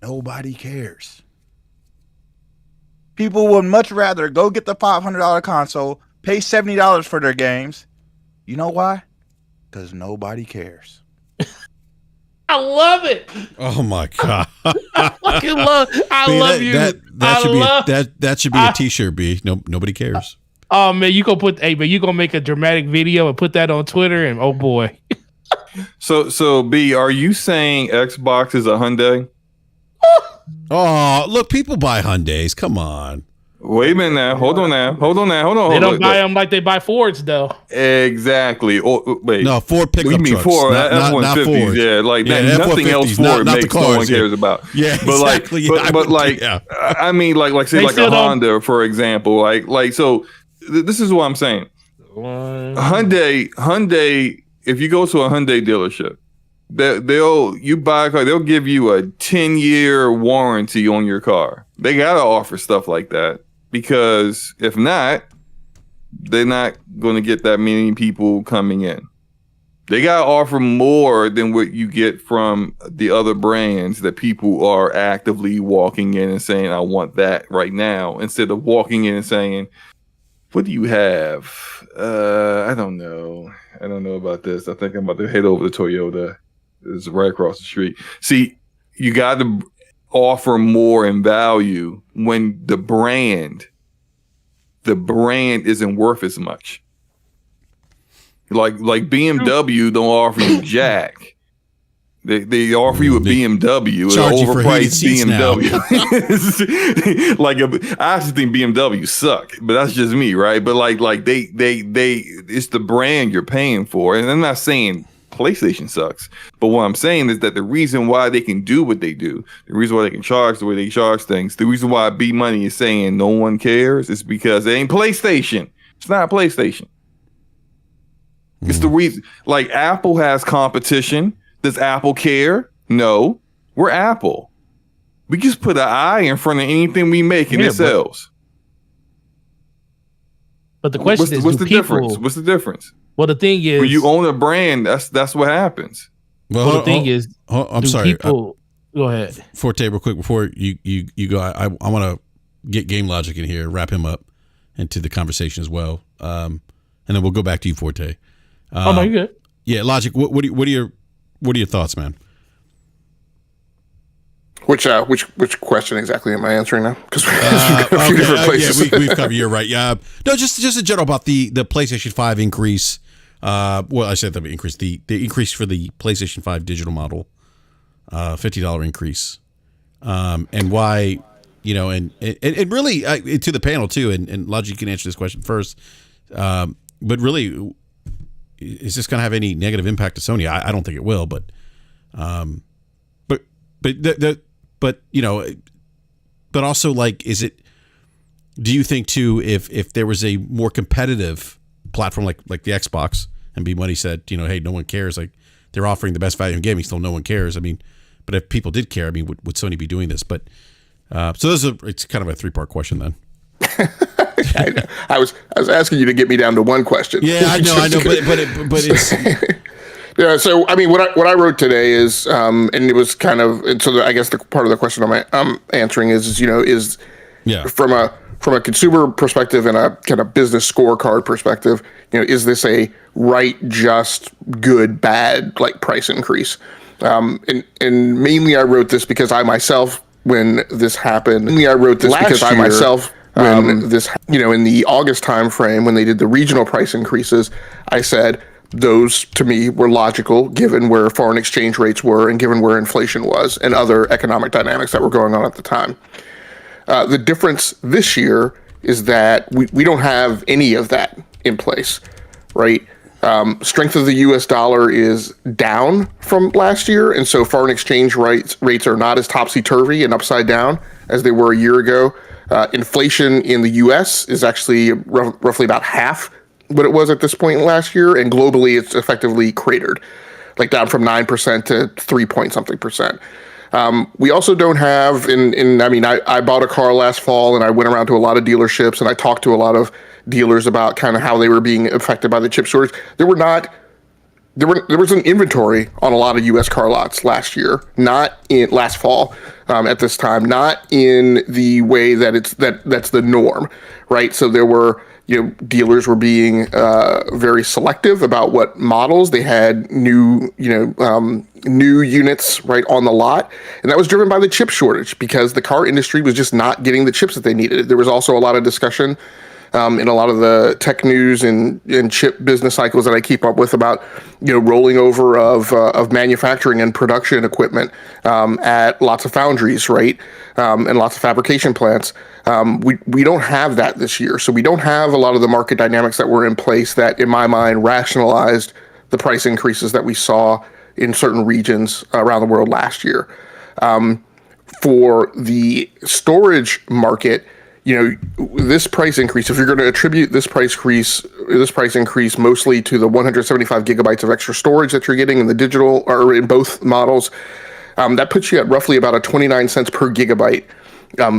Nobody cares. People would much rather go get the $500 console, pay $70 for their games. You know why? Because nobody cares. I love it. Oh my god! I fucking love. I love you. That should be a T-shirt. B. No, nobody cares. Oh man, you gonna make a dramatic video and put that on Twitter, and oh boy. So B, are you saying Xbox is a Hyundai? Oh, look, people buy Hyundais. Come on. Wait a minute now. Hold on. They don't buy them like they buy Fords, though. Exactly. Oh, wait. No, Ford pickup trucks. You mean Ford? Not F-150s. Ford. Yeah, like yeah, nothing else Ford makes no one cares about. Yeah, but exactly. I mean, say like a Honda, for example. Like so. This is what I'm saying. Hyundai. If you go to a Hyundai dealership, they'll give you a 10-year warranty on your car. They gotta offer stuff like that. Because if not, they're not going to get that many people coming in. They got to offer more than what you get from the other brands that people are actively walking in and saying, I want that right now, instead of walking in and saying, what do you have? I don't know. I don't know about this. I think I'm about to head over to Toyota. It's right across the street. See, you got to offer more in value when the brand isn't worth as much. Like BMW don't offer you jack. They offer you a BMW, an overpriced BMW. I actually think BMW suck, but that's just me, right? But like they it's the brand you're paying for, and I'm not saying PlayStation sucks, but what I'm saying is that the reason why they can do what they do, the reason why they can charge the way they charge things, the reason why B Money is saying no one cares is because it ain't PlayStation. It's not PlayStation. It's the reason. Like Apple has competition. Does Apple care? No. We're Apple. We just put an I in front of anything we make and it sells. But the question is, what's the difference? What's the difference? Well, the thing is, when you own a brand, that's what happens. Well, the thing is, I'm sorry. People, go ahead, Forte, real quick before you go. I want to get Game Logic in here, wrap him up into the conversation as well, and then we'll go back to you, Forte. Oh no, you're good. Yeah, Logic. What are your thoughts, man? Which question exactly am I answering now? Because we've got a few different places. Yeah, we've covered. You're right. Yeah, no, just in general about the PlayStation 5 increase. Well, I said the increase. The increase for the PlayStation 5 digital model, $50 increase, and why, and really to the panel too. And Logic can answer this question first. But really, is this going to have any negative impact to Sony? I don't think it will, but also, like, is it? Do you think too, if there was a more competitive platform like the Xbox, and B Money said, hey, no one cares, like they're offering the best value in gaming, still no one cares. I mean, but if people did care, I mean, would Sony be doing this? But so it's kind of a 3-part question then. I was asking you to get me down to one question. Yeah, I know, but it's. Yeah, so I mean, what I wrote today is, and it was kind of, and so I guess the part of the question I'm answering is from a consumer perspective and a kind of business scorecard perspective, is this a right, just, good, bad, like, price increase? And mainly I wrote this because I myself, when this happened, in the August timeframe when they did the regional price increases, I said, those to me were logical given where foreign exchange rates were and given where inflation was and other economic dynamics that were going on at the time. The difference this year is that we don't have any of that in place, right? Strength of the US dollar is down from last year, and so foreign exchange rates are not as topsy-turvy and upside down as they were a year ago. Inflation in the US is actually roughly about half what it was at this point last year, and globally it's effectively cratered, like down from 9% to 3-point-something%. We also don't have, I bought a car last fall and I went around to a lot of dealerships and I talked to a lot of dealers about kind of how they were being affected by the chip shortage. There was an inventory on a lot of U.S. car lots last fall at this time, not in the way that that's the norm, right? So there were, dealers were being very selective about what models they had new units right on the lot, and that was driven by the chip shortage because the car industry was just not getting the chips that they needed. There was also a lot of discussion in a lot of the tech news and chip business cycles that I keep up with about rolling over of manufacturing and production equipment at lots of foundries, right, and lots of fabrication plants. We don't have that this year, so we don't have a lot of the market dynamics that were in place that, in my mind, rationalized the price increases that we saw in certain regions around the world last year. For the storage market, this price increase, if you're going to attribute this price increase mostly to the 175 gigabytes of extra storage that you're getting in the digital or in both models, that puts you at roughly about a 29 cents per gigabyte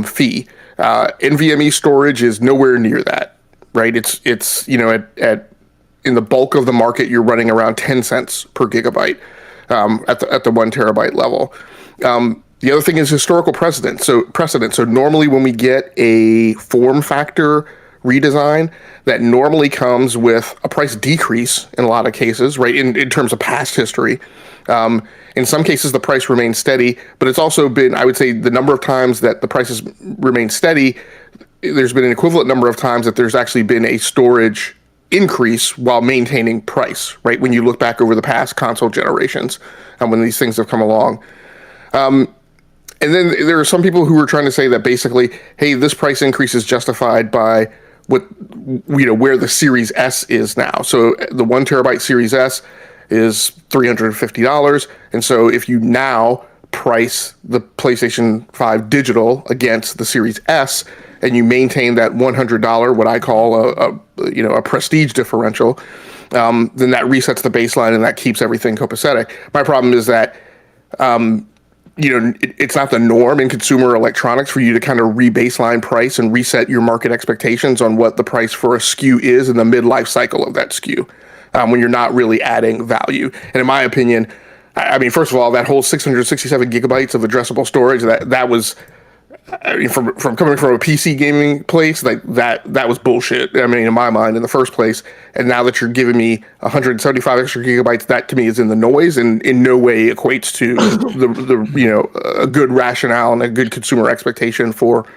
fee. NVMe storage is nowhere near that, right? It's in the bulk of the market, you're running around 10 cents per gigabyte at the 1 terabyte level. The other thing is historical precedent. So normally when we get a form factor redesign, that normally comes with a price decrease in a lot of cases, right, in terms of past history. In some cases, the price remains steady, but it's also been, I would say, the number of times that the prices remain steady, there's been an equivalent number of times that there's actually been a storage increase while maintaining price, right, when you look back over the past console generations when these things have come along. And then there are some people who are trying to say that basically, hey, this price increase is justified by where the Series S is now. So the 1 terabyte Series S is $350. And so if you now price the PlayStation 5 digital against the Series S and you maintain that $100, what I call a prestige differential, then that resets the baseline and that keeps everything copacetic. My problem is that it's not the norm in consumer electronics for you to kind of re-baseline price and reset your market expectations on what the price for a SKU is in the midlife cycle of that SKU, when you're not really adding value. And in my opinion, I mean, first of all, that whole 667 gigabytes of addressable storage, that was, I mean, from coming from a PC gaming place, like that was bullshit. I mean, in my mind, in the first place. And now that you're giving me 175 extra gigabytes, that to me is in the noise and in no way equates to the a good rationale and a good consumer expectation for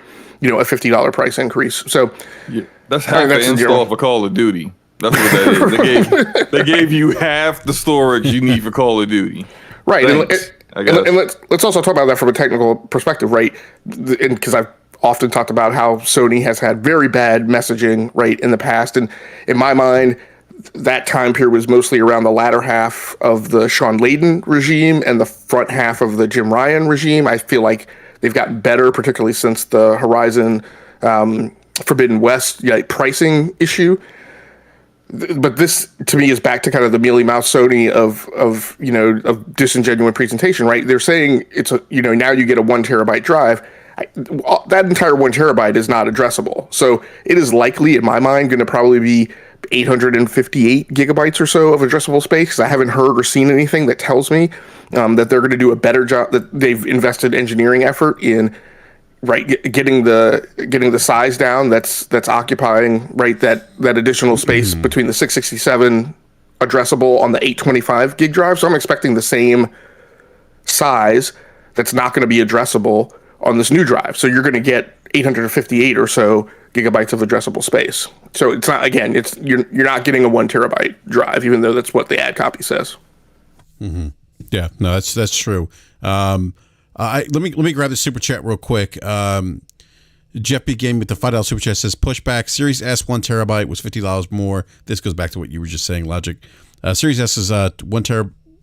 a $50 price increase. So yeah, that's half the install for Call of Duty. That's what that is. They gave you half the storage you need for Call of Duty. Right. And let's also talk about that from a technical perspective, right? Because I've often talked about how Sony has had very bad messaging, right, in the past. And in my mind, that time period was mostly around the latter half of the Sean Layden regime and the front half of the Jim Ryan regime. I feel like they've gotten better, particularly since the Horizon Forbidden West pricing issue. But this, to me, is back to kind of the mealy mouth Sony of disingenuous presentation, right? They're saying it's now you get a 1 terabyte drive. That entire 1 terabyte is not addressable. So it is likely, in my mind, going to probably be 858 gigabytes or so of addressable space. I haven't heard or seen anything that tells me that they're going to do a better job, that they've invested engineering effort in getting the size down that's occupying that additional space between the 667 addressable on the 825 gig drive. So I'm expecting the same size that's not going to be addressable on this new drive. So you're going to get 858 or so gigabytes of addressable space. So it's not, again, you're not getting a 1 terabyte drive, even though that's what the ad copy says. Mm-hmm. Yeah, no, that's true. Let me grab the super chat real quick. Jeff B. Game with the $5 super chat says pushback. Series S 1 terabyte was $50 more. This goes back to what you were just saying, Logic. Series S is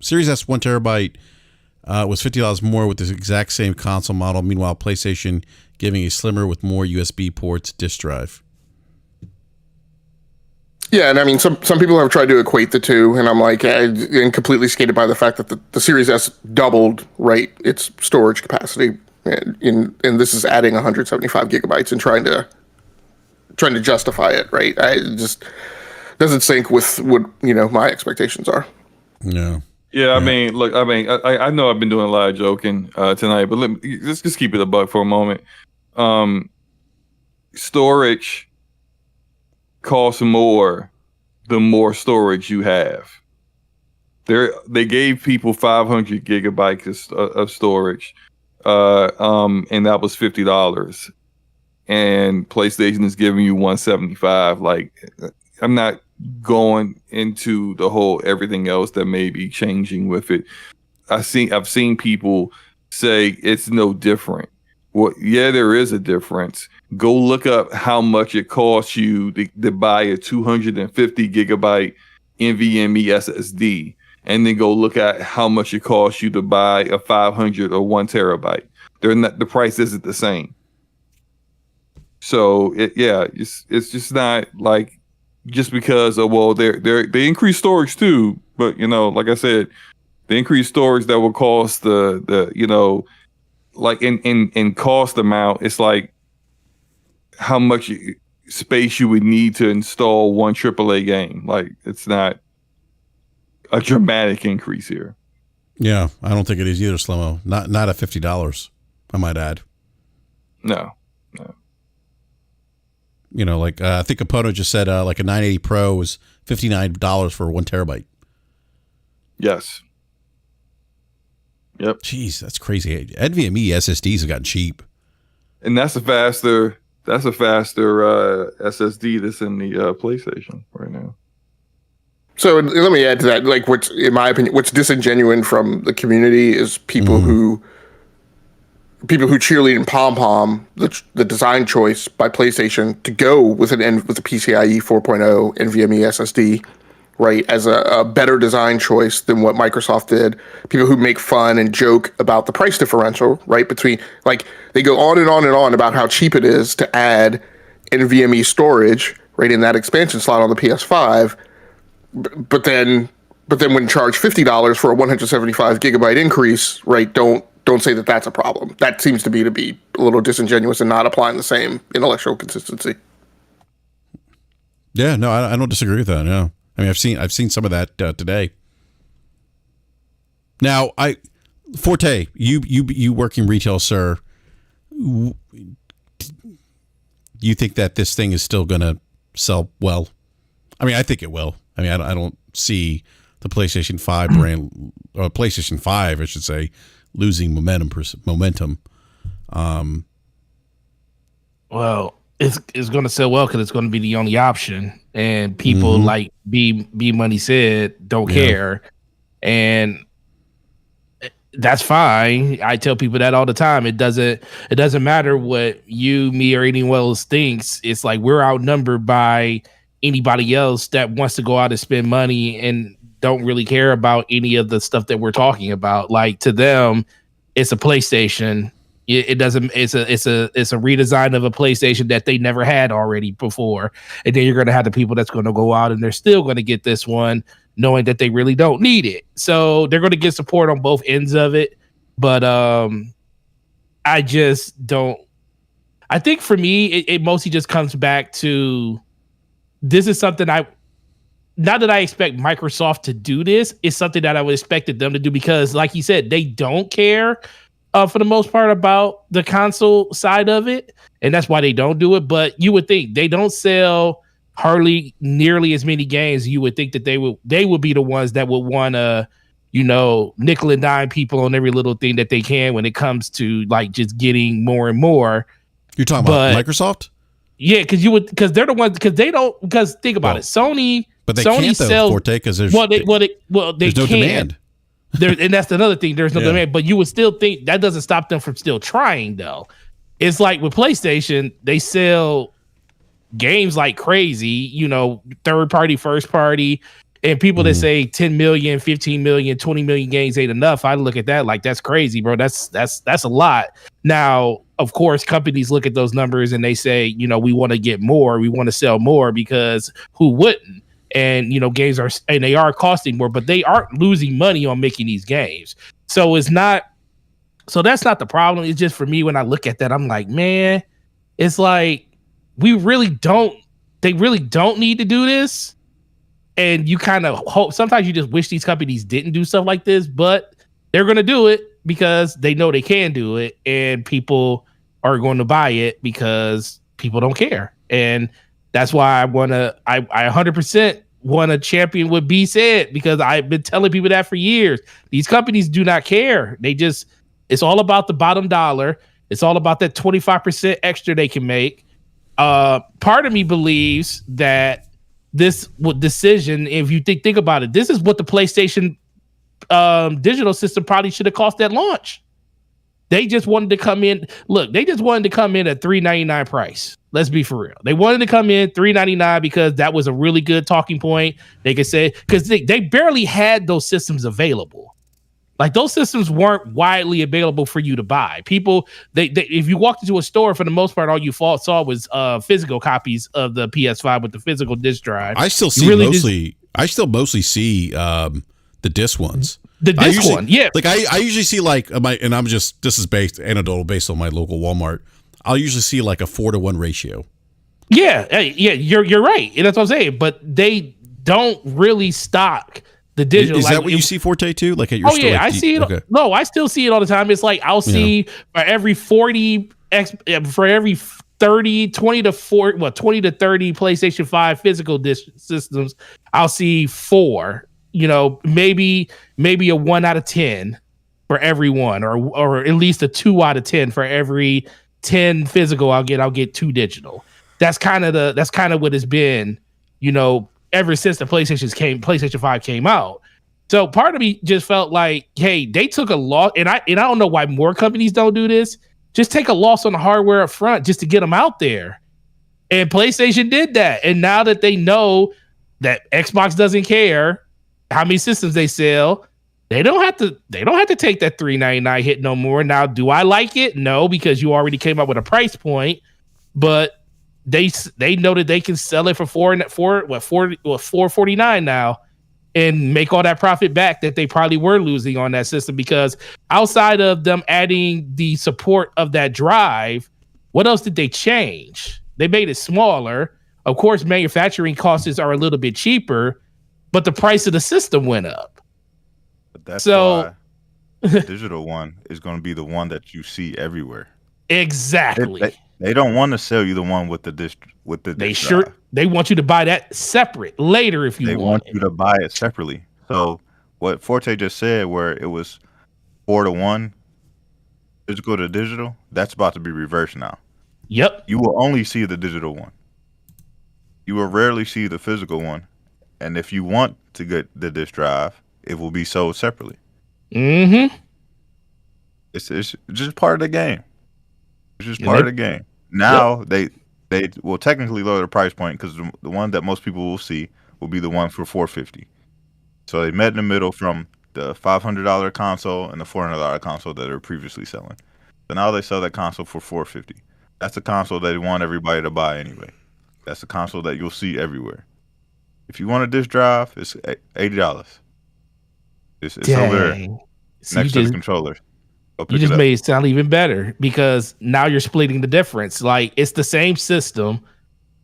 Series S 1 terabyte was $50 more with the exact same console model. Meanwhile, PlayStation giving a slimmer with more USB ports disk drive. Yeah, and I mean, some people have tried to equate the two, and I'm like, and completely skated by the fact that the Series S doubled, right, its storage capacity, and this is adding 175 gigabytes and trying to justify it, right? It just doesn't sync with what my expectations are. No. Yeah, I mean, look, I know I've been doing a lot of joking tonight, but let's just keep it a buck for a moment. Storage costs more the more storage you have. They gave people 500 gigabytes of storage, and that was $50. And PlayStation is giving you 175. Like, I'm not going into the whole everything else that may be changing with it. I've seen people say it's no different. Well, yeah, there is a difference. Go look up how much it costs you to buy a 250 gigabyte NVMe SSD, and then go look at how much it costs you to buy a 500 or 1 terabyte. The price isn't the same. So it's just not like just because of they increase storage too, but like I said, the increased storage that will cost the like in cost amount, it's like how much space you would need to install one AAA game. Like, it's not a dramatic increase here. Yeah, I don't think it is either, Slomo. Not at $50, I might add. No. I think Opponent just said like a 980 Pro was $59 for 1 terabyte. Yes. Yep. Jeez, that's crazy. NVMe SSDs have gotten cheap. And that's a faster SSD that's in the PlayStation right now. So let me add to that. Like, in my opinion, what's disingenuous from the community is people who cheerlead and pom-pom the design choice by PlayStation to go with a PCIe 4.0 NVMe SSD, right, as a better design choice than what Microsoft did. People who make fun and joke about the price differential, right, between, like, they go on and on and on about how cheap it is to add NVMe storage, right, in that expansion slot on the PS5, but then when charged $50 for a 175 gigabyte increase, right, don't don't say that that's a problem. That seems to be a little disingenuous and not applying the same intellectual consistency. Yeah, no, I don't disagree with that. No, I mean I've seen some of that today. Now, Forte, you work in retail, sir. You think that this thing is still going to sell well? I mean, I think it will. I mean, I don't see the PlayStation 5 brand, or PlayStation 5, I should say, losing momentum. Well, it's going to sell well because it's going to be the only option, and people like B Money said don't care, and that's fine. I tell people that all the time. It doesn't matter what you, me, or anyone else thinks. It's like we're outnumbered by anybody else that wants to go out and spend money and don't really care about any of the stuff that we're talking about. Like, to them, it's a PlayStation. It doesn't. It's a redesign of a PlayStation that they never had already before. And then you're going to have the people that's going to go out and they're still going to get this one, knowing that they really don't need it. So they're going to get support on both ends of it. But I just don't. I think for me, it mostly just comes back to, this is something not that I expect Microsoft to do this, it's something that I would expected them to do, because like you said, they don't care for the most part about the console side of it. And that's why they don't do it. But you would think they don't sell hardly nearly as many games. You would think that they would be the ones that would want to, nickel and dime people on every little thing that they can when it comes to like just getting more and more. You're talking about Microsoft? Yeah, because they're the ones, because think about it. Sony, but they Sony can't sells, Forte, because there's they there's no demand. And that's another thing. There's no demand, but you would still think that doesn't stop them from still trying, though. It's like with PlayStation, they sell games like crazy, third party, first party, and people that say 10 million, 15 million, 20 million games ain't enough. I look at that like, that's crazy, bro. That's a lot. Now, of course, companies look at those numbers and they say, we want to get more, we want to sell more, because who wouldn't? And games are costing more, but they aren't losing money on making these games. So that's not the problem. It's just, for me, when I look at that, I'm like, man, it's like they really don't need to do this. And you kind of hope, sometimes you just wish these companies didn't do stuff like this, but they're going to do it because they know they can do it, and people are going to buy it because people don't care. And that's why I 100% want to champion what B said, because I've been telling people that for years. These companies do not care. It's all about the bottom dollar. It's all about that 25% extra they can make. Part of me believes that this decision, if you think about it, this is what the PlayStation digital system probably should have cost at launch. They just wanted to come in. Look, they just wanted to come in at $399 price. Let's be for real. They wanted to come in $399 because that was a really good talking point. They could say, because they barely had those systems available. Like, those systems weren't widely available for you to buy. People, if you walked into a store, for the most part, all you saw was physical copies of the PS5 with the physical disc drive. I still see mostly see the disc ones. The disc one, yeah. Like I usually see like this is based on my local Walmart. I'll usually see like a 4-to-1 ratio. Yeah, you're right, and that's what I'm saying. But they don't really stock the digital. Is that what you see, Forte, too? Like at your store? Yeah, I see it. Okay. No, I still see it all the time. It's like I'll see for every 20 to 30 PlayStation 5 physical disc systems, I'll see 4. Maybe a 1 out of 10 for every one, or at least a 2 out of 10 for every 10 physical I'll get 2 digital. That's kind of what it's been, ever since the PlayStation 5 came out. So part of me just felt like, hey, they took a loss, and I don't know why more companies don't do this. Just take a loss on the hardware up front just to get them out there. And PlayStation did that. And now that they know that Xbox doesn't care how many systems they sell, they don't have to take that $399 hit no more. Now, do I like it? No, because you already came up with a price point, but they know that they can sell it for $449 now, and make all that profit back that they probably were losing on that system, because outside of them adding the support of that drive, what else did they change? They made it smaller. Of course, manufacturing costs are a little bit cheaper, but the price of the system went up. But that's why the digital one is going to be the one that you see everywhere. Exactly. They don't want to sell you the one with the disc drive. They want you to buy that separate later if you want. They want you to buy it separately. So what Forte just said, where it was 4-to-1 physical to digital, that's about to be reversed now. Yep. You will only see the digital one. You will rarely see the physical one. And if you want to get the disc drive, it will be sold separately. Mm-hmm. It's just part of the game. It's just part of the game. Now they will technically lower the price point, because the one that most people will see will be the one for $450. So they met in the middle from the $500 console and the $400 console that they were previously selling. So now they sell that console for $450. That's a console they want everybody to buy anyway. That's a console that you'll see everywhere. If you want a disc drive, it's $80. It's over there next to the controllers. You just made it sound even better, because now you're splitting the difference. Like, it's the same system,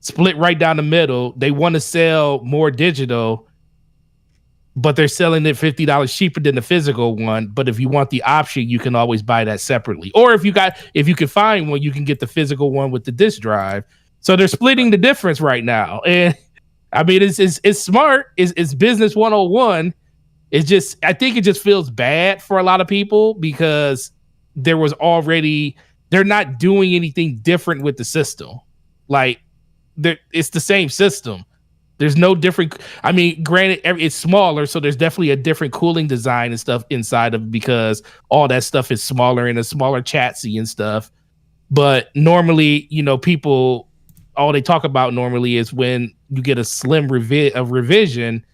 split right down the middle. They want to sell more digital, but they're selling it $50 cheaper than the physical one. But if you want the option, you can always buy that separately. Or if you can find one, you can get the physical one with the disc drive. So they're splitting the difference right now. And I mean, it's smart. It's business 101. I think it just feels bad for a lot of people, because they're not doing anything different with the system. Like, it's the same system. There's no different. I mean, granted, it's smaller, so there's definitely a different cooling design and stuff inside of it, because all that stuff is smaller and a smaller chassis and stuff. But normally, people, all they talk about normally is when you get a slim revision,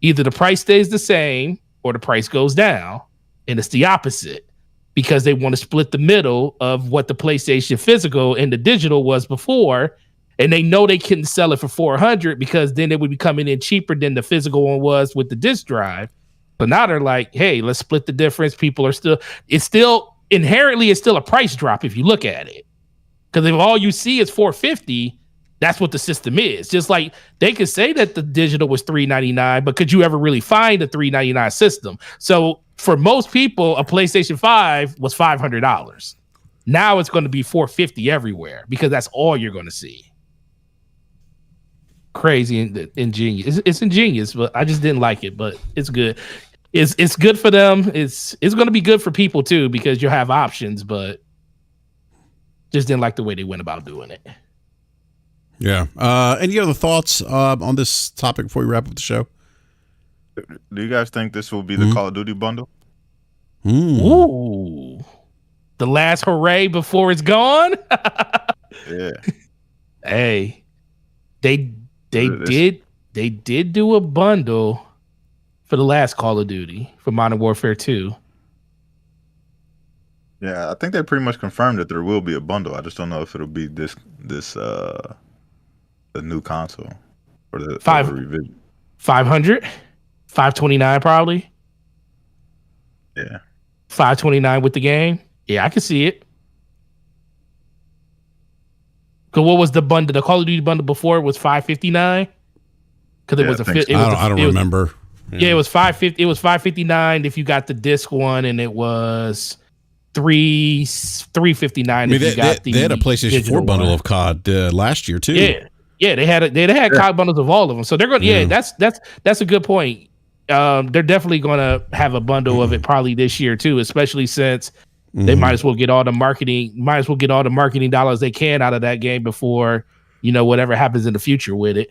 either the price stays the same or the price goes down, and it's the opposite, because they want to split the middle of what the PlayStation physical and the digital was before, and they know they couldn't sell it for $400, because then it would be coming in cheaper than the physical one was with the disc drive. So now they're like, hey, let's split the difference. It's still inherently a price drop if you look at it, because if all you see is $450, that's what the system is. Just like they could say that the digital was $399, but could you ever really find a $399 system? So for most people, a PlayStation 5 was $500. Now it's going to be $450 everywhere, because that's all you're going to see. Crazy and ingenious. It's ingenious, but I just didn't like it. But it's good. It's good for them. It's going to be good for people too, because you'll have options. But just didn't like the way they went about doing it. Yeah. Any other thoughts on this topic before we wrap up the show? Do you guys think this will be the Call of Duty bundle? Ooh. The last hooray before it's gone? Yeah. Hey. They did do a bundle for the last Call of Duty, for Modern Warfare 2. Yeah, I think they pretty much confirmed that there will be a bundle. I just don't know if it'll be the new console or the revision. 500, 529 probably. Yeah, 529 with the game. Yeah, I can see it. Cause what was the bundle? The Call of Duty bundle before was 559. Because it was I don't remember. Yeah, it was 550. It was 559 if you got the disc one, and it was 359 if you got they had a PlayStation 4 bundle of COD last year too. Yeah, they had COD bundles of all of them. So they're going. Yeah, that's a good point. They're definitely going to have a bundle of it probably this year too, especially since they might as well get all the marketing dollars they can out of that game before whatever happens in the future with it.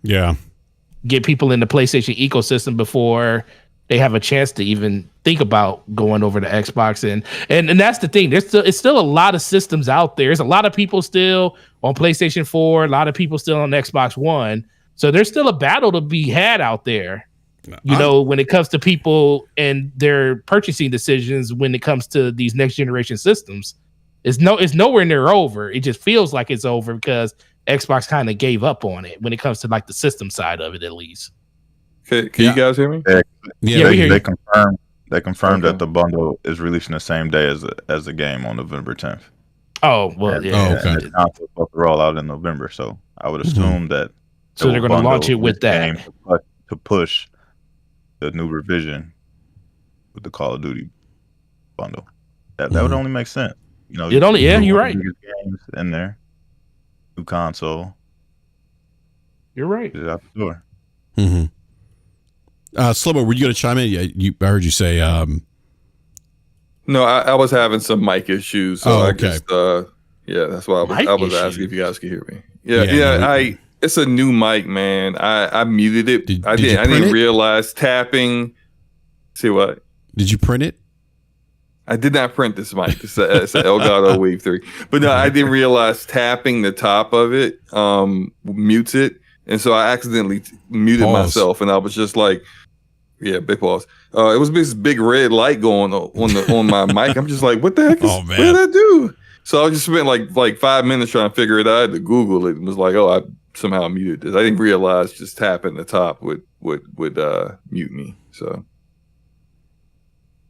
Yeah, get people in the PlayStation ecosystem before they have a chance to even think about going over to Xbox. And that's the thing. It's still a lot of systems out there. There's a lot of people still on PlayStation 4, a lot of people still on Xbox One. So there's still a battle to be had out there, when it comes to people and their purchasing decisions when it comes to these next generation systems. It's nowhere near over. It just feels like it's over because Xbox kind of gave up on it when it comes to like the system side of it, at least. Can you guys hear me? Yeah, we hear they you. confirmed. They confirmed Okay. that the bundle is releasing the same day as the game on November 10th. Oh well, And, yeah. okay. and the console supposed to roll out in November, so I would assume that So they're will going to launch bundle it with this that. game to push the new revision with the Call of Duty bundle. That would only make sense. You know, It only- you yeah, put you're one right. of the biggest games in there, new console, You're right. get it out the door. Mm-hmm. Slobo, were you going to chime in? Yeah, I heard you say. No, I was having some mic issues, so Oh, I okay. just yeah, that's why I was asking if you guys could hear me. Yeah, no, It's a new mic, man. I muted it. I did you print didn't it? realize tapping. See what? Did you print it? I did not print this mic. It's a Elgato Wave 3. But no, I didn't realize tapping the top of it mutes it. And so I accidentally muted Pause. myself, and I was just like, yeah, big pause. It was this big red light going on my mic. I'm just like, what the heck is, Oh, man. what did I do? So I just spent like 5 minutes trying to figure it out. I had to Google it and was like, oh, I somehow muted this. I didn't realize just tapping the top would mute me. So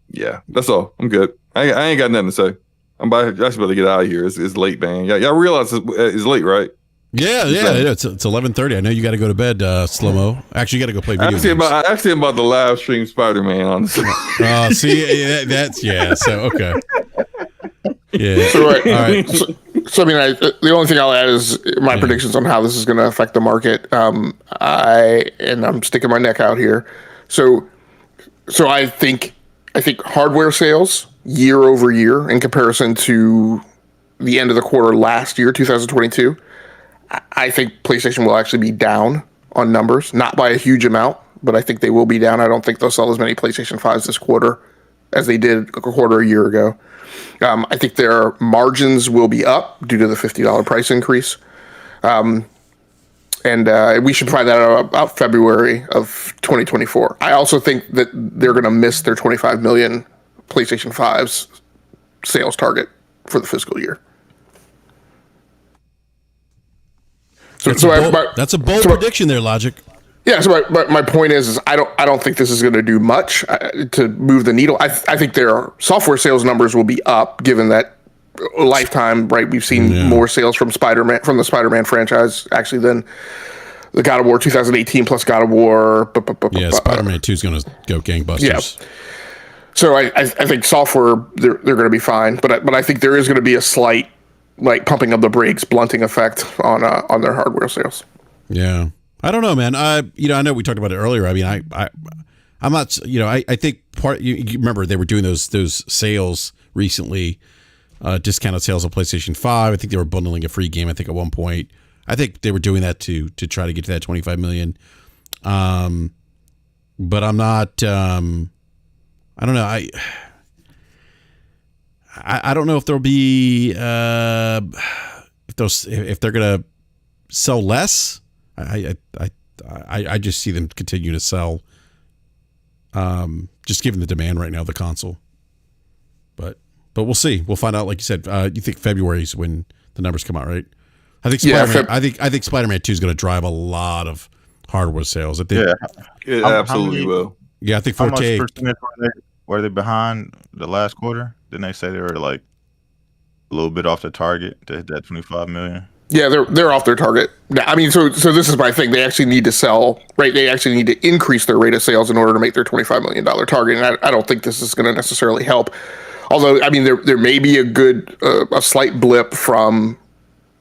yeah, that's all. I'm good. I ain't got nothing to say. I just about to get out of here. It's late, man. Y'all realize it's late, right? Yeah. It's 11:30. I know you got to go to bed, Slow-mo. Actually, you got to go play video games. Actually, I'm about to live stream Spider-Man, honestly. So okay. Yeah. So, right. All right. So I mean, the only thing I'll add is my predictions on how this is going to affect the market. I'm sticking my neck out here. So I think hardware sales year over year in comparison to the end of the quarter last year, 2022, I think PlayStation will actually be down on numbers, not by a huge amount, but I think they will be down. I don't think they'll sell as many PlayStation 5s this quarter as they did a quarter a year ago. I think their margins will be up due to the $50 price increase. And we should find that out about February of 2024. I also think that they're going to miss their 25 million PlayStation 5s sales target for the fiscal year. That's a bold prediction there, Logic. Yeah, so my point is I don't think this is going to do much to move the needle. I think their software sales numbers will be up, given that lifetime, right? We've seen more sales from the Spider-Man franchise actually than the God of War 2018 plus God of War. Spider-Man 2 is going to go gangbusters. Yeah. So I think software they're going to be fine, but I think there is going to be a slight pumping of the brakes, blunting effect on their hardware sales. Yeah. I don't know, man. I know we talked about it earlier. I mean, I'm not, I think you remember they were doing those sales recently, discounted sales of PlayStation 5. I think they were bundling a free game, I think, at one point. I think they were doing that to try to get to that 25 million. But I'm not, I don't know. I don't know if there'll be, if they're going to sell less. I just see them continue to sell, just given the demand right now of the console. But we'll see. We'll find out. Like you said, you think February is when the numbers come out, right? I think Spider-Man. I think Spider-Man 2 is going to drive a lot of hardware sales. I think. It absolutely will. Yeah, I think How much 4K. percentage were they behind the last quarter? Didn't they say they were like a little bit off the target to hit that 25 million? Yeah, they're off their target. I mean, so this is my thing. They actually need to sell, right? They actually need to increase their rate of sales in order to make their $25 million target. And I don't think this is going to necessarily help. Although, I mean, there may be a slight blip from,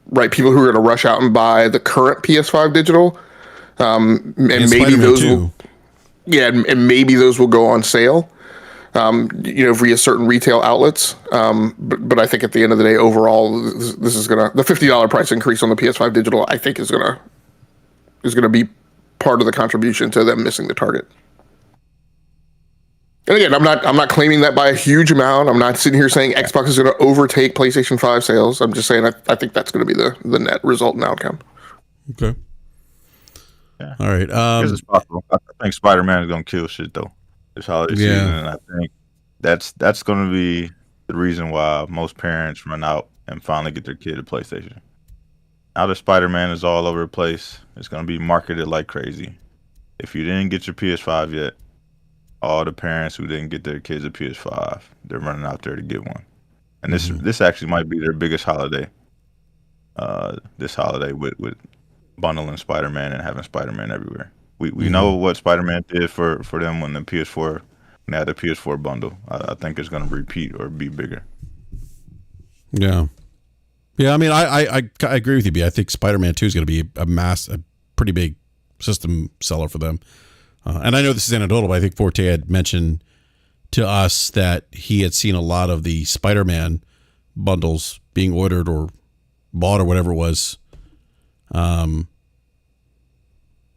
right, people who are going to rush out and buy the current PS5 digital. And maybe Spider-Man those 2. will, and maybe those will go on sale. Via certain retail outlets. But I think at the end of the day, overall, this is the $50 price increase on the PS5 digital, I think is gonna be part of the contribution to them missing the target. And again, I'm not claiming that by a huge amount. I'm not sitting here saying Xbox is going to overtake PlayStation 5 sales. I'm just saying I think that's going to be the net result and outcome. Okay. Yeah. All right. I guess it's possible. I think Spider-Man is going to kill shit though. This holiday season, and I think that's going to be the reason why most parents run out and finally get their kid a PlayStation. now that Spider-Man is all over the place, it's going to be marketed like crazy. If you didn't get your PS5 yet, all the parents who didn't get their kids a PS5, they're running out there to get one. And this actually might be their biggest holiday. This holiday with bundling Spider-Man and having Spider-Man everywhere. We know what Spider-Man did for them when the PS4, they had the PS4 bundle. I think it's going to repeat or be bigger. Yeah. Yeah, I mean, I agree with you, B. I think Spider-Man 2 is going to be a pretty big system seller for them. And I know this is anecdotal, but I think Forte had mentioned to us that he had seen a lot of the Spider-Man bundles being ordered or bought or whatever it was.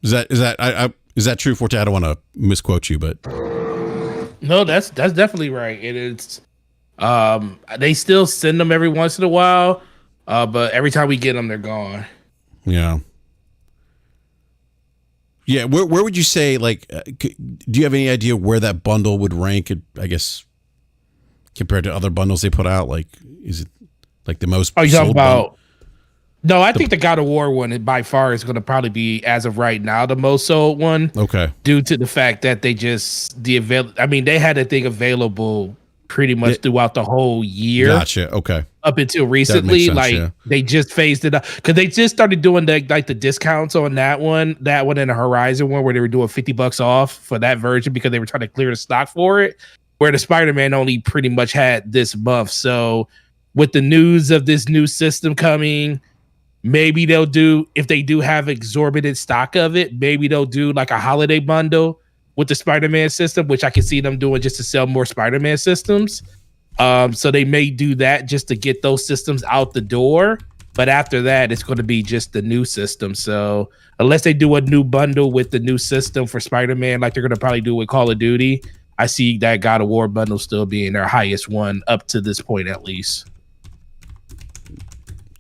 Is that true, Forte? I don't want to misquote you, but no, that's definitely right. It is. They still send them every once in a while, but every time we get them, they're gone. Yeah. Yeah, where would you say, like, do you have any idea where that bundle would rank, I guess, compared to other bundles they put out? Like, is it like the most? Are you talking about? No, I think the God of War one by far is going to probably be, as of right now, the most sold one. Okay. Due to the fact that they they had that thing available pretty much throughout the whole year. Gotcha. Okay. Up until recently, sense, they just phased it up because they just started doing the discounts on that one and the Horizon one where they were doing $50 off for that version because they were trying to clear the stock for it. Where the Spider-Man only pretty much had this month. So with the news of this new system coming, maybe they'll do, if they do have exorbitant stock of it, maybe they'll do like a holiday bundle with the Spider-Man system, which I can see them doing just to sell more Spider-Man systems. So they may do that just to get those systems out the door. But after that, it's going to be just the new system. So unless they do a new bundle with the new system for Spider-Man, like they're going to probably do with Call of Duty, I see that God of War bundle still being their highest one up to this point, at least.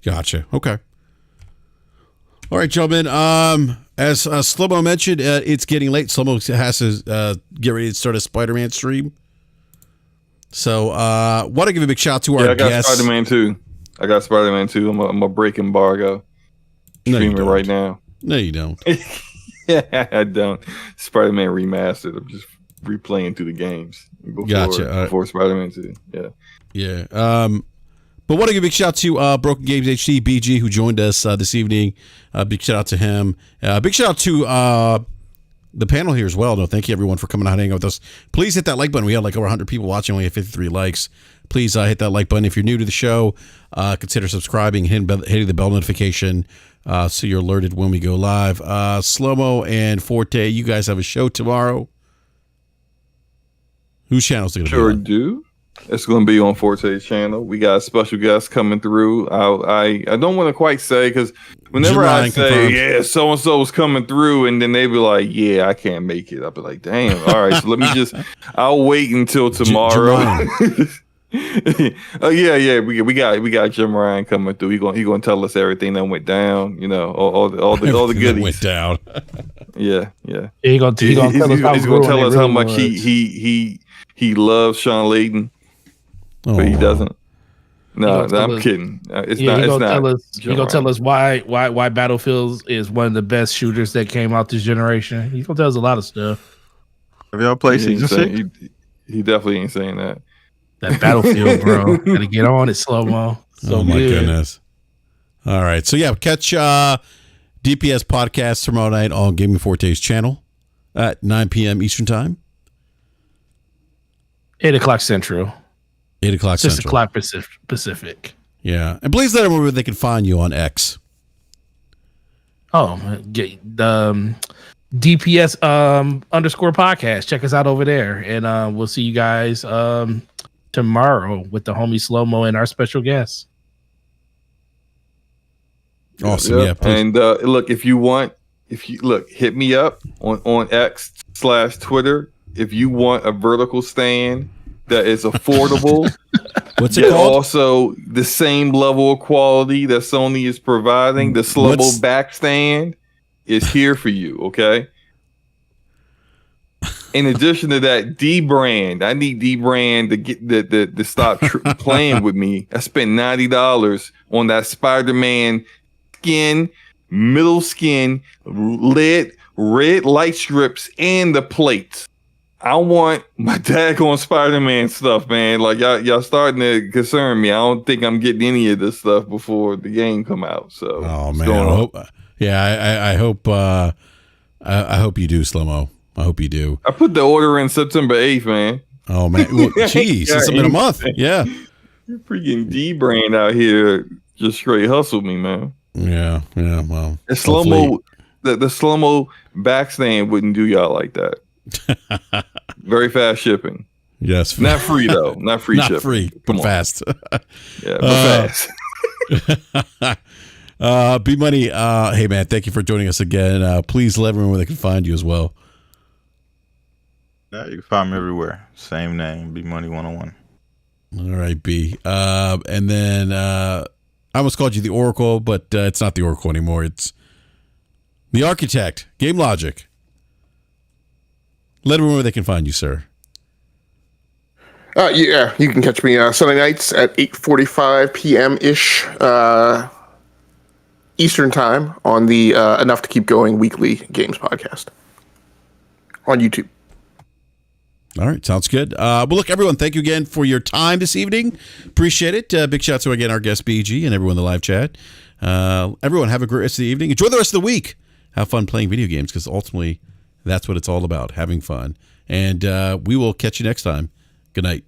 Gotcha. Okay. All right, gentlemen. As Slow-Mo mentioned, it's getting late. Slow-Mo has to get ready to start a Spider-Man stream. So, want to give a big shout out to our guests. I got Spider-Man 2. I'm a break embargo. Streaming right now. No, you don't. Yeah, I don't. Spider-Man Remastered. I'm just replaying through the games before Spider-Man 2. Yeah. Yeah. But want to give a big shout out to Broken Games HD, BG, who joined us this evening. Big shout out to him. Big shout out to the panel here as well. No, thank you everyone for coming out and hanging out with us. Please hit that like button. We had like over 100 people watching. We have 53 likes. Please hit that like button. If you're new to the show, consider subscribing, hitting the bell notification so you're alerted when we go live. Slow-Mo and Forte, you guys have a show tomorrow. Whose channel is it going to be on? Sure do. It's going to be on Forte's channel. We got a special guest coming through. I don't want to quite say because whenever I say, yeah, so-and-so is coming through, and then they be like, yeah, I can't make it. I'll be like, damn. All right, so let me I'll wait until tomorrow. Yeah. We got Jim Ryan coming through. He gonna tell us everything that went down. You know, all the goodies went down. Yeah. He's gonna tell us how much he loves Sean Layden. But he doesn't. No, I'm kidding. It's not. He's gonna tell us why Battlefield is one of the best shooters that came out this generation. He's gonna tell us a lot of stuff. Have y'all played Season 6? He definitely ain't saying that. That Battlefield, bro. Gotta get on it, Slow-Mo. So my goodness. All right. So yeah, catch DPS podcast tomorrow night on Gaming Forte's channel at 9 p.m. Eastern Time. 8 o'clock Central. 8 o'clock 6 Central. o'clock Pacific. Yeah. And please let them know where they can find you on X. Oh, the DPS _ podcast. Check us out over there. And we'll see you guys tomorrow with the homie Slow-Mo and our special guest. Awesome. Yeah. And look, hit me up on X/Twitter if you want a vertical stand that is affordable. What's it called? Also, the same level of quality that Sony is providing. The Slow-Mo back stand is here for you. Okay. In addition to that, D-Brand. I need D-Brand to get the stop playing with me. I spent $90 on that Spider-Man skin, middle skin, red light strips, and the plates. I want my daggone Spider-Man stuff, man. Like y'all starting to concern me. I don't think I'm getting any of this stuff before the game come out. So, oh man, I hope you do, Slow-Mo. I hope you do. I put the order in September 8th, man. Oh man, well, geez, it's been a month. Yeah, freaking D-Brain out here just straight hustled me, man. Yeah. Well, the Slow-Mo, the Slow-Mo backstand wouldn't do y'all like that. Very fast shipping. Yes, not free though. Not free. Not shipping. free, but fast. Yeah, but fast. B Money. Hey man, thank you for joining us again. Please let everyone where they can find you as well. Yeah, you can find me everywhere. Same name, B Money 101. All right, B. And then I almost called you the Oracle, but it's not the Oracle anymore. It's the Architect. Game Logic. Let everyone know where they can find you, sir. Yeah, you can catch me Sunday nights at 8:45 p.m. ish Eastern time on the Enough to Keep Going weekly games podcast on YouTube. All right, sounds good. Well, look, everyone, thank you again for your time this evening. Appreciate it. Big shout out to, again, our guest, BG, and everyone in the live chat. Everyone, have a great rest of the evening. Enjoy the rest of the week. Have fun playing video games, because ultimately, that's what it's all about, having fun. And we will catch you next time. Good night.